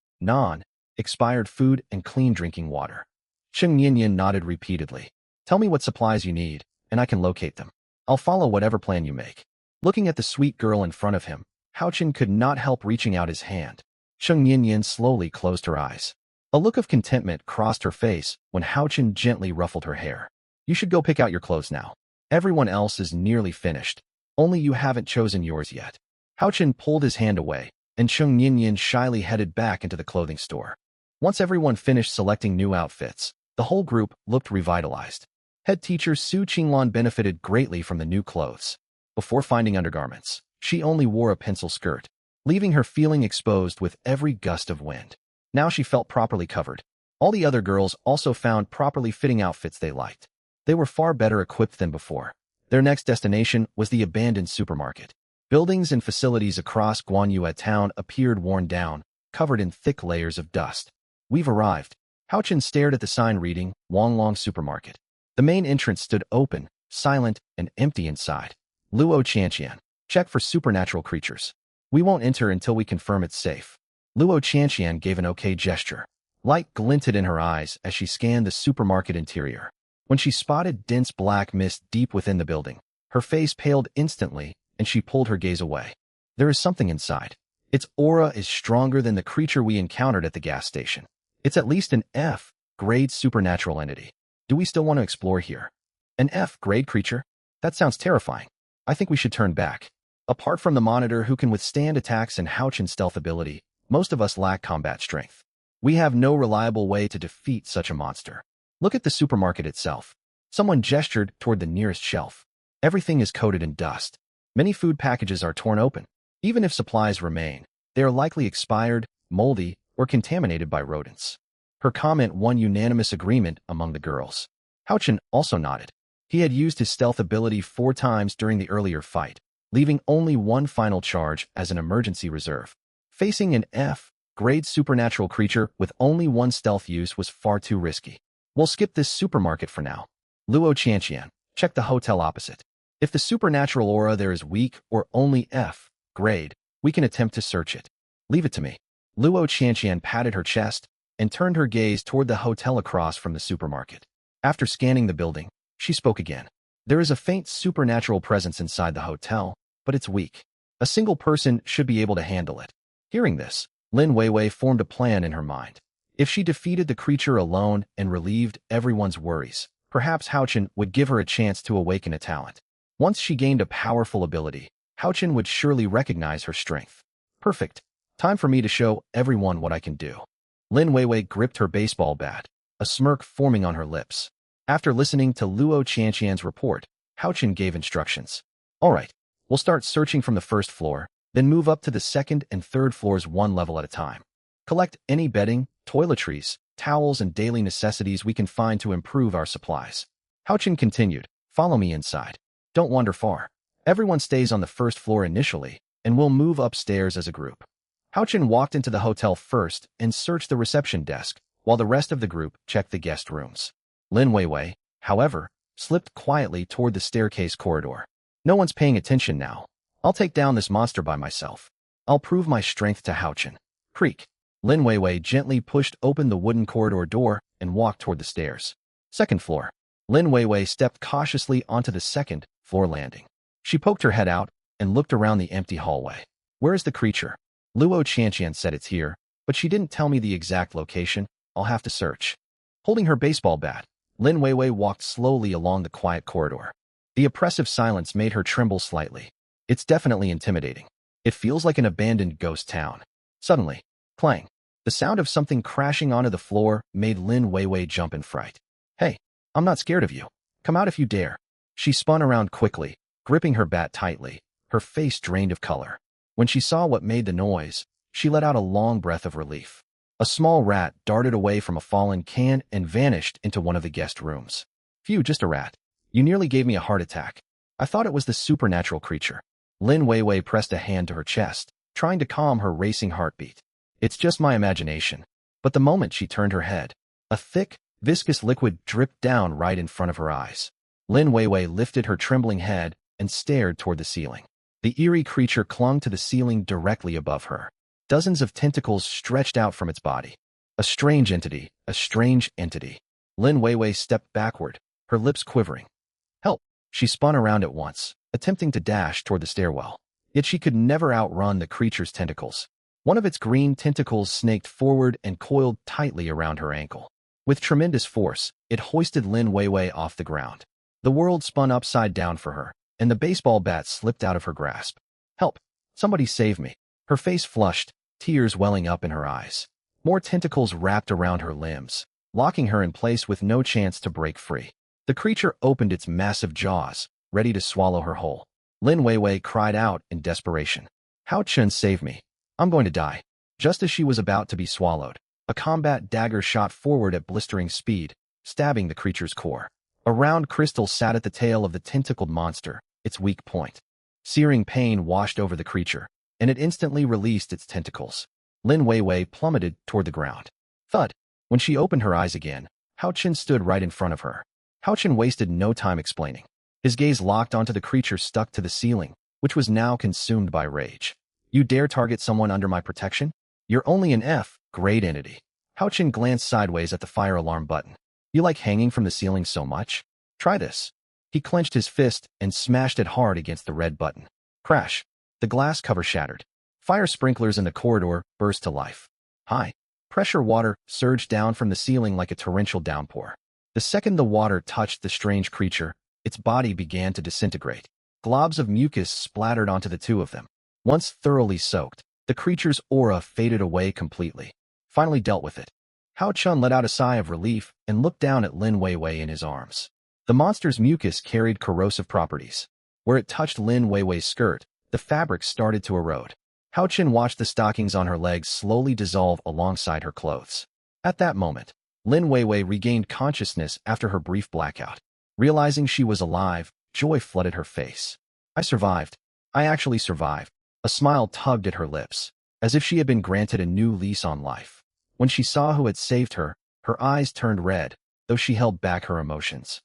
expired food, and clean drinking water. Chung Yinyan nodded repeatedly. Tell me what supplies you need, and I can locate them. I'll follow whatever plan you make. Looking at the sweet girl in front of him, Haochen could not help reaching out his hand. Chung Yinyan slowly closed her eyes. A look of contentment crossed her face when Haochen gently ruffled her hair. You should go pick out your clothes now. Everyone else is nearly finished. Only you haven't chosen yours yet. Haochen pulled his hand away, and Chung Yinyan shyly headed back into the clothing store. Once everyone finished selecting new outfits, the whole group looked revitalized. Head teacher Su Qinglan benefited greatly from the new clothes. Before finding undergarments, she only wore a pencil skirt, leaving her feeling exposed with every gust of wind. Now she felt properly covered. All the other girls also found properly fitting outfits they liked. They were far better equipped than before. Their next destination was the abandoned supermarket. Buildings and facilities across Guanyue town appeared worn down, covered in thick layers of dust. We've arrived. Haochen stared at the sign reading, Wanglong Supermarket. The main entrance stood open, silent, and empty inside. Luo Qianqian, check for supernatural creatures. We won't enter until we confirm it's safe. Luo Qianqian gave an okay gesture. Light glinted in her eyes as she scanned the supermarket interior. When she spotted dense black mist deep within the building, her face paled instantly and she pulled her gaze away. There is something inside. Its aura is stronger than the creature we encountered at the gas station. It's at least an F-grade supernatural entity. Do we still want to explore here? An F-grade creature? That sounds terrifying. I think we should turn back. Apart from the monitor who can withstand attacks and Houchin's stealth ability, most of us lack combat strength. We have no reliable way to defeat such a monster. Look at the supermarket itself. Someone gestured toward the nearest shelf. Everything is coated in dust. Many food packages are torn open. Even if supplies remain, they are likely expired, moldy, or contaminated by rodents. Her comment won unanimous agreement among the girls. Houchin also nodded. He had used his stealth ability 4 times during the earlier fight, leaving only one final charge as an emergency reserve. Facing an F-grade supernatural creature with only one stealth use was far too risky. We'll skip this supermarket for now. Luo Qianqian, check the hotel opposite. If the supernatural aura there is weak or only F-grade, we can attempt to search it. Leave it to me. Luo Qianqian patted her chest and turned her gaze toward the hotel across from the supermarket. After scanning the building, she spoke again. There is a faint supernatural presence inside the hotel, but it's weak. A single person should be able to handle it. Hearing this, Lin Weiwei formed a plan in her mind. If she defeated the creature alone and relieved everyone's worries, perhaps Houchin would give her a chance to awaken a talent. Once she gained a powerful ability, Houchin would surely recognize her strength. Perfect. Time for me to show everyone what I can do. Lin Weiwei gripped her baseball bat, a smirk forming on her lips. After listening to Luo Qianqian's report, Houchin gave instructions. All right, we'll start searching from the first floor, then move up to the second and third floors one level at a time. Collect any bedding, toiletries, towels, and daily necessities we can find to improve our supplies. Houchin continued, follow me inside. Don't wander far. Everyone stays on the first floor initially, and we'll move upstairs as a group. Houchin walked into the hotel first and searched the reception desk, while the rest of the group checked the guest rooms. Lin Weiwei, however, slipped quietly toward the staircase corridor. No one's paying attention now. I'll take down this monster by myself. I'll prove my strength to Houchin. Creak. Lin Weiwei gently pushed open the wooden corridor door and walked toward the stairs. Second floor. Lin Weiwei stepped cautiously onto the second floor landing. She poked her head out and looked around the empty hallway. Where is the creature? Luo Qianqian said it's here, but she didn't tell me the exact location. I'll have to search. Holding her baseball bat, Lin Weiwei walked slowly along the quiet corridor. The oppressive silence made her tremble slightly. It's definitely intimidating. It feels like an abandoned ghost town. Suddenly, clang. The sound of something crashing onto the floor made Lin Weiwei jump in fright. Hey, I'm not scared of you. Come out if you dare. She spun around quickly, gripping her bat tightly, her face drained of color. When she saw what made the noise, she let out a long breath of relief. A small rat darted away from a fallen can and vanished into one of the guest rooms. Phew, just a rat. You nearly gave me a heart attack. I thought it was the supernatural creature. Lin Weiwei pressed a hand to her chest, trying to calm her racing heartbeat. It's just my imagination. But the moment she turned her head, a thick, viscous liquid dripped down right in front of her eyes. Lin Weiwei lifted her trembling head and stared toward the ceiling. The eerie creature clung to the ceiling directly above her. Dozens of tentacles stretched out from its body. A strange entity, a strange entity. Lin Weiwei stepped backward, her lips quivering. Help! She spun around at once, attempting to dash toward the stairwell. Yet she could never outrun the creature's tentacles. One of its green tentacles snaked forward and coiled tightly around her ankle. With tremendous force, it hoisted Lin Weiwei off the ground. The world spun upside down for her, and the baseball bat slipped out of her grasp. Help! Somebody save me. Her face flushed, tears welling up in her eyes. More tentacles wrapped around her limbs, locking her in place with no chance to break free. The creature opened its massive jaws, ready to swallow her whole. Lin Weiwei cried out in desperation. Houchin, save me. I'm going to die. Just as she was about to be swallowed, a combat dagger shot forward at blistering speed, stabbing the creature's core. A round crystal sat at the tail of the tentacled monster, its weak point. Searing pain washed over the creature, and it instantly released its tentacles. Lin Weiwei plummeted toward the ground. Thud! When she opened her eyes again, Houchin stood right in front of her. Houchin wasted no time explaining. His gaze locked onto the creature stuck to the ceiling, which was now consumed by rage. You dare target someone under my protection? You're only an F-grade entity. Hao Qin glanced sideways at the fire alarm button. You like hanging from the ceiling so much? Try this. He clenched his fist and smashed it hard against the red button. Crash. The glass cover shattered. Fire sprinklers in the corridor burst to life. High pressure water surged down from the ceiling like a torrential downpour. The second the water touched the strange creature, its body began to disintegrate. Globs of mucus splattered onto the two of them. Once thoroughly soaked, the creature's aura faded away completely. Finally dealt with it. Hao Chun let out a sigh of relief and looked down at Lin Weiwei in his arms. The monster's mucus carried corrosive properties. Where it touched Lin Weiwei's skirt, the fabric started to erode. Hao Qin watched the stockings on her legs slowly dissolve alongside her clothes. At that moment, Lin Weiwei regained consciousness after her brief blackout. Realizing she was alive, joy flooded her face. I survived. I actually survived. A smile tugged at her lips, as if she had been granted a new lease on life. When she saw who had saved her, her eyes turned red, though she held back her emotions.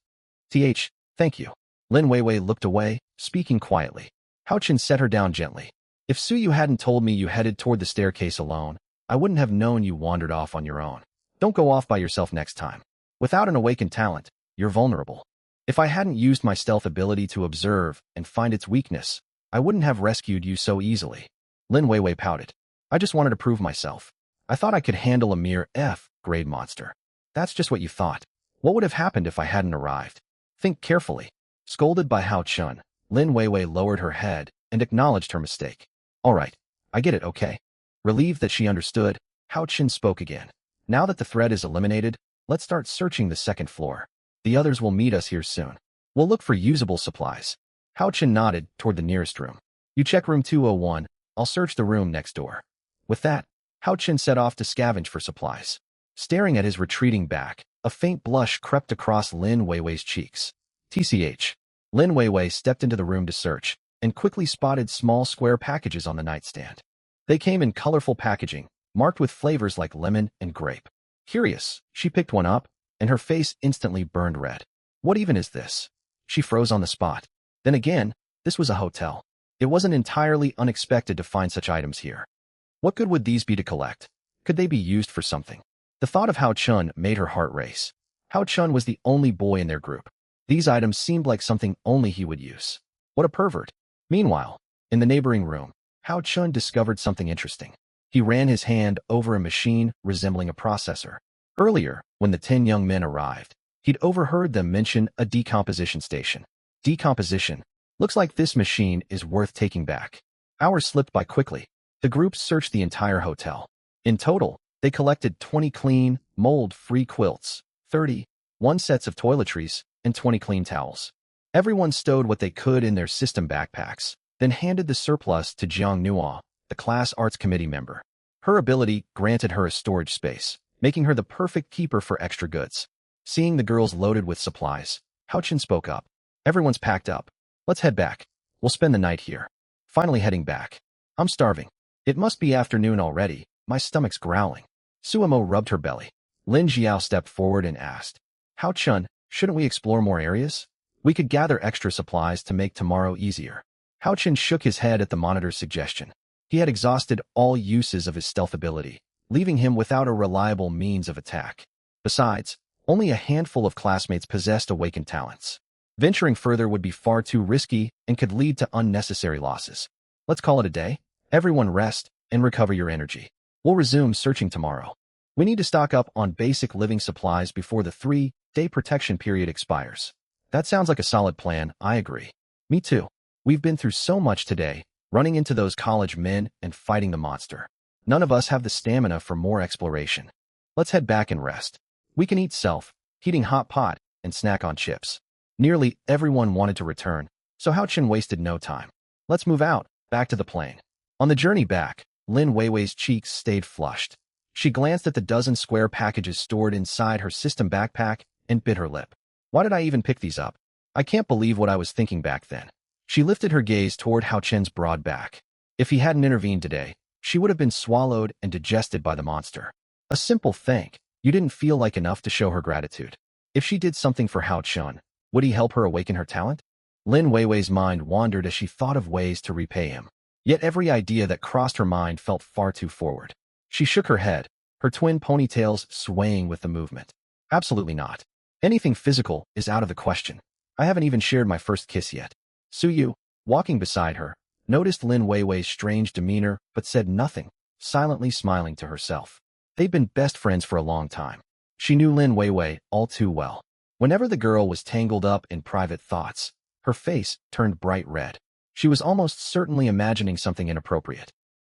Thank you. Lin Weiwei looked away, speaking quietly. Hao Qin set her down gently. If Suyu hadn't told me you headed toward the staircase alone, I wouldn't have known you wandered off on your own. Don't go off by yourself next time. Without an awakened talent, you're vulnerable. If I hadn't used my stealth ability to observe and find its weakness, I wouldn't have rescued you so easily. Lin Weiwei pouted. I just wanted to prove myself. I thought I could handle a mere F-grade monster. That's just what you thought. What would have happened if I hadn't arrived? Think carefully. Scolded by Hao Chun, Lin Weiwei lowered her head and acknowledged her mistake. All right, I get it, okay. Relieved that she understood, Hao Chun spoke again. Now that the threat is eliminated, let's start searching the second floor. The others will meet us here soon. We'll look for usable supplies. Hao Chun nodded toward the nearest room. You check room 201, I'll search the room next door. With that, Hao Chun set off to scavenge for supplies. Staring at his retreating back, a faint blush crept across Lin Weiwei's cheeks. TCH. Lin Weiwei stepped into the room to search, and quickly spotted small square packages on the nightstand. They came in colorful packaging, marked with flavors like lemon and grape. Curious, she picked one up, and her face instantly burned red. What even is this? She froze on the spot. Then again, this was a hotel. It wasn't entirely unexpected to find such items here. What good would these be to collect? Could they be used for something? The thought of Hao Chun made her heart race. Hao Chun was the only boy in their group. These items seemed like something only he would use. What a pervert. Meanwhile, in the neighboring room, Hao Chun discovered something interesting. He ran his hand over a machine resembling a processor. Earlier, when the 10 young men arrived, he'd overheard them mention a decomposition station. Decomposition. Looks like this machine is worth taking back. Hours slipped by quickly. The group searched the entire hotel. In total, they collected 20 clean, mold-free quilts, 31 sets of toiletries, and 20 clean towels. Everyone stowed what they could in their system backpacks, then handed the surplus to Jiang Nuo, the class arts committee member. Her ability granted her a storage space, making her the perfect keeper for extra goods. Seeing the girls loaded with supplies, Hao Chun spoke up. Everyone's packed up. Let's head back. We'll spend the night here. Finally heading back. I'm starving. It must be afternoon already. My stomach's growling. Suamo rubbed her belly. Lin Jiao stepped forward and asked, Hao Chun, shouldn't we explore more areas? We could gather extra supplies to make tomorrow easier. Hao Chun shook his head at the monitor's suggestion. He had exhausted all uses of his stealth ability, leaving him without a reliable means of attack. Besides, only a handful of classmates possessed awakened talents. Venturing further would be far too risky and could lead to unnecessary losses. Let's call it a day. Everyone rest and recover your energy. We'll resume searching tomorrow. We need to stock up on basic living supplies before the 3-day protection period expires. That sounds like a solid plan, I agree. Me too. We've been through so much today, running into those college men and fighting the monster. None of us have the stamina for more exploration. Let's head back and rest. We can eat heating hot pot, and snack on chips. Nearly everyone wanted to return, so Hao Chun wasted no time. Let's move out, back to the plane. On the journey back, Lin Weiwei's cheeks stayed flushed. She glanced at the dozen square packages stored inside her system backpack and bit her lip. Why did I even pick these up? I can't believe what I was thinking back then. She lifted her gaze toward Hao Chun's broad back. If he hadn't intervened today, she would have been swallowed and digested by the monster. A simple thank you didn't feel like enough to show her gratitude. If she did something for Hao Chun, would he help her awaken her talent? Lin Weiwei's mind wandered as she thought of ways to repay him. Yet every idea that crossed her mind felt far too forward. She shook her head, her twin ponytails swaying with the movement. Absolutely not. Anything physical is out of the question. I haven't even shared my first kiss yet. Suyu, walking beside her, noticed Lin Weiwei's strange demeanor but said nothing, silently smiling to herself. They'd been best friends for a long time. She knew Lin Weiwei all too well. Whenever the girl was tangled up in private thoughts, her face turned bright red. She was almost certainly imagining something inappropriate.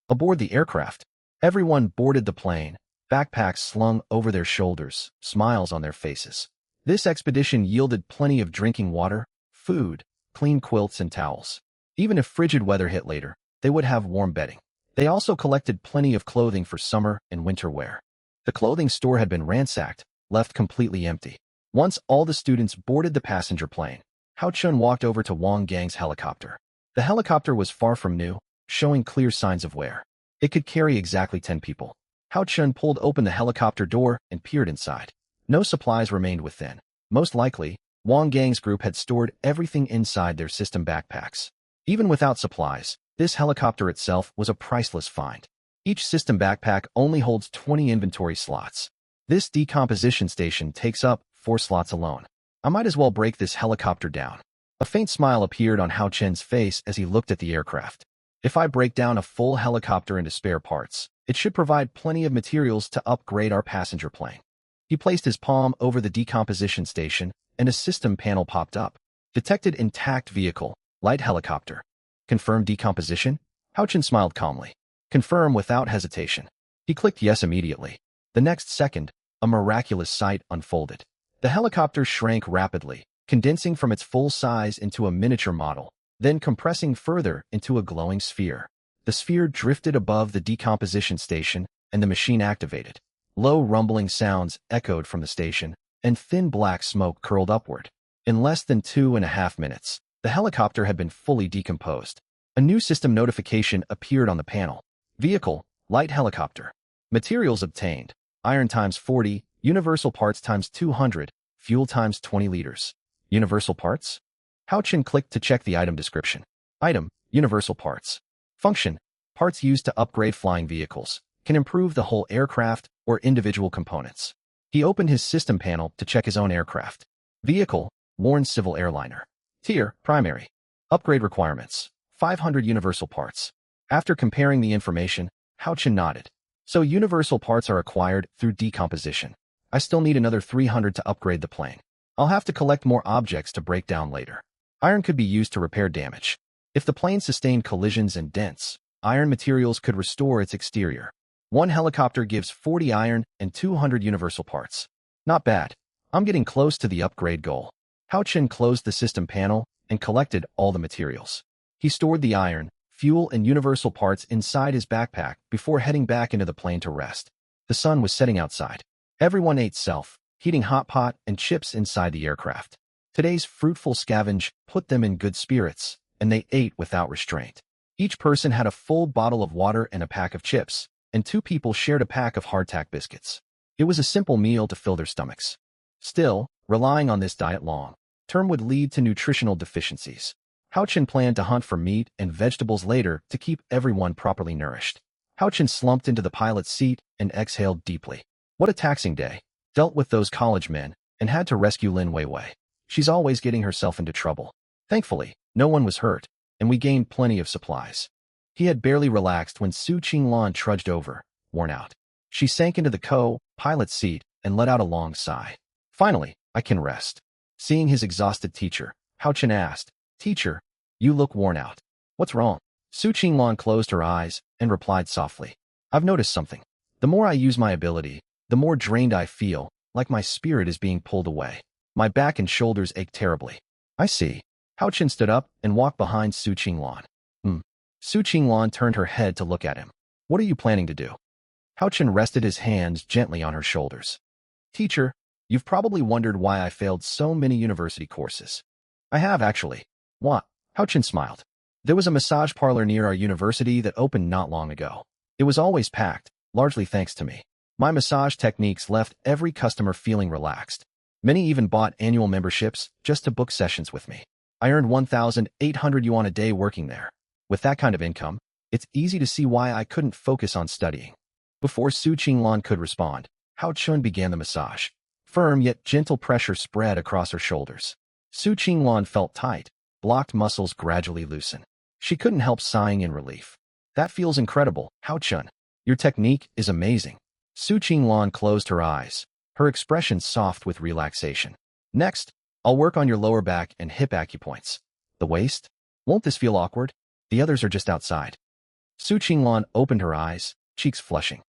Aboard the aircraft, everyone boarded the plane, backpacks slung over their shoulders, smiles on their faces. This expedition yielded plenty of drinking water, food, clean quilts and towels. Even if frigid weather hit later, they would have warm bedding. They also collected plenty of clothing for summer and winter wear. The clothing store had been ransacked, left completely empty. Once all the students boarded the passenger plane, Hao Chun walked over to Wang Gang's helicopter. The helicopter was far from new, showing clear signs of wear. It could carry exactly 10 people. Hao Chun pulled open the helicopter door and peered inside. No supplies remained within. Most likely, Wang Gang's group had stored everything inside their system backpacks. Even without supplies, this helicopter itself was a priceless find. Each system backpack only holds 20 inventory slots. This decomposition station takes up 4 slots alone. I might as well break this helicopter down. A faint smile appeared on Hao Chen's face as he looked at the aircraft. If I break down a full helicopter into spare parts, it should provide plenty of materials to upgrade our passenger plane. He placed his palm over the decomposition station, and a system panel popped up. Detected intact vehicle, light helicopter. Confirm decomposition? Hao Chen smiled calmly. Confirm without hesitation. He clicked yes immediately. The next second, a miraculous sight unfolded. The helicopter shrank rapidly, condensing from its full size into a miniature model, then compressing further into a glowing sphere. The sphere drifted above the decomposition station, and the machine activated. Low rumbling sounds echoed from the station, and thin black smoke curled upward. In less than 2.5 minutes, the helicopter had been fully decomposed. A new system notification appeared on the panel. Vehicle, light helicopter. Materials obtained, iron times 40, universal parts times 200, fuel times 20 liters. Universal parts? Hao Chen clicked to check the item description. Item, universal parts. Function, parts used to upgrade flying vehicles, can improve the whole aircraft or individual components. He opened his system panel to check his own aircraft. Vehicle, Warren Civil Airliner. Tier, primary. Upgrade requirements, 500 universal parts. After comparing the information, Hao Chen nodded. So universal parts are acquired through decomposition. I still need another 300 to upgrade the plane. I'll have to collect more objects to break down later. Iron could be used to repair damage. If the plane sustained collisions and dents, iron materials could restore its exterior. One helicopter gives 40 iron and 200 universal parts. Not bad. I'm getting close to the upgrade goal. Hao Chen closed the system panel and collected all the materials. He stored the iron, fuel, and universal parts inside his backpack before heading back into the plane to rest. The sun was setting outside. Everyone ate heating hot pot and chips inside the aircraft. Today's fruitful scavenge put them in good spirits, and they ate without restraint. Each person had a full bottle of water and a pack of chips, and 2 people shared a pack of hardtack biscuits. It was a simple meal to fill their stomachs. Still, relying on this diet long-term would lead to nutritional deficiencies. Hao Chen planned to hunt for meat and vegetables later to keep everyone properly nourished. Hao Chen slumped into the pilot's seat and exhaled deeply. What a taxing day. Dealt with those college men and had to rescue Lin Weiwei. She's always getting herself into trouble. Thankfully, no one was hurt, and we gained plenty of supplies. He had barely relaxed when Su Qinglan trudged over, worn out. She sank into the co-pilot's seat and let out a long sigh. Finally, I can rest. Seeing his exhausted teacher, Hao Chen asked, Teacher, you look worn out. What's wrong? Su Qinglan closed her eyes and replied softly. I've noticed something. The more I use my ability, the more drained I feel, like my spirit is being pulled away. My back and shoulders ache terribly. I see. Hao Chen stood up and walked behind Su Qinglan. Su Qinglan turned her head to look at him. What are you planning to do? Hao Chen rested his hands gently on her shoulders. Teacher, you've probably wondered why I failed so many university courses. I have actually. What? Hao Chen smiled. There was a massage parlor near our university that opened not long ago. It was always packed, largely thanks to me. My massage techniques left every customer feeling relaxed. Many even bought annual memberships just to book sessions with me. I earned 1,800 yuan a day working there. With that kind of income, it's easy to see why I couldn't focus on studying. Before Su Qinglan could respond, Hao Chun began the massage. Firm yet gentle pressure spread across her shoulders. Su Qinglan felt tight, blocked muscles gradually loosen. She couldn't help sighing in relief. That feels incredible, Hao Chun. Your technique is amazing. Su Qinglan closed her eyes, her expression soft with relaxation. Next, I'll work on your lower back and hip acupoints. The waist? Won't this feel awkward? The others are just outside. Su Qinglan opened her eyes, cheeks flushing.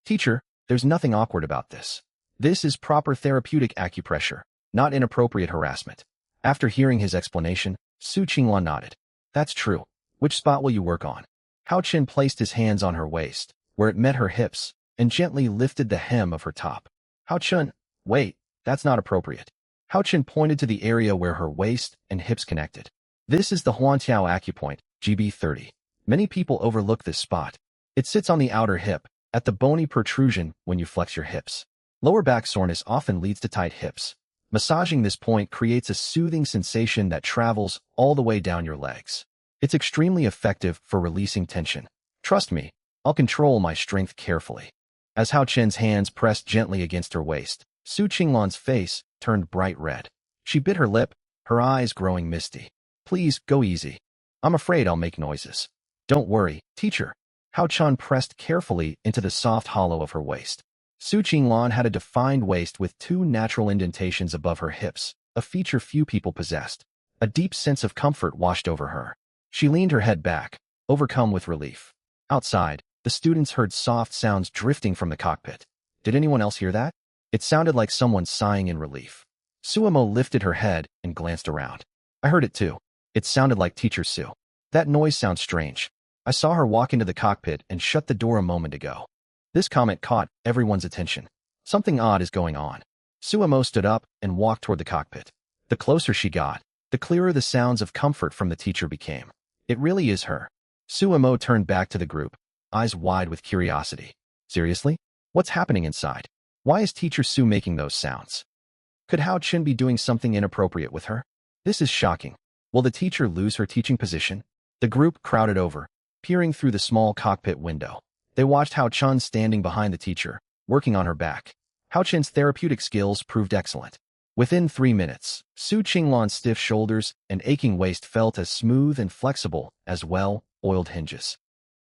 Teacher, there's nothing awkward about this. This is proper therapeutic acupressure, not inappropriate harassment. After hearing his explanation, Su Qinglan nodded. That's true. Which spot will you work on? Hao Chun placed his hands on her waist, where it met her hips, and gently lifted the hem of her top. Hao Chun, wait, that's not appropriate. Hao Chun pointed to the area where her waist and hips connected. This is the Huantiao acupoint, GB30. Many people overlook this spot. It sits on the outer hip, at the bony protrusion when you flex your hips. Lower back soreness often leads to tight hips. Massaging this point creates a soothing sensation that travels all the way down your legs. It's extremely effective for releasing tension. Trust me, I'll control my strength carefully. As Hao Chun's hands pressed gently against her waist, Su Qinglan's face turned bright red. She bit her lip, her eyes growing misty. Please, go easy. I'm afraid I'll make noises. Don't worry, teacher. Hao Chun pressed carefully into the soft hollow of her waist. Su Qinglan had a defined waist with 2 natural indentations above her hips, a feature few people possessed. A deep sense of comfort washed over her. She leaned her head back, overcome with relief. Outside, the students heard soft sounds drifting from the cockpit. Did anyone else hear that? It sounded like someone sighing in relief. Suemo lifted her head and glanced around. I heard it too. It sounded like Teacher Su. That noise sounds strange. I saw her walk into the cockpit and shut the door a moment ago. This comment caught everyone's attention. Something odd is going on. Suemo stood up and walked toward the cockpit. The closer she got, the clearer the sounds of comfort from the teacher became. It really is her. Suemo turned back to the group, eyes wide with curiosity. Seriously? What's happening inside? Why is Teacher Su making those sounds? Could Hao Chun be doing something inappropriate with her? This is shocking. Will the teacher lose her teaching position? The group crowded over, peering through the small cockpit window. They watched Hao Chun standing behind the teacher, working on her back. Hao Chun's therapeutic skills proved excellent. Within 3 minutes, Su Qinglan's stiff shoulders and aching waist felt as smooth and flexible as well-oiled hinges.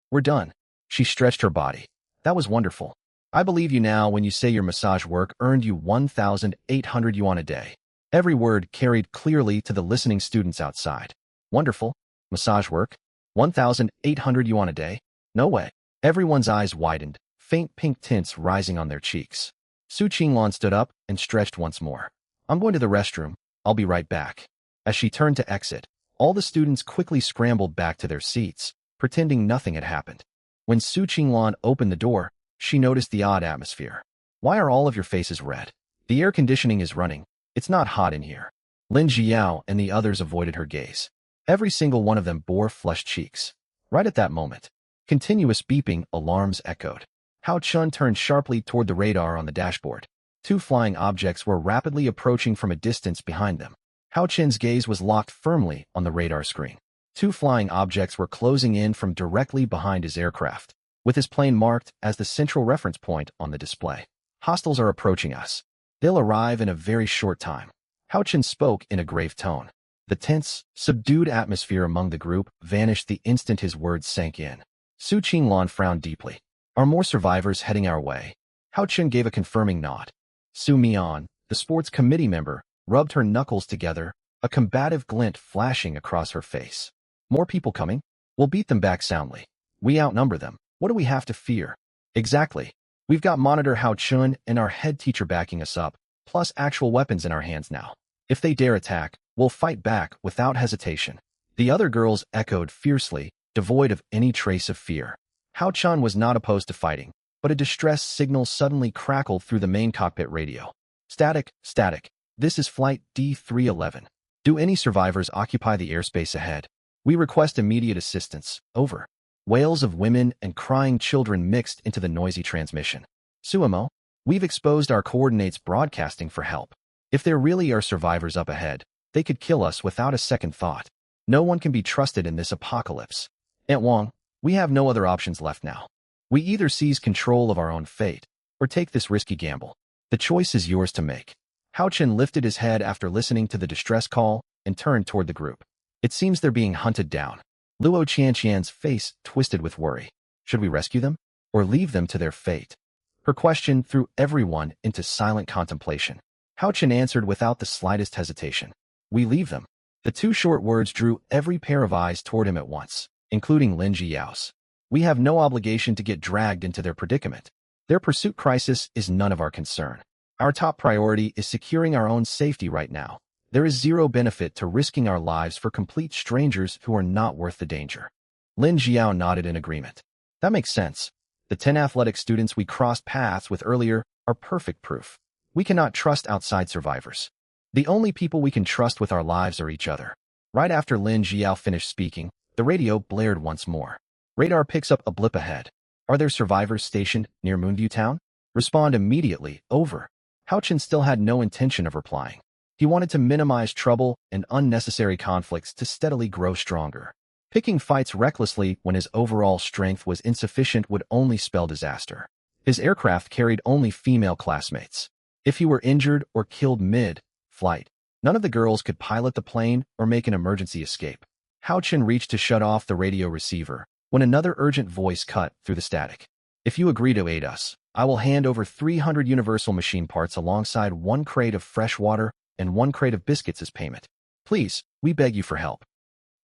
We're done. She stretched her body. That was wonderful. I believe you now when you say your massage work earned you 1,800 yuan a day. Every word carried clearly to the listening students outside. Wonderful. Massage work? 1,800 yuan a day? No way. Everyone's eyes widened, faint pink tints rising on their cheeks. Su Qinglan stood up and stretched once more. I'm going to the restroom. I'll be right back. As she turned to exit, all the students quickly scrambled back to their seats, pretending nothing had happened. When Su Qinglan opened the door, she noticed the odd atmosphere. Why are all of your faces red? The air conditioning is running. It's not hot in here. Lin Jiao and the others avoided her gaze. Every single one of them bore flushed cheeks. Right at that moment, continuous beeping alarms echoed. Hao Chun turned sharply toward the radar on the dashboard. 2 flying objects were rapidly approaching from a distance behind them. Hao Chun's gaze was locked firmly on the radar screen. 2 flying objects were closing in from directly behind his aircraft, with his plane marked as the central reference point on the display. Hostiles are approaching us. They'll arrive in a very short time. Hao Chun spoke in a grave tone. The tense, subdued atmosphere among the group vanished the instant his words sank in. Su Qinglan frowned deeply. Are more survivors heading our way? Hao Chun gave a confirming nod. Su Mian, the sports committee member, rubbed her knuckles together, a combative glint flashing across her face. More people coming? We'll beat them back soundly. We outnumber them. What do we have to fear? Exactly. We've got Monitor Hao Chun and our head teacher backing us up, plus actual weapons in our hands now. If they dare attack, we'll fight back without hesitation. The other girls echoed fiercely, devoid of any trace of fear. Hao Chun was not opposed to fighting, but a distress signal suddenly crackled through the main cockpit radio. Static, static. This is Flight D311. Do any survivors occupy the airspace ahead? We request immediate assistance. Over. Wails of women and crying children mixed into the noisy transmission. Suemo, we've exposed our coordinates broadcasting for help. If there really are survivors up ahead, they could kill us without a second thought. No one can be trusted in this apocalypse. Aunt Wang, we have no other options left now. We either seize control of our own fate or take this risky gamble. The choice is yours to make. Hao Chen lifted his head after listening to the distress call and turned toward the group. It seems they're being hunted down. Luo Qianqian's face twisted with worry. Should we rescue them or leave them to their fate? Her question threw everyone into silent contemplation. Hao Chen answered without the slightest hesitation. We leave them. The two short words drew every pair of eyes toward him at once, including Lin Jiao's. We have no obligation to get dragged into their predicament. Their pursuit crisis is none of our concern. Our top priority is securing our own safety right now. There is zero benefit to risking our lives for complete strangers who are not worth the danger. Lin Jiao nodded in agreement. That makes sense. The 10 athletic students we crossed paths with earlier are perfect proof. We cannot trust outside survivors. The only people we can trust with our lives are each other. Right after Lin Jiao finished speaking, the radio blared once more. Radar picks up a blip ahead. Are there survivors stationed near Moonview Town? Respond immediately. Over. Hao Chen still had no intention of replying. He wanted to minimize trouble and unnecessary conflicts to steadily grow stronger. Picking fights recklessly when his overall strength was insufficient would only spell disaster. His aircraft carried only female classmates. If he were injured or killed mid-flight, none of the girls could pilot the plane or make an emergency escape. Hao Chen reached to shut off the radio receiver when another urgent voice cut through the static. If you agree to aid us, I will hand over 300 universal machine parts alongside 1 crate of fresh water and 1 crate of biscuits as payment. Please, we beg you for help.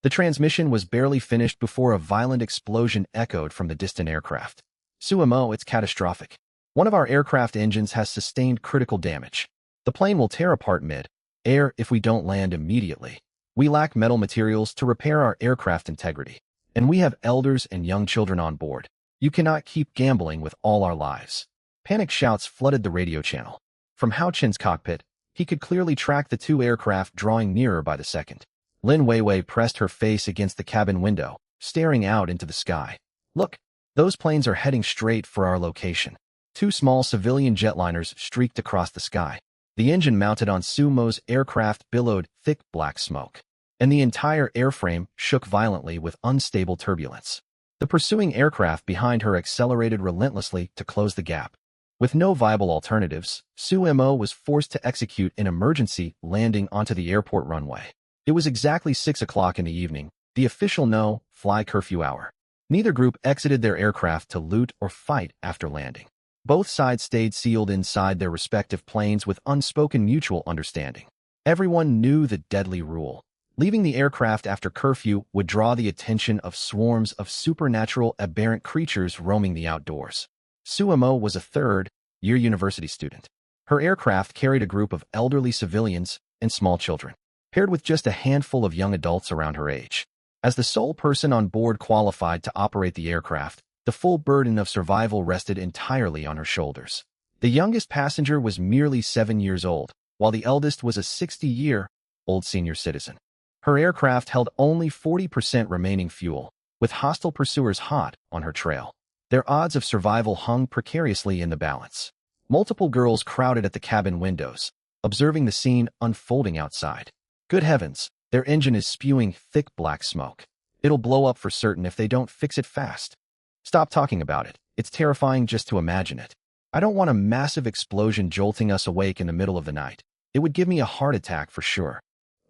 The transmission was barely finished before a violent explosion echoed from the distant aircraft. Sumo, it's catastrophic. One of our aircraft engines has sustained critical damage. The plane will tear apart mid-air if we don't land immediately. We lack metal materials to repair our aircraft integrity. And we have elders and young children on board. You cannot keep gambling with all our lives. Panic shouts flooded the radio channel. From Hao Chen's cockpit, he could clearly track the 2 aircraft drawing nearer by the second. Lin Weiwei pressed her face against the cabin window, staring out into the sky. Look, those planes are heading straight for our location. 2 small civilian jetliners streaked across the sky. The engine mounted on Sumo's aircraft billowed thick black smoke, and the entire airframe shook violently with unstable turbulence. The pursuing aircraft behind her accelerated relentlessly to close the gap. With no viable alternatives, Sumo was forced to execute an emergency landing onto the airport runway. It was exactly 6 o'clock in the evening, the official no-fly curfew hour. Neither group exited their aircraft to loot or fight after landing. Both sides stayed sealed inside their respective planes with unspoken mutual understanding. Everyone knew the deadly rule. Leaving the aircraft after curfew would draw the attention of swarms of supernatural aberrant creatures roaming the outdoors. Sumo was a third-year university student. Her aircraft carried a group of elderly civilians and small children, paired with just a handful of young adults around her age. As the sole person on board qualified to operate the aircraft, the full burden of survival rested entirely on her shoulders. The youngest passenger was merely 7 years old, while the eldest was a 60-year-old senior citizen. Her aircraft held only 40% remaining fuel, with hostile pursuers hot on her trail. Their odds of survival hung precariously in the balance. Multiple girls crowded at the cabin windows, observing the scene unfolding outside. Good heavens, their engine is spewing thick black smoke. It'll blow up for certain if they don't fix it fast. Stop talking about it. It's terrifying just to imagine it. I don't want a massive explosion jolting us awake in the middle of the night. It would give me a heart attack for sure.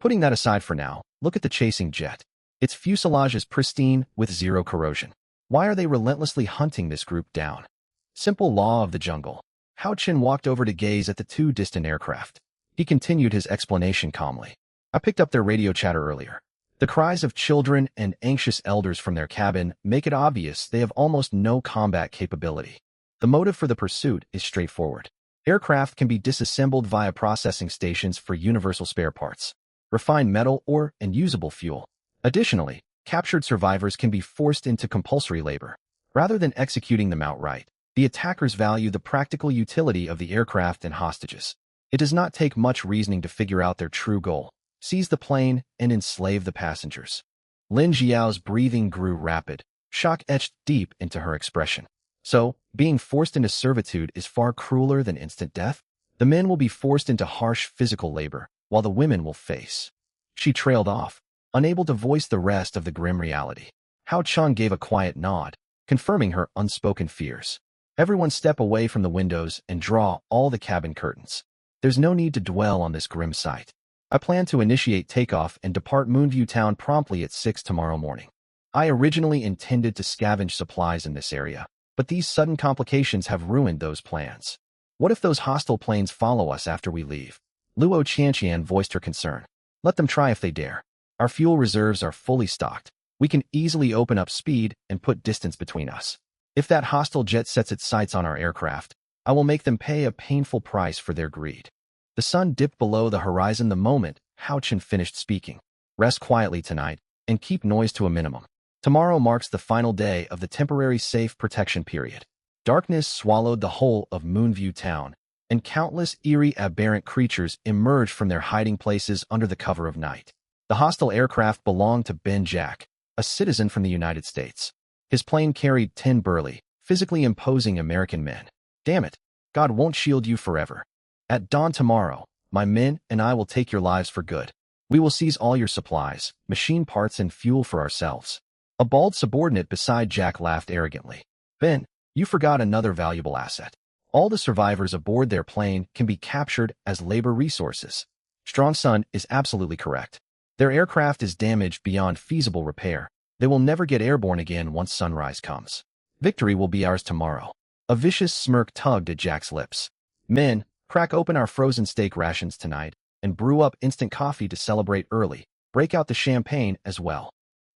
Putting that aside for now, look at the chasing jet. Its fuselage is pristine with zero corrosion. Why are they relentlessly hunting this group down? Simple law of the jungle. Hao Chen walked over to gaze at the 2 distant aircraft. He continued his explanation calmly. I picked up their radio chatter earlier. The cries of children and anxious elders from their cabin make it obvious they have almost no combat capability. The motive for the pursuit is straightforward. Aircraft can be disassembled via processing stations for universal spare parts, refined metal, and usable fuel. Additionally, captured survivors can be forced into compulsory labor. Rather than executing them outright, the attackers value the practical utility of the aircraft and hostages. It does not take much reasoning to figure out their true goal: seize the plane and enslave the passengers. Lin Jiao's breathing grew rapid, shock etched deep into her expression. So, being forced into servitude is far crueler than instant death? The men will be forced into harsh physical labor, while the women will face. She trailed off, unable to voice the rest of the grim reality. Hao Cheng gave a quiet nod. confirming her unspoken fears. Everyone step away from the windows and draw all the cabin curtains. There's no need to dwell on this grim sight. I plan to initiate takeoff and depart Moonview Town promptly at 6 tomorrow morning. I originally intended to scavenge supplies in this area, but these sudden complications have ruined those plans. What if those hostile planes follow us after we leave? Luo Qianqian voiced her concern. Let them try if they dare. Our fuel reserves are fully stocked. We can easily open up speed and put distance between us. If that hostile jet sets its sights on our aircraft, I will make them pay a painful price for their greed. The sun dipped below the horizon the moment Hao Chen finished speaking. Rest quietly tonight and keep noise to a minimum. Tomorrow marks the final day of the temporary safe protection period. Darkness swallowed the whole of Moonview Town, and countless eerie aberrant creatures emerged from their hiding places under the cover of night. The hostile aircraft belonged to Ben Jack, a citizen from the United States. His plane carried 10 burly, physically imposing American men. Damn it, God won't shield you forever. At dawn tomorrow, my men and I will take your lives for good. We will seize all your supplies, machine parts, and fuel for ourselves. A bald subordinate beside Jack laughed arrogantly. Ben, you forgot another valuable asset. All the survivors aboard their plane can be captured as labor resources. Strong Sun is absolutely correct. Their aircraft is damaged beyond feasible repair. They will never get airborne again once sunrise comes. Victory will be ours tomorrow. A vicious smirk tugged at Jack's lips. Men, crack open our frozen steak rations tonight and brew up instant coffee to celebrate early. Break out the champagne as well.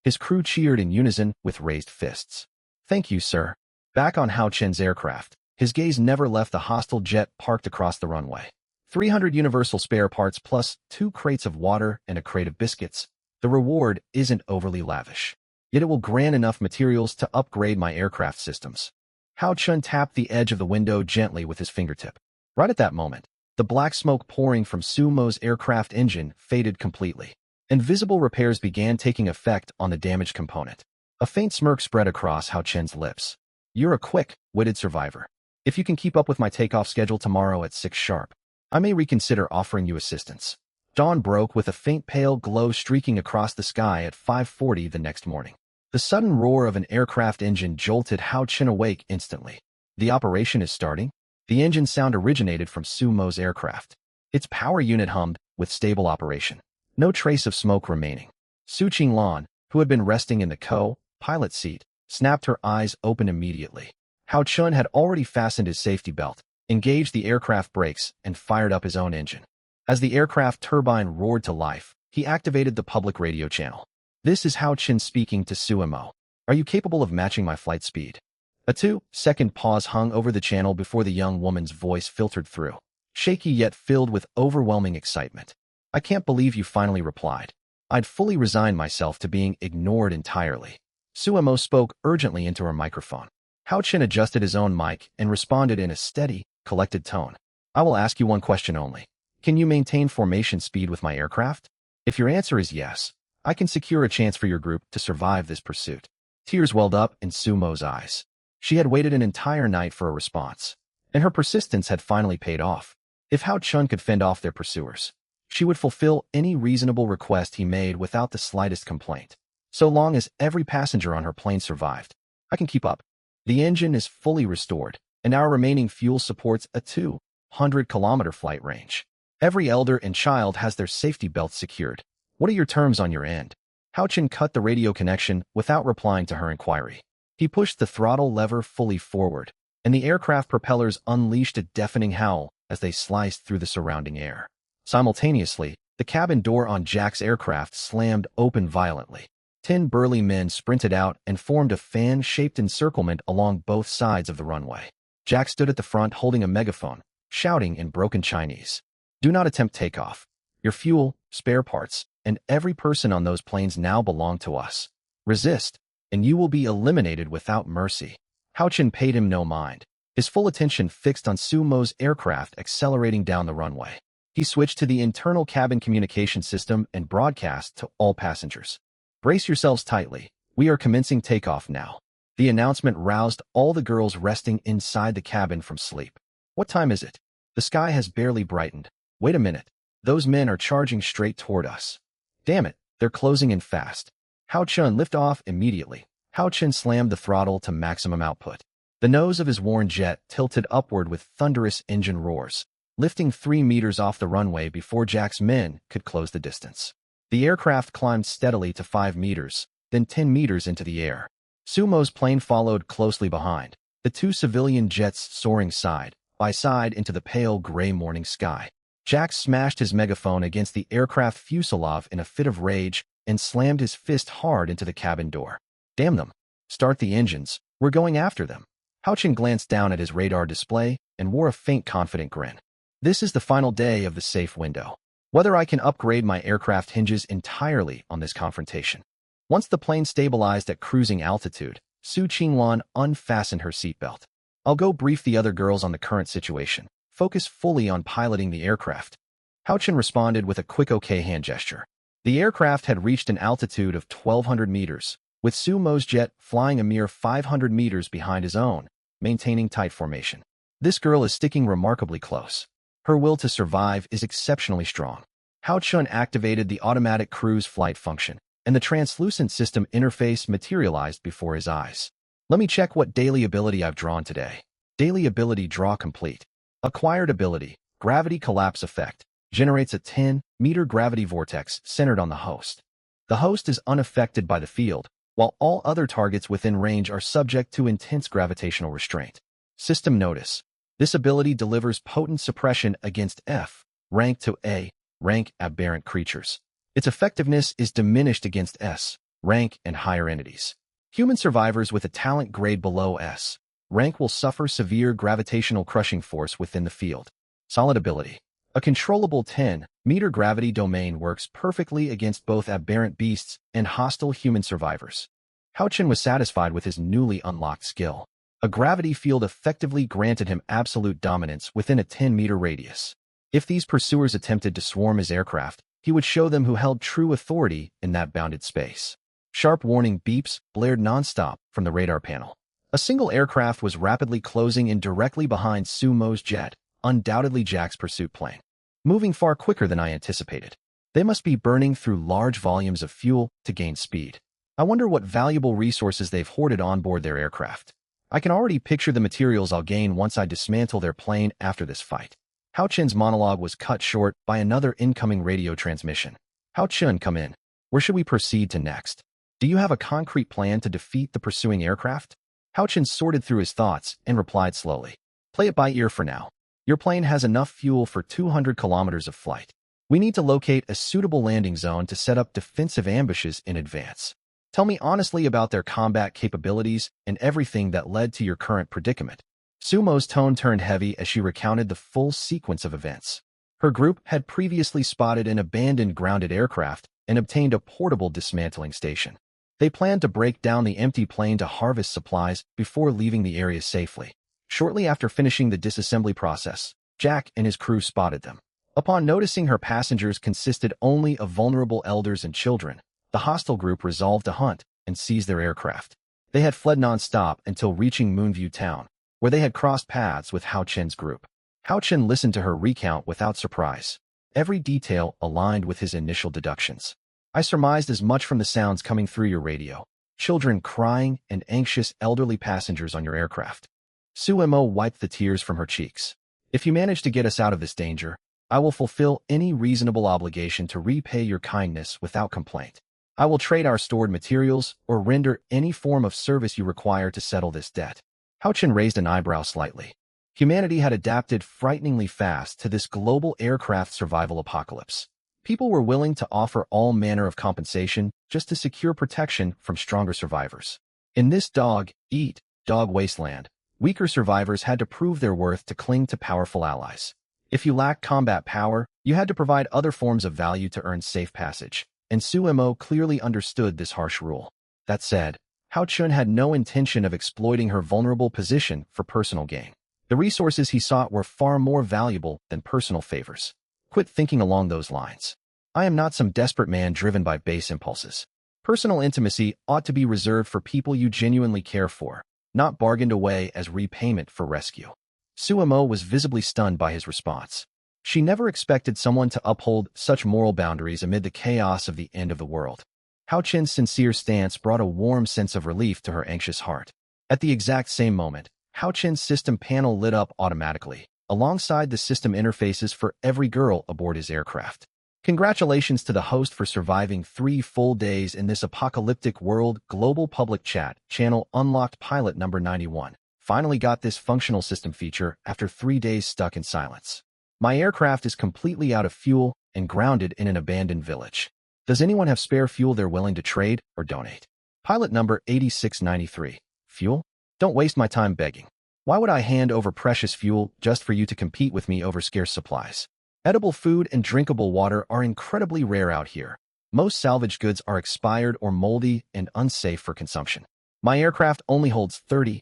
His crew cheered in unison with raised fists. Thank you, sir. Back on Hao Chen's aircraft, his gaze never left the hostile jet parked across the runway. 300 universal spare parts plus 2 crates of water and a crate of biscuits. The reward isn't overly lavish, yet it will grant enough materials to upgrade my aircraft systems. Hao Chen tapped the edge of the window gently with his fingertip. Right at that moment, the black smoke pouring from Sumo's aircraft engine faded completely, and visible repairs began taking effect on the damaged component. A faint smirk spread across Hao Chen's lips. You're a quick-witted survivor. If you can keep up with my takeoff schedule tomorrow at 6 sharp, I may reconsider offering you assistance. Dawn broke with a faint pale glow streaking across the sky at 5:40 the next morning. The sudden roar of an aircraft engine jolted Hao Chen awake instantly. The operation is starting? The engine sound originated from Sumo's aircraft. Its power unit hummed with stable operation. No trace of smoke remaining. Su Qinglan, who had been resting in the co-pilot seat, snapped her eyes open immediately. Hao Chen had already fastened his safety belt, engaged the aircraft brakes, and fired up his own engine. As the aircraft turbine roared to life, he activated the public radio channel. This is Hao Chen speaking to Sumo. Are you capable of matching my flight speed? A 2-second pause hung over the channel before the young woman's voice filtered through, shaky yet filled with overwhelming excitement. I can't believe you finally replied. I'd fully resigned myself to being ignored entirely. Sumo spoke urgently into her microphone. Hao Chen adjusted his own mic and responded in a steady, collected tone. I will ask you one question only. Can you maintain formation speed with my aircraft? If your answer is yes, I can secure a chance for your group to survive this pursuit. Tears welled up in Sumo's eyes. She had waited an entire night for a response, and her persistence had finally paid off. If Hao Chen could fend off their pursuers, she would fulfill any reasonable request he made without the slightest complaint. So long as every passenger on her plane survived, I can keep up. The engine is fully restored, and our remaining fuel supports a 200-kilometer flight range. Every elder and child has their safety belts secured. What are your terms on your end? Hao Chen cut the radio connection without replying to her inquiry. He pushed the throttle lever fully forward, and the aircraft propellers unleashed a deafening howl as they sliced through the surrounding air. Simultaneously, the cabin door on Jack's aircraft slammed open violently. 10 burly men sprinted out and formed a fan-shaped encirclement along both sides of the runway. Jack stood at the front holding a megaphone, shouting in broken Chinese. Do not attempt takeoff. Your fuel, spare parts, and every person on those planes now belong to us. Resist, and you will be eliminated without mercy. Hao Chen paid him no mind, his full attention fixed on Sumo's aircraft accelerating down the runway. He switched to the internal cabin communication system and broadcast to all passengers. Brace yourselves tightly. We are commencing takeoff now. The announcement roused all the girls resting inside the cabin from sleep. What time is it? The sky has barely brightened. Wait a minute. Those men are charging straight toward us. Damn it, they're closing in fast. Hao Chen lift off immediately. Hao Chen slammed the throttle to maximum output. The nose of his worn jet tilted upward with thunderous engine roars, lifting 3 meters off the runway before Jack's men could close the distance. The aircraft climbed steadily to 5 meters, then 10 meters into the air. Sumo's plane followed closely behind, the 2 civilian jets soaring side by side into the pale gray morning sky. Jack smashed his megaphone against the aircraft fuselage in a fit of rage and slammed his fist hard into the cabin door. Damn them. Start the engines. We're going after them. Hao Chen glanced down at his radar display and wore a faint confident grin. This is the final day of the safe window. Whether I can upgrade my aircraft hinges entirely on this confrontation. Once the plane stabilized at cruising altitude, Su Qinglan unfastened her seatbelt. I'll go brief the other girls on the current situation. Focus fully on piloting the aircraft. Hao Chen responded with a quick OK hand gesture. The aircraft had reached an altitude of 1,200 meters, with Sumo's jet flying a mere 500 meters behind his own, maintaining tight formation. This girl is sticking remarkably close. Her will to survive is exceptionally strong. Hao Chen activated the automatic cruise flight function, and the translucent system interface materialized before his eyes. Let me check what daily ability I've drawn today. Daily ability draw complete. Acquired ability, gravity collapse effect, generates a 10-meter gravity vortex centered on the host. The host is unaffected by the field, while all other targets within range are subject to intense gravitational restraint. System notice. This ability delivers potent suppression against F, rank to A, rank aberrant creatures. Its effectiveness is diminished against S, rank and higher entities. Human survivors with a talent grade below S, rank will suffer severe gravitational crushing force within the field. Solid ability. A controllable 10-meter gravity domain works perfectly against both aberrant beasts and hostile human survivors. Hao Chen was satisfied with his newly unlocked skill. A gravity field effectively granted him absolute dominance within a 10-meter radius. If these pursuers attempted to swarm his aircraft, he would show them who held true authority in that bounded space. Sharp warning beeps blared nonstop from the radar panel. A single aircraft was rapidly closing in directly behind Sumo's jet, undoubtedly Jack's pursuit plane. Moving far quicker than I anticipated. They must be burning through large volumes of fuel to gain speed. I wonder what valuable resources they've hoarded on board their aircraft. I can already picture the materials I'll gain once I dismantle their plane after this fight. Hao Chen's monologue was cut short by another incoming radio transmission. Hao Chen, come in. Where should we proceed to next? Do you have a concrete plan to defeat the pursuing aircraft? Hao Chen sorted through his thoughts and replied slowly. Play it by ear for now. Your plane has enough fuel for 200 kilometers of flight. We need to locate a suitable landing zone to set up defensive ambushes in advance. Tell me honestly about their combat capabilities and everything that led to your current predicament. Sumo's tone turned heavy as she recounted the full sequence of events. Her group had previously spotted an abandoned grounded aircraft and obtained a portable dismantling station. They planned to break down the empty plane to harvest supplies before leaving the area safely. Shortly after finishing the disassembly process, Jack and his crew spotted them. Upon noticing her passengers consisted only of vulnerable elders and children, the hostile group resolved to hunt and seize their aircraft. They had fled non-stop until reaching Moonview Town, where they had crossed paths with Hao Chen's group. Hao Chen listened to her recount without surprise. Every detail aligned with his initial deductions. I surmised as much from the sounds coming through your radio. Children crying and anxious elderly passengers on your aircraft. Sumo wiped the tears from her cheeks. If you manage to get us out of this danger, I will fulfill any reasonable obligation to repay your kindness without complaint. I will trade our stored materials or render any form of service you require to settle this debt. Hao Chen raised an eyebrow slightly. Humanity had adapted frighteningly fast to this global aircraft survival apocalypse. People were willing to offer all manner of compensation just to secure protection from stronger survivors. In this dog-eat-dog wasteland, weaker survivors had to prove their worth to cling to powerful allies. If you lacked combat power, you had to provide other forms of value to earn safe passage, and Sumo clearly understood this harsh rule. That said, Hao Chen had no intention of exploiting her vulnerable position for personal gain. The resources he sought were far more valuable than personal favors. Quit thinking along those lines. I am not some desperate man driven by base impulses. Personal intimacy ought to be reserved for people you genuinely care for, not bargained away as repayment for rescue. Sumo was visibly stunned by his response. She never expected someone to uphold such moral boundaries amid the chaos of the end of the world. Hao Chen's sincere stance brought a warm sense of relief to her anxious heart. At the exact same moment, Hao Chen's system panel lit up automatically, alongside the system interfaces for every girl aboard his aircraft. Congratulations to the host for surviving 3 full days in this apocalyptic world. Global Public Chat Channel unlocked pilot number 91. Finally got this functional system feature after 3 days stuck in silence. My aircraft is completely out of fuel and grounded in an abandoned village. Does anyone have spare fuel they're willing to trade or donate? Pilot number 8693. Fuel? Don't waste my time begging. Why would I hand over precious fuel just for you to compete with me over scarce supplies? Edible food and drinkable water are incredibly rare out here. Most salvage goods are expired or moldy and unsafe for consumption. My aircraft only holds 35%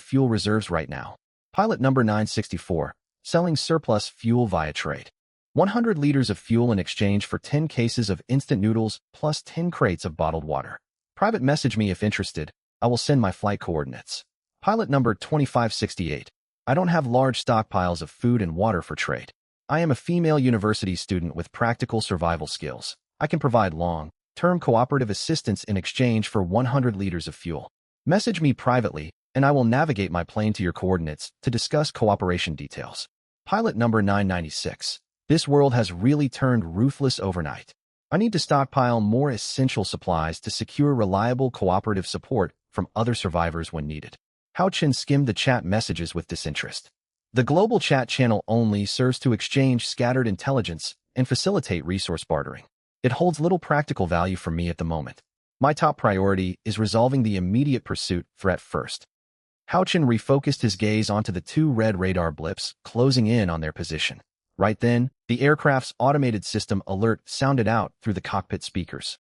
fuel reserves right now. Pilot number 964. Selling surplus fuel via trade. 100 liters of fuel in exchange for 10 cases of instant noodles plus 10 crates of bottled water. Private message me if interested. I will send my flight coordinates. Pilot number 2568. I don't have large stockpiles of food and water for trade. I am a female university student with practical survival skills. I can provide long-term cooperative assistance in exchange for 100 liters of fuel. Message me privately, and I will navigate my plane to your coordinates to discuss cooperation details. Pilot number 996. This world has really turned ruthless overnight. I need to stockpile more essential supplies to secure reliable cooperative support from other survivors when needed. Hao Chen skimmed the chat messages with disinterest. The global chat channel only serves to exchange scattered intelligence and facilitate resource bartering. It holds little practical value for me at the moment. My top priority is resolving the immediate pursuit threat first. Hao Chen refocused his gaze onto the 2 red radar blips closing in on their position. Right then, the aircraft's automated system alert sounded out through the cockpit speakers.